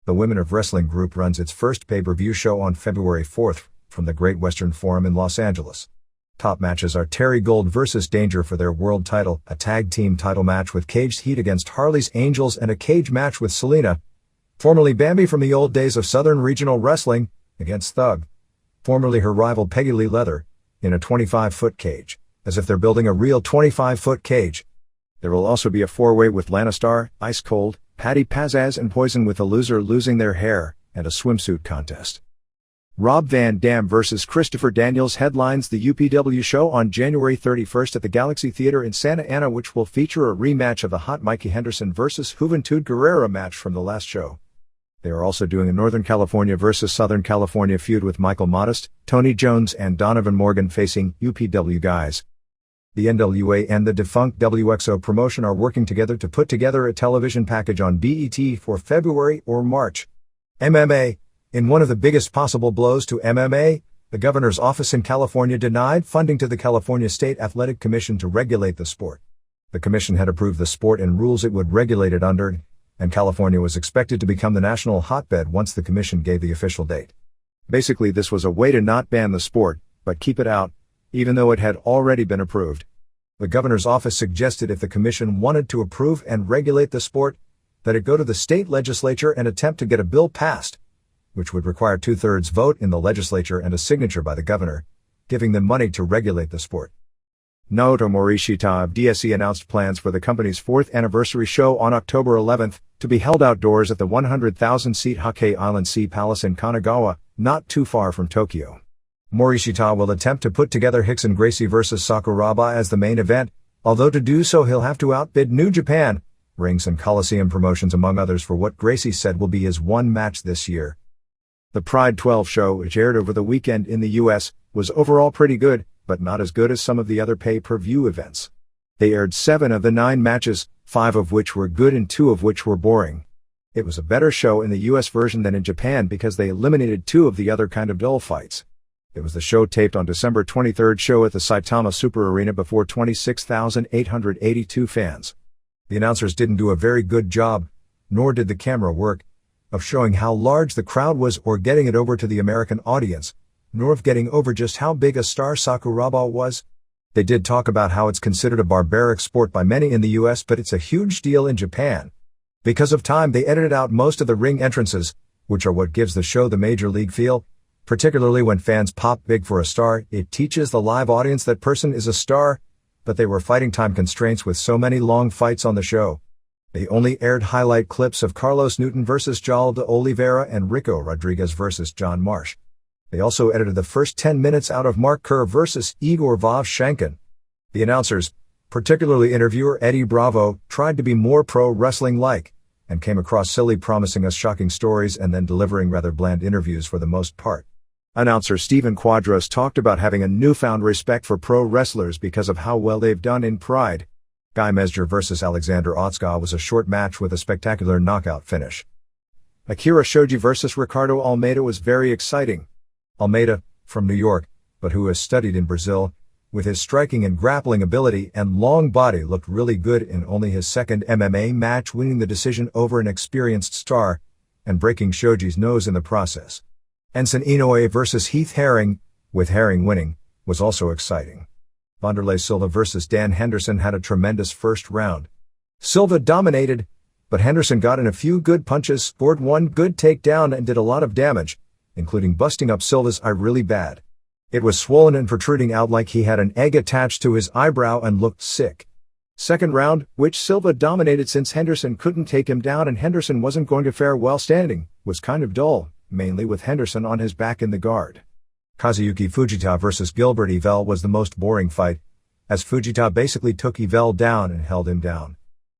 The Women of Wrestling group runs its first pay-per-view show on February 4th from the Great Western Forum in Los Angeles. Top matches are Terry Gold vs. Danger for their world title, a tag team title match with Caged Heat against Harley's Angels, and a cage match with Selena, formerly Bambi from the old days of Southern Regional Wrestling, against Thug, formerly her rival Peggy Lee Leather, in a 25-foot cage, as if they're building a real 25-foot cage. There will also be a four-way with Lannistar, Ice Cold, Patty Pazaz and Poison, with the loser losing their hair, and a swimsuit contest. Rob Van Dam vs. Christopher Daniels headlines the UPW show on January 31st at the Galaxy Theater in Santa Ana, which will feature a rematch of the Hot Mikey Henderson vs. Juventud Guerrera match from the last show. They are also doing a Northern California vs. Southern California feud with Michael Modest, Tony Jones and Donovan Morgan facing UPW guys. The NWA and the defunct WXO promotion are working together to put together a television package on BET for February or March. MMA. In one of the biggest possible blows to MMA, the governor's office in California denied funding to the California State Athletic Commission to regulate the sport. The commission had approved the sport and rules it would regulate it under, and California was expected to become the national hotbed once the commission gave the official date. Basically, this was a way to not ban the sport, but keep it out, even though it had already been approved. The governor's office suggested if the commission wanted to approve and regulate the sport, that it go to the state legislature and attempt to get a bill passed, which would require 2/3 vote in the legislature and a signature by the governor, giving them money to regulate the sport. Naoto Morishita of DSE announced plans for the company's 4th anniversary show on October 11th, to be held outdoors at the 100,000-seat Hake Island Sea Palace in Kanagawa, not too far from Tokyo. Morishita will attempt to put together Rickson Gracie vs. Sakuraba as the main event, although to do so he'll have to outbid New Japan, Rings and Coliseum Promotions among others for what Gracie said will be his one match this year. The Pride 12 show, which aired over the weekend in the US, was overall pretty good, but not as good as some of the other pay-per-view events. They aired 7 of the 9 matches, 5 of which were good and 2 of which were boring. It was a better show in the US version than in Japan because they eliminated 2 of the other kind of dull fights. It was the show taped on December 23rd show at the Saitama Super Arena before 26,882 fans. The announcers didn't do a very good job, nor did the camera work, of showing how large the crowd was or getting it over to the American audience, nor of getting over just how big a star Sakuraba was. They did talk about how it's considered a barbaric sport by many in the US, but it's a huge deal in Japan. Because of time, they edited out most of the ring entrances, which are what gives the show the major league feel. Particularly when fans pop big for a star, it teaches the live audience that person is a star, but they were fighting time constraints with so many long fights on the show. They only aired highlight clips of Carlos Newton vs. Joel de Oliveira and Rico Rodriguez vs. John Marsh. They also edited the first 10 minutes out of Mark Kerr vs. Igor Vovchankin. The announcers, particularly interviewer Eddie Bravo, tried to be more pro-wrestling-like, and came across silly, promising us shocking stories and then delivering rather bland interviews for the most part. Announcer Steven Quadros talked about having a newfound respect for pro wrestlers because of how well they've done in Pride. Guy Mesger vs. Alexander Otska was a short match with a spectacular knockout finish. Akira Shoji vs. Ricardo Almeida was very exciting. Almeida, from New York, but who has studied in Brazil, with his striking and grappling ability and long body, looked really good in only his second MMA match, winning the decision over an experienced star, and breaking Shoji's nose in the process. Enson Inoue vs. Heath Herring, with Herring winning, was also exciting. Wanderlei Silva vs. Dan Henderson had a tremendous first round. Silva dominated, But Henderson got in a few good punches, scored one good takedown and did a lot of damage, including busting up Silva's eye really bad. It was swollen and protruding out like he had an egg attached to his eyebrow and looked sick. Second round, which Silva dominated since Henderson couldn't take him down and Henderson wasn't going to fare well standing, was kind of dull, mainly with Henderson on his back in the guard. Kazuyuki Fujita vs Gilbert Yvel was the most boring fight, as Fujita basically took Yvel down and held him down.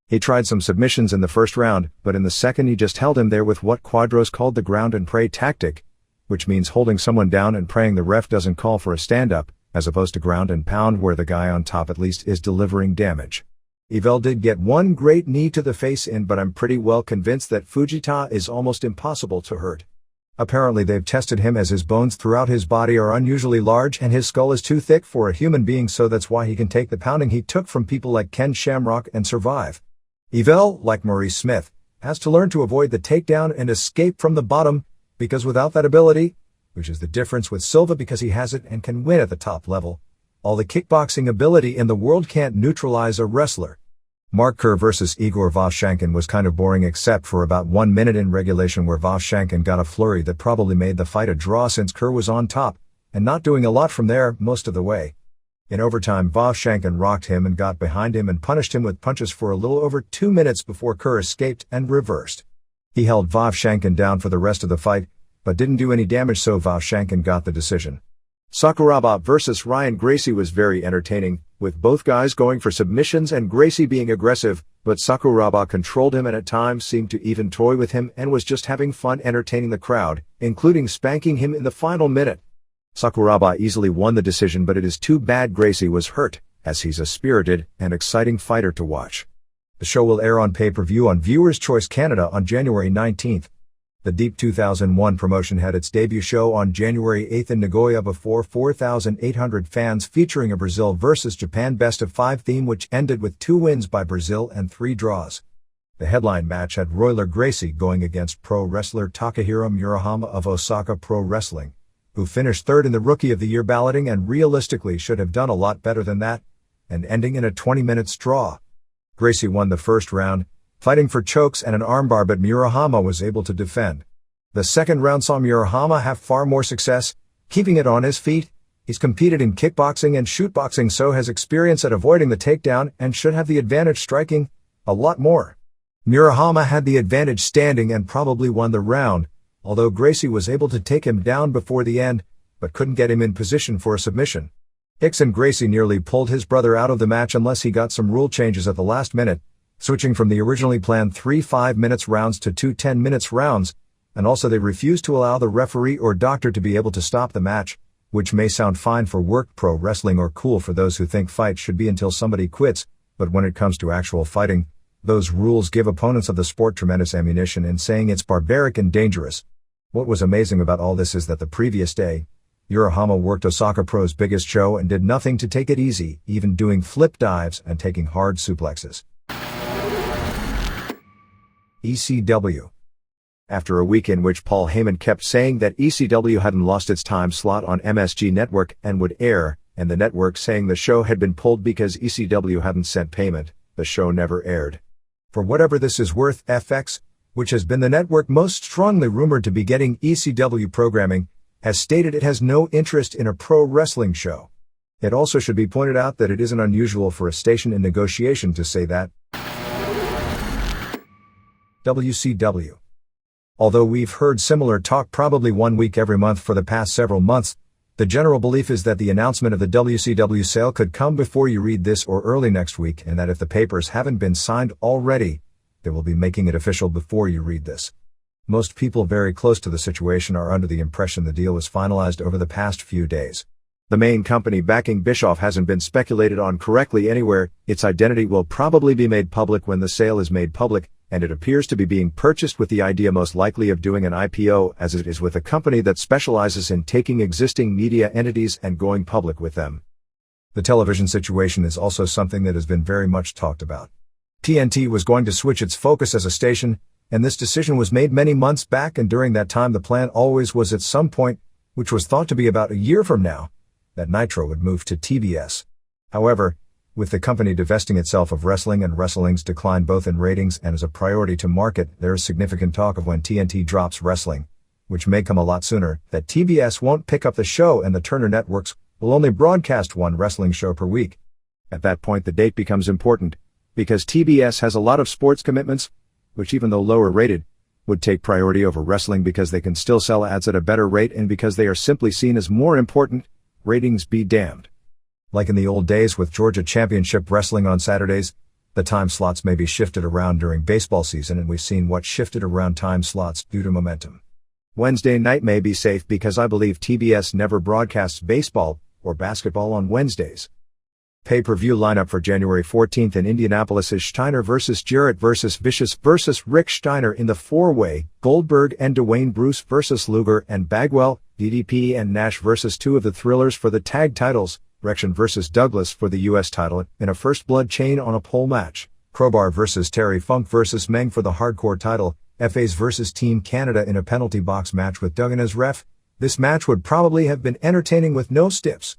He tried some submissions in the first round, but in the second he just held him there with what Quadros called the ground and pray tactic, which means holding someone down and praying the ref doesn't call for a stand-up, as opposed to ground and pound where the guy on top at least is delivering damage. Yvel did get one great knee to the face in, but I'm pretty well convinced that Fujita is almost impossible to hurt. Apparently they've tested him as his bones throughout his body are unusually large and his skull is too thick for a human being, so that's why he can take the pounding he took from people like Ken Shamrock and survive. Yvel, like Maurice Smith, has to learn to avoid the takedown and escape from the bottom, because without that ability, which is the difference with Silva because he has it and can win at the top level, all the kickboxing ability in the world can't neutralize a wrestler. Mark Kerr vs Igor Vovchankin was kind of boring except for about 1 minute in regulation where Vovchankin got a flurry that probably made the fight a draw since Kerr was on top, and not doing a lot from there most of the way. In overtime, Vovchankin rocked him and got behind him and punished him with punches for a little over 2 minutes before Kerr escaped and reversed. He held Vovchankin down for the rest of the fight, but didn't do any damage, so Vovchankin got the decision. Sakuraba vs Ryan Gracie was very entertaining, with both guys going for submissions and Gracie being aggressive, but Sakuraba controlled him and at times seemed to even toy with him and was just having fun entertaining the crowd, including spanking him in the final minute. Sakuraba easily won the decision, but it is too bad Gracie was hurt, as he's a spirited and exciting fighter to watch. The show will air on pay-per-view on Viewers' Choice Canada on January 19th. The Deep 2001 promotion had its debut show on January 8th in Nagoya before 4,800 fans, featuring a Brazil vs Japan best-of-5 theme which ended with 2 wins by Brazil and 3 draws. The headline match had Royler Gracie going against pro wrestler Takahiro Murahama of Osaka Pro Wrestling, who finished third in the Rookie of the Year balloting and realistically should have done a lot better than that, and ending in a 20-minute draw. Gracie won the first round, fighting for chokes and an armbar, but Murahama was able to defend. The second round saw Murahama have far more success, keeping it on his feet. He's competed in kickboxing and shootboxing, so has experience at avoiding the takedown and should have the advantage striking a lot more. Murahama had the advantage standing and probably won the round, although Gracie was able to take him down before the end, but couldn't get him in position for a submission. Rickson Gracie nearly pulled his brother out of the match unless he got some rule changes at the last minute, switching from the originally planned 3 5-minute rounds to 2 10-minute rounds, and also they refused to allow the referee or doctor to be able to stop the match, which may sound fine for work pro wrestling or cool for those who think fights should be until somebody quits, but when it comes to actual fighting, those rules give opponents of the sport tremendous ammunition in saying it's barbaric and dangerous. What was amazing about all this is that the previous day, Murahama worked Osaka Pro's biggest show and did nothing to take it easy, even doing flip dives and taking hard suplexes. ECW. After a week in which Paul Heyman kept saying that ECW hadn't lost its time slot on MSG Network and would air, and the network saying the show had been pulled because ECW hadn't sent payment, the show never aired. For whatever this is worth, FX, which has been the network most strongly rumored to be getting ECW programming, has stated it has no interest in a pro wrestling show. It also should be pointed out that it isn't unusual for a station in negotiation to say that. WCW. Although we've heard similar talk probably 1 week every month for the past several months, the general belief is that the announcement of the WCW sale could come before you read this or early next week, and that if the papers haven't been signed already, they will be making it official before you read this. Most people very close to the situation are under the impression the deal was finalized over the past few days. The main company backing Bischoff hasn't been speculated on correctly anywhere. Its identity will probably be made public when the sale is made public, and it appears to be being purchased with the idea most likely of doing an IPO, as it is with a company that specializes in taking existing media entities and going public with them. The television situation is also something that has been very much talked about. TNT was going to switch its focus as a station, and this decision was made many months back, and during that time the plan always was at some point, which was thought to be about a year from now, that Nitro would move to TBS. However, With the company divesting itself of wrestling and wrestling's decline both in ratings and as a priority to market, there is significant talk of when TNT drops wrestling, which may come a lot sooner, that TBS won't pick up the show and the Turner networks will only broadcast one wrestling show per week. At that point the date becomes important, because TBS has a lot of sports commitments, which even though lower rated, would take priority over wrestling because they can still sell ads at a better rate and because they are simply seen as more important. Ratings be damned. Like in the old days with Georgia Championship Wrestling on Saturdays, the time slots may be shifted around during baseball season, and we've seen what shifted around time slots due to momentum. Wednesday night may be safe because I believe TBS never broadcasts baseball or basketball on Wednesdays. Pay-per-view lineup for January 14th in Indianapolis is Steiner vs. Jarrett vs. Vicious vs. Rick Steiner in the four-way, Goldberg and Dwayne Bruce vs. Luger and Bagwell, DDP and Nash vs. two of the Thrillers for the tag titles, Rection vs. Douglas for the U.S. title in a first blood chain on a pole match, Crowbar vs. Terry Funk vs. Meng for the hardcore title, FAs vs. Team Canada in a penalty box match with Duggan as ref. This match would probably have been entertaining with no stiffs,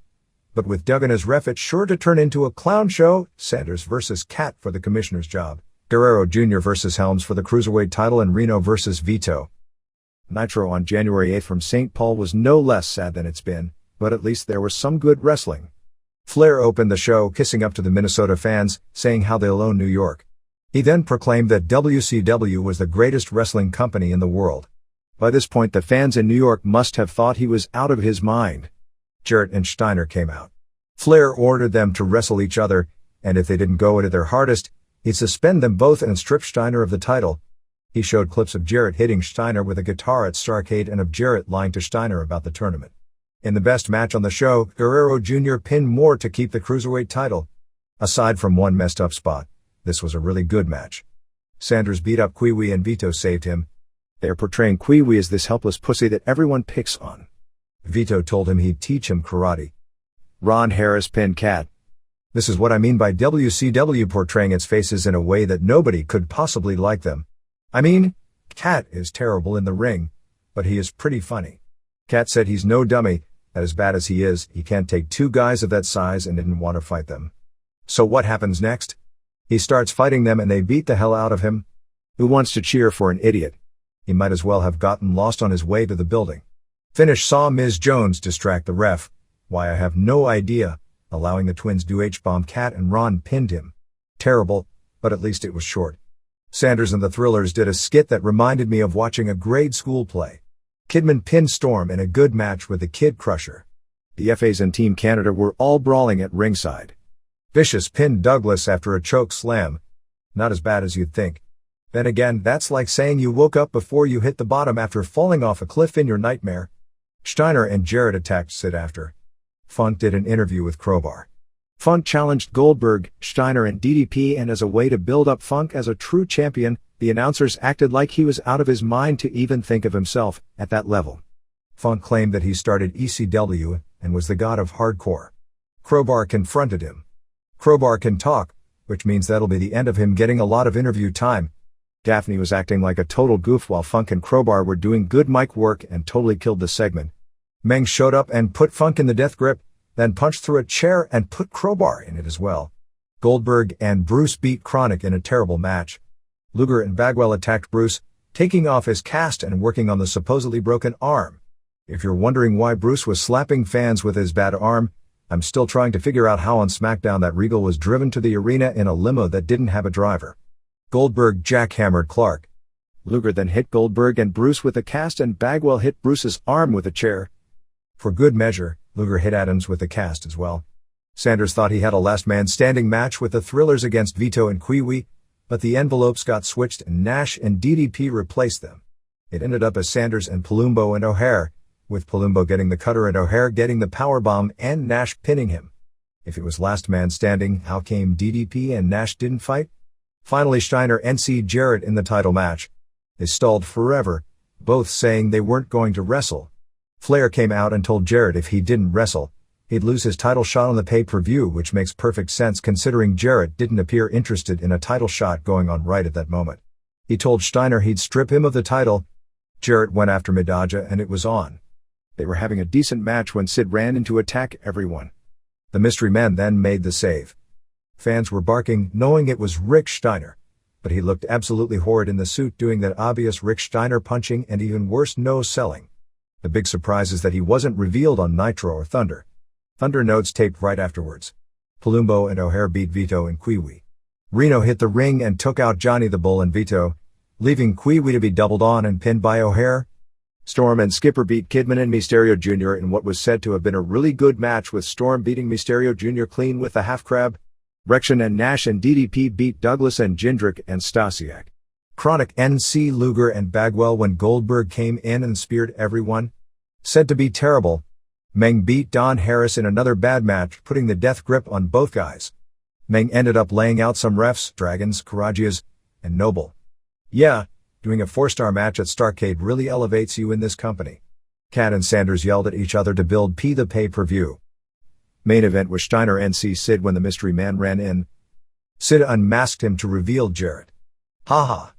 but with Duggan as ref it's sure to turn into a clown show. Sanders vs. Cat for the commissioner's job, Guerrero Jr. vs. Helms for the cruiserweight title, and Reno vs. Vito. Nitro on January 8th from St. Paul was no less sad than it's been, but at least there was some good wrestling. Flair opened the show kissing up to the Minnesota fans, saying how they'll own New York. He then proclaimed that WCW was the greatest wrestling company in the world. By this point the fans in New York must have thought he was out of his mind. Jarrett and Steiner came out. Flair ordered them to wrestle each other, and if they didn't go at their hardest, he'd suspend them both and strip Steiner of the title. He showed clips of Jarrett hitting Steiner with a guitar at Starrcade and of Jarrett lying to Steiner about the tournament. In the best match on the show, Guerrero Jr. pinned Moore to keep the cruiserweight title. Aside from one messed up spot, this was a really good match. Sanders beat up Ecw and Vito saved him. They are portraying Ecw as this helpless pussy that everyone picks on. Vito told him he'd teach him karate. Ron Harris pinned Cat. This is what I mean by WCW portraying its faces in a way that nobody could possibly like them. I mean, Cat is terrible in the ring, but he is pretty funny. Cat said he's no dummy, that as bad as he is, he can't take two guys of that size and didn't want to fight them. So what happens next? He starts fighting them and they beat the hell out of him. Who wants to cheer for an idiot? He might as well have gotten lost on his way to the building. Finish saw Ms. Jones distract the ref. Why I have no idea, allowing the twins do H-bomb Cat and Ron pinned him. Terrible, but at least it was short. Sanders and the Thrillers did a skit that reminded me of watching a grade school play. Kidman pinned Storm in a good match with the Kid Crusher. The FAs and Team Canada were all brawling at ringside. Vicious pinned Douglas after a choke slam. Not as bad as you'd think. Then again, that's like saying you woke up before you hit the bottom after falling off a cliff in your nightmare. Steiner and Jarrett attacked Sid after. Funk did an interview with Crowbar. Funk challenged Goldberg, Steiner and DDP, and as a way to build up Funk as a true champion, the announcers acted like he was out of his mind to even think of himself at that level. Funk claimed that he started ECW and was the god of hardcore. Crowbar confronted him. Crowbar can talk, which means that'll be the end of him getting a lot of interview time. Daphne was acting like a total goof while Funk and Crowbar were doing good mic work and totally killed the segment. Meng showed up and put Funk in the death grip, then punched through a chair and put Crowbar in it as well. Goldberg and Bruce beat Chronic in a terrible match. Luger and Bagwell attacked Bruce, taking off his cast and working on the supposedly broken arm. If you're wondering why Bruce was slapping fans with his bad arm, I'm still trying to figure out how on SmackDown that Regal was driven to the arena in a limo that didn't have a driver. Goldberg jackhammered Clark. Luger then hit Goldberg and Bruce with a cast and Bagwell hit Bruce's arm with a chair. For good measure, Luger hit Adams with a cast as well. Sanders thought he had a last man standing match with the Thrillers against Vito and Ecw, but the envelopes got switched and Nash and DDP replaced them. It ended up as Sanders and Palumbo and O'Hare, with Palumbo getting the cutter and O'Hare getting the powerbomb and Nash pinning him. If it was last man standing, how came DDP and Nash didn't fight? Finally Steiner NC'd Jarrett in the title match. They stalled forever, both saying they weren't going to wrestle. Flair came out and told Jarrett if he didn't wrestle, he'd lose his title shot on the pay-per-view, which makes perfect sense considering Jarrett didn't appear interested in a title shot going on right at that moment. He told Steiner he'd strip him of the title. Jarrett went after Midaja and it was on. They were having a decent match when Sid ran in to attack everyone. The Mystery Men then made the save. Fans were barking, knowing it was Rick Steiner. But he looked absolutely horrid in the suit, doing that obvious Rick Steiner punching and even worse nose selling. The big surprise is that he wasn't revealed on Nitro or Thunder. Thunder notes taped right afterwards. Palumbo and O'Hare beat Vito and Ecw. Reno hit the ring and took out Johnny the Bull and Vito, leaving Ecw to be doubled on and pinned by O'Hare. Storm and Skipper beat Kidman and Mysterio Jr. in what was said to have been a really good match, with Storm beating Mysterio Jr. clean with the half crab. Rection and Nash and DDP beat Douglas and Jindrak and Stasiak. Chronic NC Luger and Bagwell when Goldberg came in and speared everyone. Said to be terrible. Meng beat Don Harris in another bad match, putting the death grip on both guys. Meng ended up laying out some refs, Dragons, Karagias, and Noble. Yeah, doing a 4-star match at Starrcade really elevates you in this company. Cat and Sanders yelled at each other to build the pay-per-view. Main event was Steiner NC Sid when the mystery man ran in. Sid unmasked him to reveal Jarrett. Haha.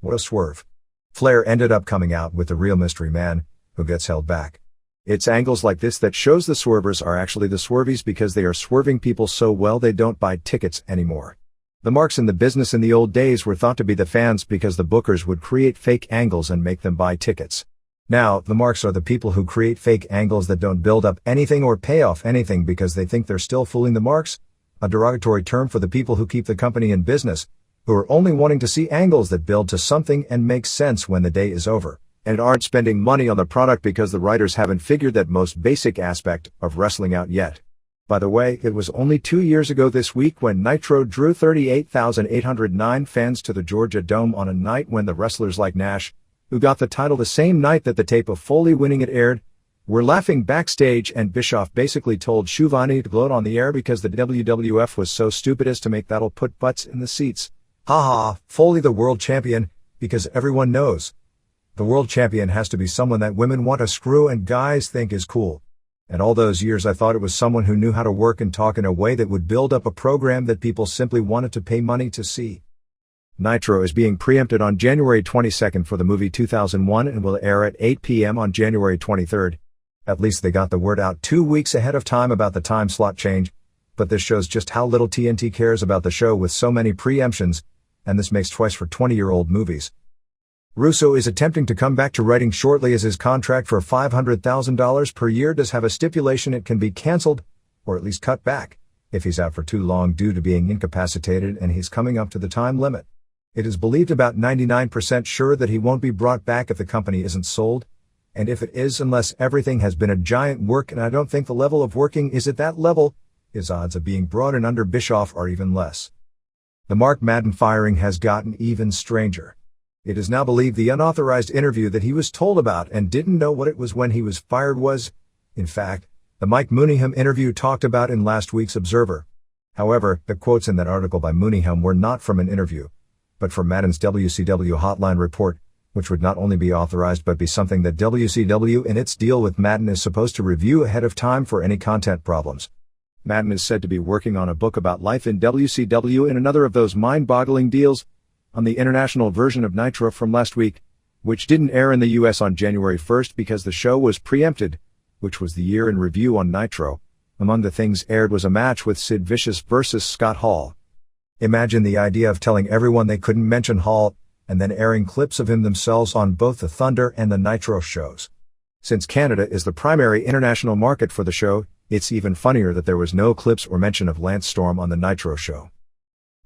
What a swerve. Flair ended up coming out with the real mystery man, who gets held back. It's angles like this that shows the swervers are actually the swervies, because they are swerving people so well they don't buy tickets anymore. The marks in the business in the old days were thought to be the fans because the bookers would create fake angles and make them buy tickets. Now, the marks are the people who create fake angles that don't build up anything or pay off anything because they think they're still fooling the marks, a derogatory term for the people who keep the company in business, who are only wanting to see angles that build to something and make sense when the day is over, and aren't spending money on the product because the writers haven't figured that most basic aspect of wrestling out yet. By the way, it was only 2 years ago this week when Nitro drew 38,809 fans to the Georgia Dome on a night when the wrestlers like Nash, who got the title the same night that the tape of Foley winning it aired, were laughing backstage, and Bischoff basically told Schiavone to gloat on the air because the WWF was so stupid as to make that'll put butts in the seats. Haha, Foley the world champion, because everyone knows. The world champion has to be someone that women want to screw and guys think is cool. And all those years I thought it was someone who knew how to work and talk in a way that would build up a program that people simply wanted to pay money to see. Nitro is being preempted on January 22nd for the movie 2001 and will air at 8 p.m. on January 23rd. At least they got the word out 2 weeks ahead of time about the time slot change, but this shows just how little TNT cares about the show with so many preemptions, and this makes twice for 20-year-old movies. Russo is attempting to come back to writing shortly, as his contract for $500,000 per year does have a stipulation it can be cancelled, or at least cut back, if he's out for too long due to being incapacitated and he's coming up to the time limit. It is believed about 99% sure that he won't be brought back if the company isn't sold, and if it is, unless everything has been a giant work, and I don't think the level of working is at that level, his odds of being brought in under Bischoff are even less. The Mark Madden firing has gotten even stranger. It is now believed the unauthorized interview that he was told about and didn't know what it was when he was fired was, in fact, the Mike Mooneyham interview talked about in last week's Observer. However, the quotes in that article by Mooneyham were not from an interview, but from Madden's WCW Hotline report, which would not only be authorized but be something that WCW in its deal with Madden is supposed to review ahead of time for any content problems. Madden is said to be working on a book about life in WCW in another of those mind-boggling deals, on the international version of Nitro from last week, which didn't air in the US on January 1st because the show was preempted, which was the year in review on Nitro. Among the things aired was a match with Sid Vicious versus Scott Hall. Imagine the idea of telling everyone they couldn't mention Hall, and then airing clips of him themselves on both the Thunder and the Nitro shows. Since Canada is the primary international market for the show, it's even funnier that there was no clips or mention of Lance Storm on the Nitro show.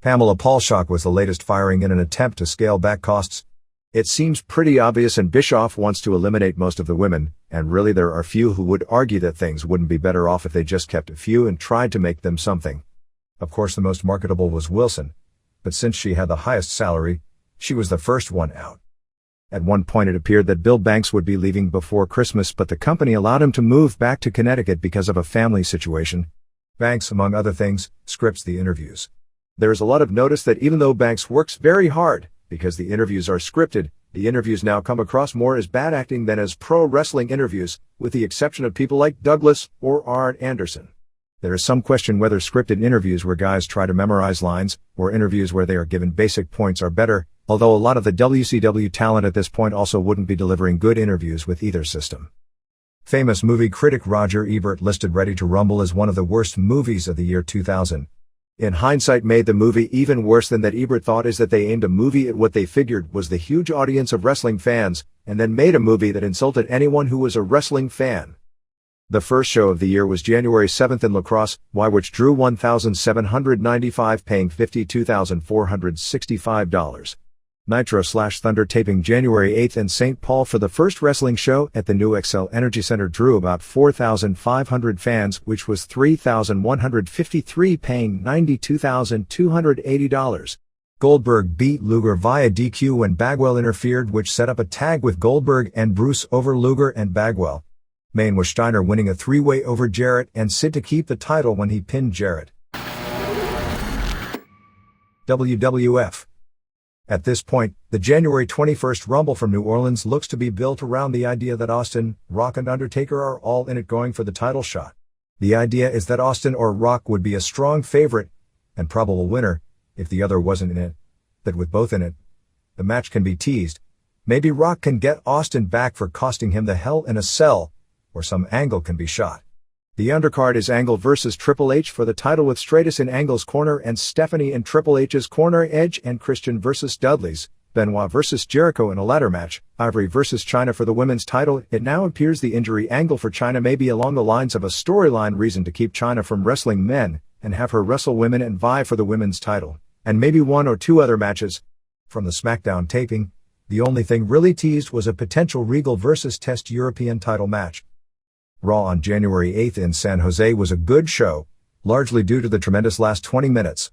Pamela Paulshock was the latest firing in an attempt to scale back costs. It seems pretty obvious, and Bischoff wants to eliminate most of the women, and really there are few who would argue that things wouldn't be better off if they just kept a few and tried to make them something. Of course the most marketable was Wilson, but since she had the highest salary, she was the first one out. At one point it appeared that Bill Banks would be leaving before Christmas, but the company allowed him to move back to Connecticut because of a family situation. Banks, among other things, scripts the interviews. There is a lot of notice that even though Banks works very hard, because the interviews are scripted, the interviews now come across more as bad acting than as pro wrestling interviews, with the exception of people like Douglas or Arn Anderson. There is some question whether scripted interviews where guys try to memorize lines, or interviews where they are given basic points are better, although a lot of the WCW talent at this point also wouldn't be delivering good interviews with either system. Famous movie critic Roger Ebert listed Ready to Rumble as one of the worst movies of the year 2000. In hindsight, made the movie even worse than that Ebert thought is that they aimed a movie at what they figured was the huge audience of wrestling fans, and then made a movie that insulted anyone who was a wrestling fan. The first show of the year was January 7th in La Crosse, which drew 1,795, paying $52,465. Nitro/Thunder taping January 8th in St. Paul for the first wrestling show at the new Xcel Energy Center drew about 4,500 fans, which was 3,153, paying $92,280. Goldberg beat Luger via DQ when Bagwell interfered, which set up a tag with Goldberg and Bruce over Luger and Bagwell. Main was Steiner winning a three-way over Jarrett and Sid to keep the title when he pinned Jarrett. WWF. At this point, the January 21st Rumble from New Orleans looks to be built around the idea that Austin, Rock and Undertaker are all in it going for the title shot. The idea is that Austin or Rock would be a strong favorite and probable winner if the other wasn't in it. That with both in it, the match can be teased. Maybe Rock can get Austin back for costing him the Hell in a Cell, or some angle can be shot. The undercard is Angle versus Triple H for the title with Stratus in Angle's corner and Stephanie in Triple H's corner, Edge and Christian versus Dudley's, Benoit versus Jericho in a ladder match, Ivory versus Chyna for the women's title. It now appears the injury angle for Chyna may be along the lines of a storyline reason to keep Chyna from wrestling men and have her wrestle women and vie for the women's title, and maybe one or two other matches. From the SmackDown taping, the only thing really teased was a potential Regal versus Test European title match. Raw on January 8th in San Jose was a good show, largely due to the tremendous last 20 minutes.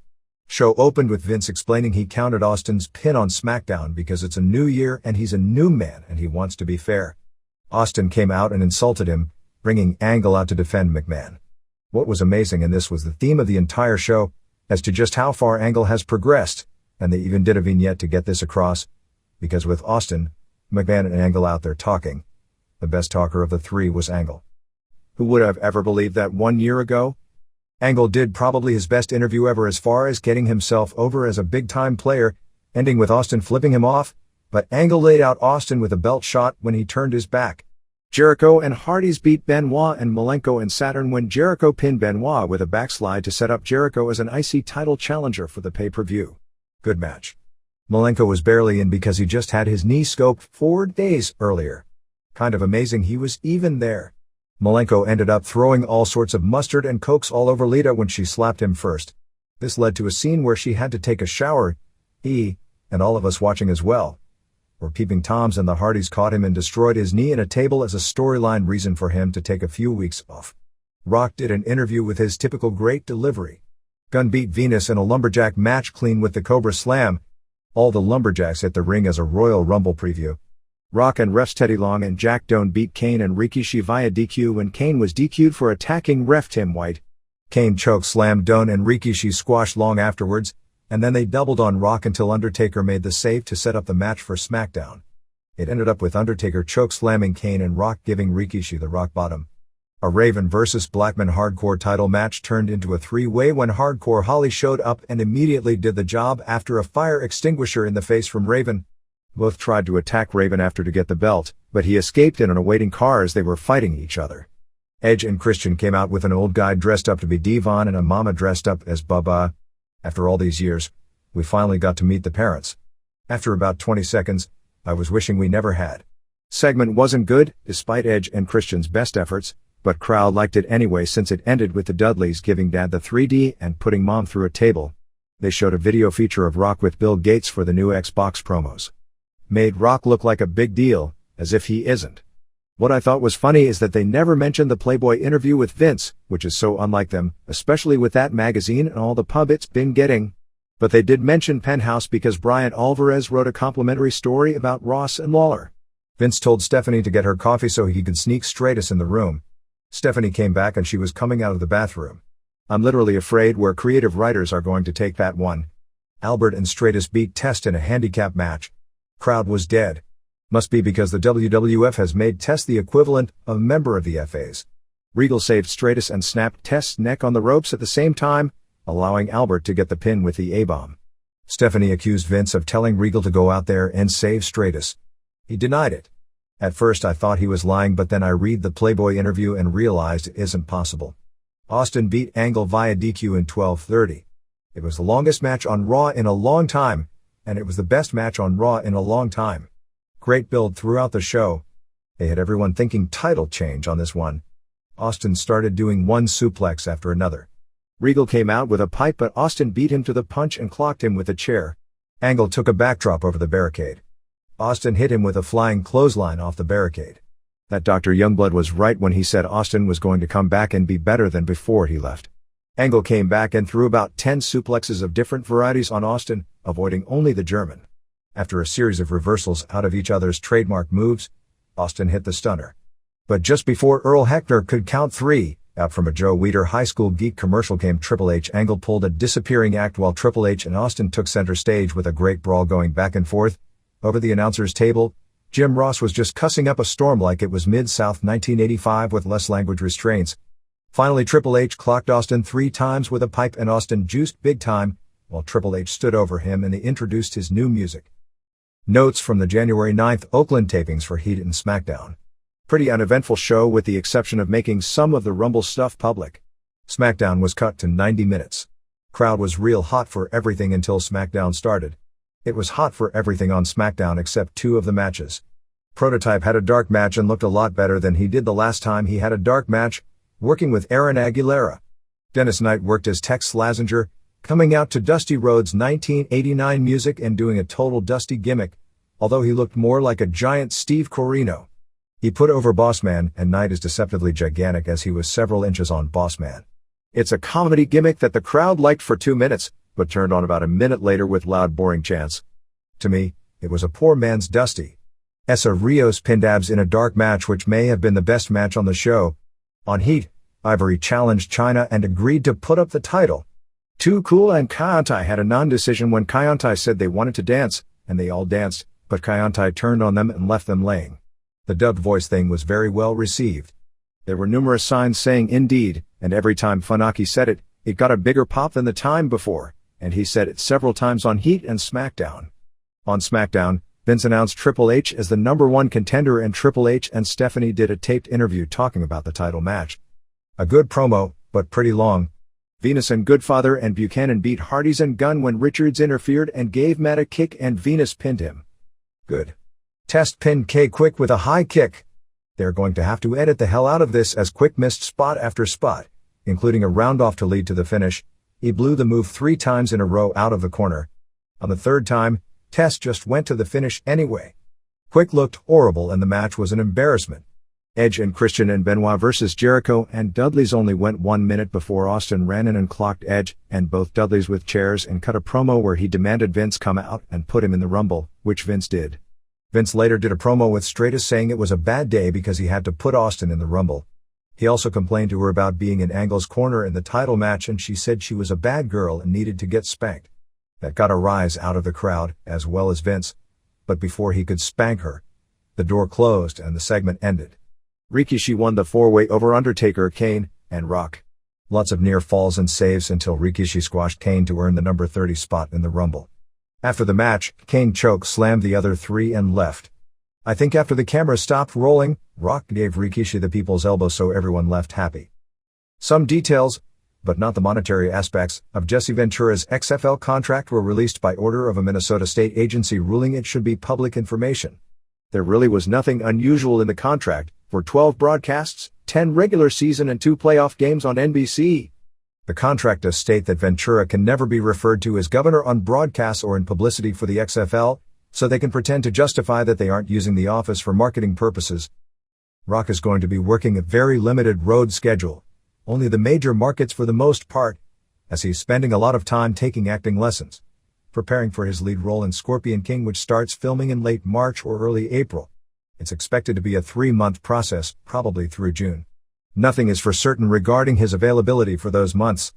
Show opened with Vince explaining he counted Austin's pin on SmackDown because it's a new year and he's a new man and he wants to be fair. Austin came out and insulted him, bringing Angle out to defend McMahon. What was amazing in this was the theme of the entire show, as to just how far Angle has progressed, and they even did a vignette to get this across, because with Austin, McMahon and Angle out there talking, the best talker of the three was Angle. Who would have ever believed that 1 year ago? Angle did probably his best interview ever as far as getting himself over as a big-time player, ending with Austin flipping him off, but Angle laid out Austin with a belt shot when he turned his back. Jericho and Hardy's beat Benoit and Malenko and Saturn when Jericho pinned Benoit with a backslide to set up Jericho as an IC title challenger for the pay-per-view. Good match. Malenko was barely in because he just had his knee scoped 4 days earlier. Kind of amazing he was even there. Malenko ended up throwing all sorts of mustard and cokes all over Lita when she slapped him first. This led to a scene where she had to take a shower, and all of us watching as well, were peeping Toms and the Hardys caught him and destroyed his knee in a table as a storyline reason for him to take a few weeks off. Rock did an interview with his typical great delivery. Gunn beat Venus in a lumberjack match clean with the Cobra Slam. All the lumberjacks hit the ring as a Royal Rumble preview. Rock and refs Teddy Long and Jack Doan beat Kane and Rikishi via DQ when Kane was DQ'd for attacking ref Tim White. Kane choke slammed Doan and Rikishi squashed Long afterwards, and then they doubled on Rock until Undertaker made the save to set up the match for SmackDown. It ended up with Undertaker choke slamming Kane and Rock giving Rikishi the rock bottom. A Raven vs. Blackman hardcore title match turned into a three-way when Hardcore Holly showed up and immediately did the job after a fire extinguisher in the face from Raven. Both tried to attack Raven after to get the belt, but he escaped in an awaiting car as they were fighting each other. Edge and Christian came out with an old guy dressed up to be Devon and a mama dressed up as Bubba. After all these years, we finally got to meet the parents. After about 20 seconds, I was wishing we never had. Segment wasn't good, despite Edge and Christian's best efforts, but crowd liked it anyway since it ended with the Dudleys giving Dad the 3D and putting Mom through a table. They showed a video feature of Rock with Bill Gates for the new Xbox promos. Made Rock look like a big deal, as if he isn't. What I thought was funny is that they never mentioned the Playboy interview with Vince, which is so unlike them, especially with that magazine and all the pub it's been getting. But they did mention Penthouse because Brian Alvarez wrote a complimentary story about Ross and Lawler. Vince told Stephanie to get her coffee so he could sneak Stratus in the room. Stephanie came back and she was coming out of the bathroom. I'm literally afraid where creative writers are going to take that one. Albert and Stratus beat Test in a handicap match. Crowd was dead. Must be because the WWF has made Test the equivalent of a member of the FAs. Regal saved Stratus and snapped Test's neck on the ropes at the same time, allowing Albert to get the pin with the A-bomb. Stephanie accused Vince of telling Regal to go out there and save Stratus. He denied it. At first I thought he was lying, but then I read the Playboy interview and realized it isn't possible. Austin beat Angle via DQ in 12:30. It was the longest match on Raw in a long time, and it was the best match on Raw in a long time. Great build throughout the show. They had everyone thinking title change on this one. Austin started doing one suplex after another. Regal came out with a pipe, but Austin beat him to the punch and clocked him with a chair. Angle took a backdrop over the barricade. Austin hit him with a flying clothesline off the barricade. That Dr. Youngblood was right when he said Austin was going to come back and be better than before he left. Angle came back and threw about 10 suplexes of different varieties on Austin, avoiding only the German. After a series of reversals out of each other's trademark moves, Austin hit the stunner. But just before Earl Hebner could count 3, out from a Joe Weider High School Geek commercial came Triple H. Angle pulled a disappearing act while Triple H and Austin took center stage with a great brawl going back and forth. Over the announcer's table, Jim Ross was just cussing up a storm like it was Mid-South 1985 with less language restraints. Finally Triple H clocked Austin 3 times with a pipe and Austin juiced big time, while Triple H stood over him and he introduced his new music. Notes from the January 9th Oakland tapings for Heat and SmackDown. Pretty uneventful show with the exception of making some of the Rumble stuff public. SmackDown was cut to 90 minutes. Crowd was real hot for everything until SmackDown started. It was hot for everything on SmackDown except 2 of the matches. Prototype had a dark match and looked a lot better than he did the last time he had a dark match, working with Aaron Aguilera. Dennis Knight worked as Tex Slazenger, coming out to Dusty Rhodes' 1989 music and doing a total Dusty gimmick, although he looked more like a giant Steve Corino. He put over Bossman, and Knight is deceptively gigantic as he was several inches on Bossman. It's a comedy gimmick that the crowd liked for 2 minutes, but turned on about a minute later with loud boring chants. To me, it was a poor man's Dusty. Essa Rios pinned Abs in a dark match which may have been the best match on the show. On Heat, Ivory challenged China and agreed to put up the title. Too Cool and Kaientai had a non-decision when Kaientai said they wanted to dance, and they all danced, but Kaientai turned on them and left them laying. The dubbed voice thing was very well received. There were numerous signs saying indeed, and every time Funaki said it, it got a bigger pop than the time before, and he said it several times on Heat and SmackDown. On SmackDown, Vince announced Triple H as the #1 contender and Triple H and Stephanie did a taped interview talking about the title match. A good promo, but pretty long. Venus and Goodfather and Buchanan beat Hardys and Gunn when Richards interfered and gave Matt a kick and Venus pinned him. Good. Test pinned K Quick with a high kick. They're going to have to edit the hell out of this as Quick missed spot after spot, including a round-off to lead to the finish. He blew the move 3 times in a row out of the corner. On the 3rd time, Test just went to the finish anyway. Quick looked horrible and the match was an embarrassment. Edge and Christian and Benoit versus Jericho and Dudley's only went 1 minute before Austin ran in and clocked Edge and both Dudleys with chairs and cut a promo where he demanded Vince come out and put him in the Rumble, which Vince did. Vince later did a promo with Stratus saying it was a bad day because he had to put Austin in the Rumble. He also complained to her about being in Angle's corner in the title match and she said she was a bad girl and needed to get spanked. That got a rise out of the crowd, as well as Vince. But before he could spank her, the door closed and the segment ended. Rikishi won the 4-way over Undertaker, Kane, and Rock. Lots of near falls and saves until Rikishi squashed Kane to earn the number 30 spot in the Rumble. After the match, Kane choke slammed the other 3 and left. I think after the camera stopped rolling, Rock gave Rikishi the people's elbow so everyone left happy. Some details, but not the monetary aspects, of Jesse Ventura's XFL contract were released by order of a Minnesota state agency ruling it should be public information. There really was nothing unusual in the contract, for 12 broadcasts, 10 regular season and 2 playoff games on NBC. The contract does state that Ventura can never be referred to as governor on broadcasts or in publicity for the XFL, so they can pretend to justify that they aren't using the office for marketing purposes. Rock is going to be working a very limited road schedule, only the major markets for the most part, as he's spending a lot of time taking acting lessons, preparing for his lead role in Scorpion King, which starts filming in late March or early April. It's expected to be a 3-month process, probably through June. Nothing is for certain regarding his availability for those months.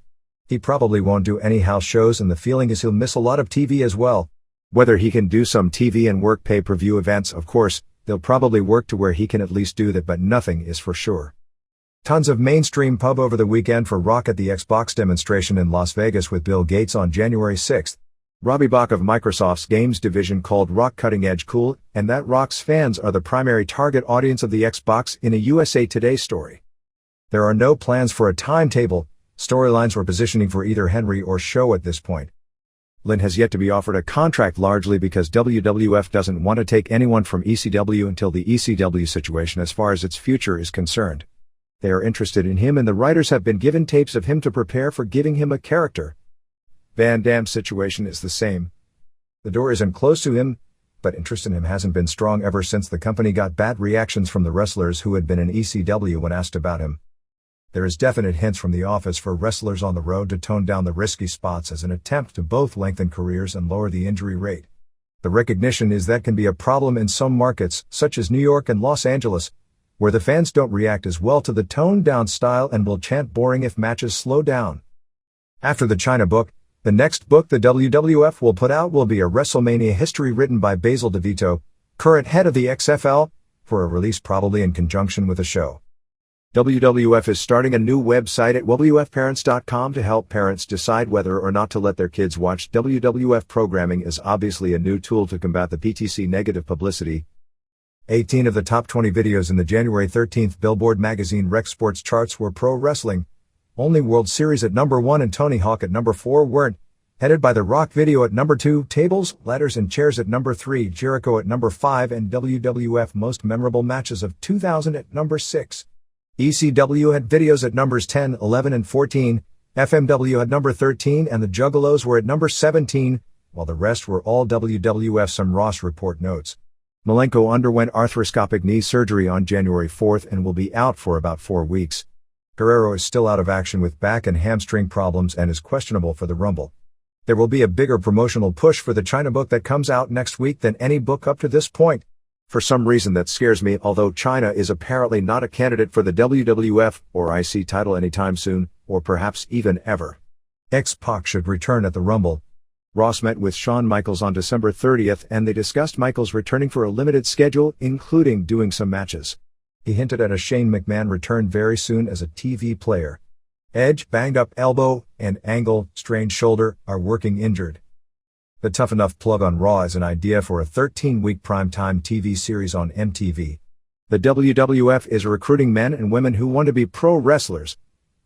He probably won't do any house shows and the feeling is he'll miss a lot of TV as well. Whether he can do some TV and work pay-per-view events, of course, they'll probably work to where he can at least do that, but nothing is for sure. Tons of mainstream pub over the weekend for Rock at the Xbox demonstration in Las Vegas with Bill Gates on January 6th. Robbie Bach of Microsoft's games division called Rock cutting edge cool, and that Rock's fans are the primary target audience of the Xbox in a USA Today story. There are no plans for a timetable, Storylines were positioning for either Henry or Show at this point. Lynn has yet to be offered a contract largely because WWF doesn't want to take anyone from ECW until the ECW situation as far as its future is concerned. They are interested in him and the writers have been given tapes of him to prepare for giving him a character. Van Damme's situation is the same. The door isn't closed to him, but interest in him hasn't been strong ever since the company got bad reactions from the wrestlers who had been in ECW when asked about him. There is definite hints from the office for wrestlers on the road to tone down the risky spots as an attempt to both lengthen careers and lower the injury rate. The recognition is that can be a problem in some markets, such as New York and Los Angeles, where the fans don't react as well to the toned-down style and will chant boring if matches slow down. After the China book, the next book the WWF will put out will be a WrestleMania history written by Basil DeVito, current head of the XFL, for a release probably in conjunction with a show. WWF is starting a new website at wfparents.com to help parents decide whether or not to let their kids watch WWF programming is obviously a new tool to combat the PTC negative publicity. 18 of the top 20 videos in the January 13th Billboard magazine Rec Sports charts were pro wrestling. Only World Series at number 1 and Tony Hawk at number 4 weren't. Headed by The Rock video at number 2, Tables, Ladders and Chairs at number 3, Jericho at number 5 and WWF Most Memorable Matches of 2000 at number 6. ECW had videos at numbers 10, 11 and 14, FMW had number 13 and the Juggalos were at number 17, while the rest were all WWF. Some Ross Report notes. Malenko underwent arthroscopic knee surgery on January 4th and will be out for about 4 weeks. Guerrero is still out of action with back and hamstring problems and is questionable for the Rumble. There will be a bigger promotional push for the China book that comes out next week than any book up to this point. For some reason that scares me, although China is apparently not a candidate for the WWF or IC title anytime soon, or perhaps even ever. X-Pac should return at the Rumble. Ross met with Shawn Michaels on December 30th and they discussed Michaels returning for a limited schedule, including doing some matches. He hinted at a Shane McMahon return very soon as a TV player. Edge, banged up elbow, and Angle, strained shoulder, are working injured. The Tough Enough plug on Raw is an idea for a 13-week primetime TV series on MTV. The WWF is recruiting men and women who want to be pro wrestlers,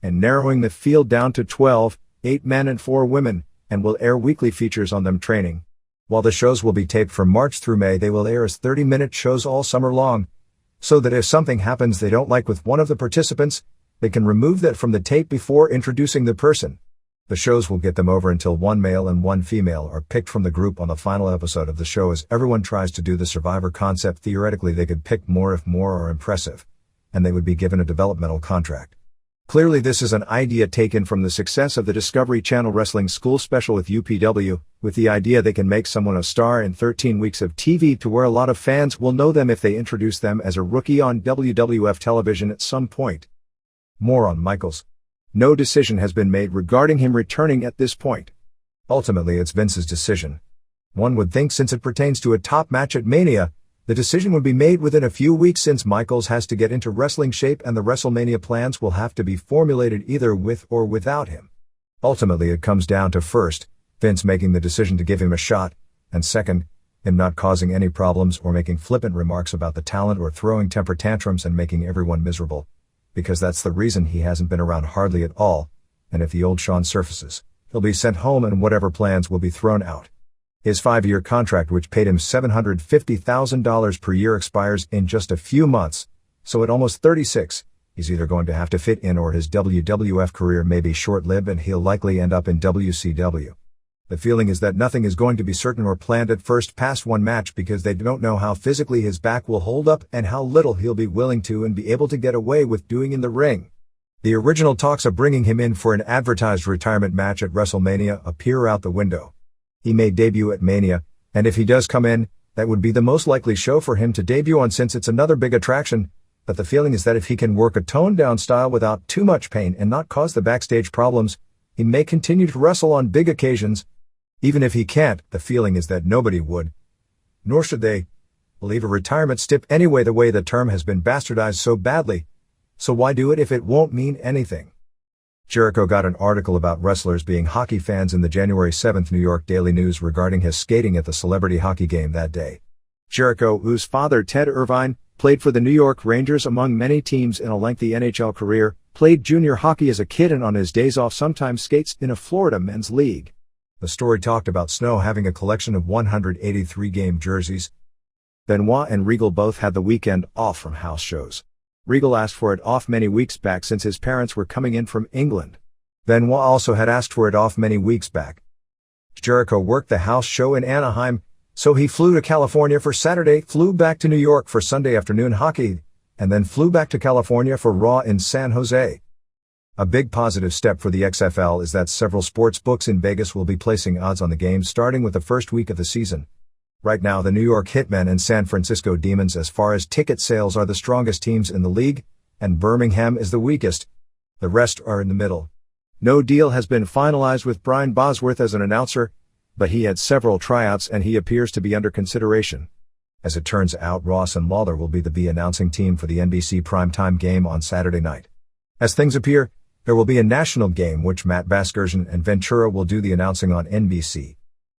and narrowing the field down to 12, 8 men and 4 women, and will air weekly features on them training. While the shows will be taped from March through May, they will air as 30-minute shows all summer long, so that if something happens they don't like with one of the participants, they can remove that from the tape before introducing the person. The shows will get them over until 1 male and 1 female are picked from the group on the final episode of the show. As everyone tries to do the Survivor concept, theoretically they could pick more if more are impressive, and they would be given a developmental contract. Clearly this is an idea taken from the success of the Discovery Channel Wrestling School special with UPW, with the idea they can make someone a star in 13 weeks of TV to where a lot of fans will know them if they introduce them as a rookie on WWF television at some point. More on Michaels. No decision has been made regarding him returning at this point. Ultimately it's Vince's decision. One would think since it pertains to a top match at Mania, the decision would be made within a few weeks since Michaels has to get into wrestling shape and the WrestleMania plans will have to be formulated either with or without him. Ultimately it comes down to first, Vince making the decision to give him a shot, and second, him not causing any problems or making flippant remarks about the talent or throwing temper tantrums and making everyone miserable. Because that's the reason he hasn't been around hardly at all, and if the old Shawn surfaces, he'll be sent home and whatever plans will be thrown out. His 5-year contract, which paid him $750,000 per year, expires in just a few months, so at almost 36, he's either going to have to fit in or his WWF career may be short-lived and he'll likely end up in WCW. The feeling is that nothing is going to be certain or planned at first past one match because they don't know how physically his back will hold up and how little he'll be willing to and be able to get away with doing in the ring. The original talks of bringing him in for an advertised retirement match at WrestleMania appear out the window. He may debut at Mania, and if he does come in, that would be the most likely show for him to debut on since it's another big attraction, but the feeling is that if he can work a toned-down style without too much pain and not cause the backstage problems, he may continue to wrestle on big occasions. Even if he can't, the feeling is that nobody would, nor should they, believe a retirement stip anyway, the way the term has been bastardized so badly. So why do it if it won't mean anything? Jericho got an article about wrestlers being hockey fans in the January 7th New York Daily News regarding his skating at the celebrity hockey game that day. Jericho, whose father Ted Irvine, played for the New York Rangers among many teams in a lengthy NHL career, played junior hockey as a kid and on his days off sometimes skates in a Florida men's league. The story talked about Snow having a collection of 183 game jerseys. Benoit and Regal both had the weekend off from house shows. Regal asked for it off many weeks back since his parents were coming in from England. Benoit also had asked for it off many weeks back. Jericho worked the house show in Anaheim, so he flew to California for Saturday, flew back to New York for Sunday afternoon hockey, and then flew back to California for Raw in San Jose. A big positive step for the XFL is that several sports books in Vegas will be placing odds on the games starting with the first week of the season. Right now, the New York Hitmen and San Francisco Demons as far as ticket sales are the strongest teams in the league, and Birmingham is the weakest. The rest are in the middle. No deal has been finalized with Brian Bosworth as an announcer, but he had several tryouts and he appears to be under consideration. As it turns out, Ross and Lawler will be the announcing team for the NBC primetime game on Saturday night. As things appear, there will be a national game which Matt Vasgersian and Ventura will do the announcing on NBC.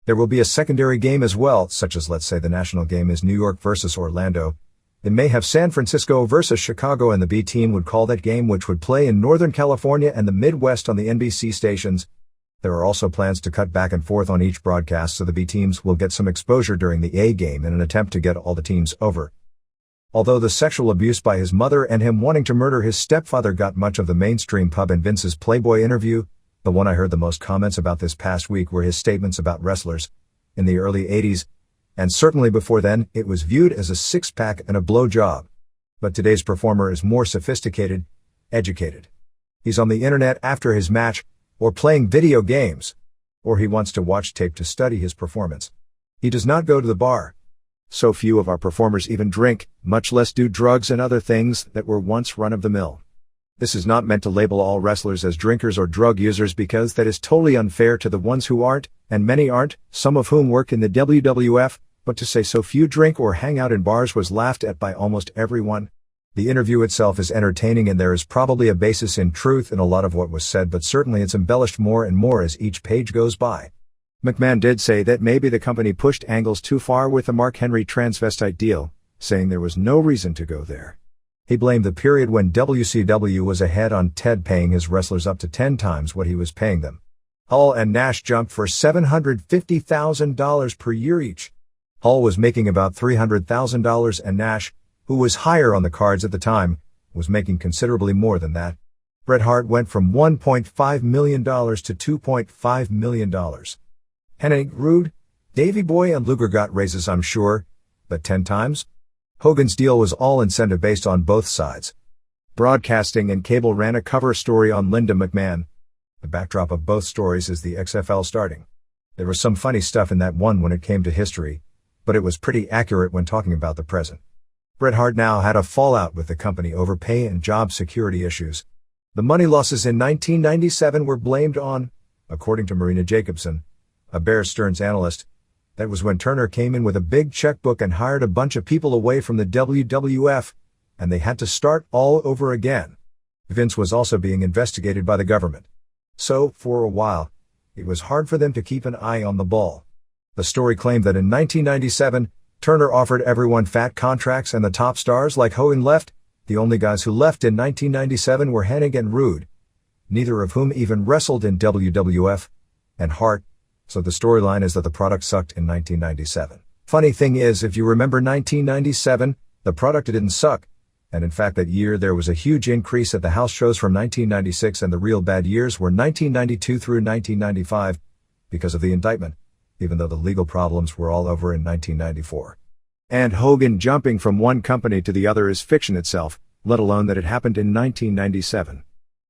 There will be a secondary game as well, such as let's say the national game is New York versus Orlando. They may have San Francisco versus Chicago and the B team would call that game which would play in Northern California and the Midwest on the NBC stations. There are also plans to cut back and forth on each broadcast so the B teams will get some exposure during the A game in an attempt to get all the teams over. Although the sexual abuse by his mother and him wanting to murder his stepfather got much of the mainstream pub in Vince's Playboy interview, the one I heard the most comments about this past week were his statements about wrestlers. In the early 80s, and certainly before then, it was viewed as a six-pack and a blowjob. But today's performer is more sophisticated, educated. He's on the internet after his match, or playing video games, or he wants to watch tape to study his performance. He does not go to the bar. So few of our performers even drink, much less do drugs and other things that were once run-of-the-mill. This is not meant to label all wrestlers as drinkers or drug users because that is totally unfair to the ones who aren't, and many aren't, some of whom work in the WWF, but to say so few drink or hang out in bars was laughed at by almost everyone. The interview itself is entertaining and there is probably a basis in truth in a lot of what was said, but certainly it's embellished more and more as each page goes by. McMahon did say that maybe the company pushed angles too far with the Mark Henry transvestite deal, saying there was no reason to go there. He blamed the period when WCW was ahead on Ted paying his wrestlers up to 10 times what he was paying them. Hall and Nash jumped for $750,000 per year each. Hall was making about $300,000 and Nash, who was higher on the cards at the time, was making considerably more than that. Bret Hart went from $1.5 million to $2.5 million. Hennig, Rude, Davey Boy and Luger got raises, I'm sure, but 10 times? Hogan's deal was all incentive based on both sides. Broadcasting and cable ran a cover story on Linda McMahon. The backdrop of both stories is the XFL starting. There was some funny stuff in that one when it came to history, but it was pretty accurate when talking about the present. Bret Hart now had a fallout with the company over pay and job security issues. The money losses in 1997 were blamed on, according to Marina Jacobson, a Bear Stearns analyst, that was when Turner came in with a big checkbook and hired a bunch of people away from the WWF, and they had to start all over again. Vince was also being investigated by the government. So, for a while, it was hard for them to keep an eye on the ball. The story claimed that in 1997, Turner offered everyone fat contracts and the top stars like Hogan left. The only guys who left in 1997 were Hennig and Rude, neither of whom even wrestled in WWF, and Hart, so the storyline is that the product sucked in 1997. Funny thing is, if you remember 1997, the product didn't suck, and in fact that year there was a huge increase at the house shows from 1996 and the real bad years were 1992 through 1995, because of the indictment, even though the legal problems were all over in 1994. And Hogan jumping from one company to the other is fiction itself, let alone that it happened in 1997.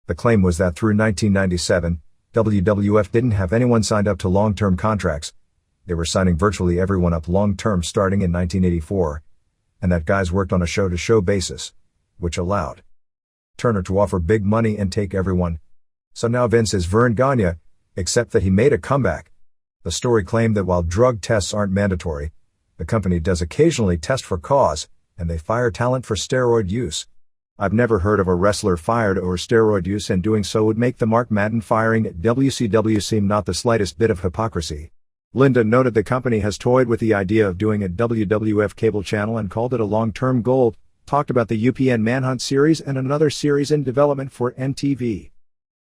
The claim was that through 1997, WWF didn't have anyone signed up to long-term contracts. They were signing virtually everyone up long-term starting in 1984, and that guys worked on a show-to-show basis, which allowed Turner to offer big money and take everyone. So now Vince is Vern Gagne, except that he made a comeback. The story claimed that while drug tests aren't mandatory, the company does occasionally test for cause, and they fire talent for steroid use. I've never heard of a wrestler fired over steroid use, and doing so would make the Mark Madden firing at WCW seem not the slightest bit of hypocrisy. Linda noted the company has toyed with the idea of doing a WWF cable channel and called it a long-term goal, talked about the UPN Manhunt series and another series in development for MTV.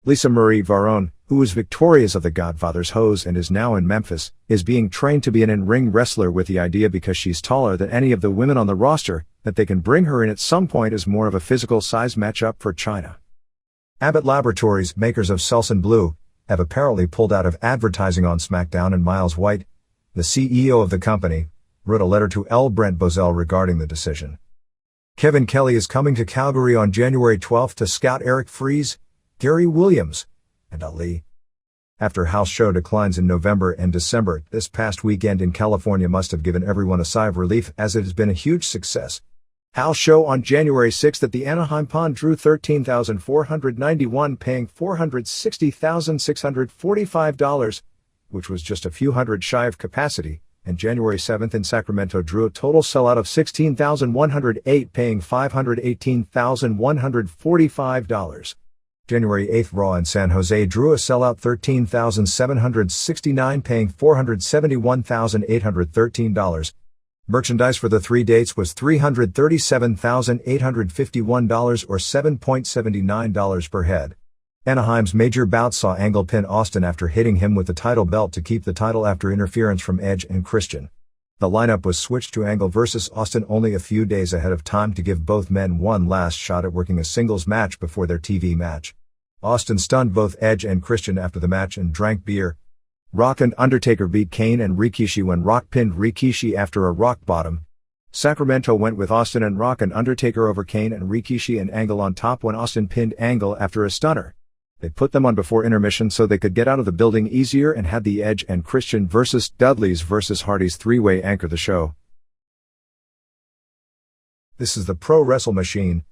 Lisa Marie Varon, who was victorious of The Godfather's hose and is now in Memphis, is being trained to be an in-ring wrestler with the idea because she's taller than any of the women on the roster, that they can bring her in at some point as more of a physical size matchup for China. Abbott Laboratories, makers of Selsun Blue, have apparently pulled out of advertising on SmackDown, and Miles White, the CEO of the company, wrote a letter to L. Brent Bozell regarding the decision. Kevin Kelly is coming to Calgary on January 12 to scout Eric Fries, Gary Williams, and Ali. After house show declines in November and December, this past weekend in California must have given everyone a sigh of relief, as it has been a huge success. House show on January 6 at the Anaheim Pond drew 13,491, paying $460,645, which was just a few hundred shy of capacity, and January 7 in Sacramento drew a total sellout of 16,108, paying $518,145. January 8 Raw in San Jose drew a sellout 13,769, paying $471,813. Merchandise for the 3 dates was $337,851 or $7.79 per head. Anaheim's major bout saw Angle pin Austin after hitting him with the title belt to keep the title after interference from Edge and Christian. The lineup was switched to Angle vs. Austin only a few days ahead of time to give both men one last shot at working a singles match before their TV match. Austin stunned both Edge and Christian after the match and drank beer. Rock and Undertaker beat Kane and Rikishi when Rock pinned Rikishi after a rock bottom. Sacramento went with Austin and Rock and Undertaker over Kane and Rikishi and Angle on top when Austin pinned Angle after a stunner. They put them on before intermission so they could get out of the building easier and had the Edge and Christian vs. Dudley's vs. Hardy's three-way anchor the show. This is the Pro Wrestle Machine,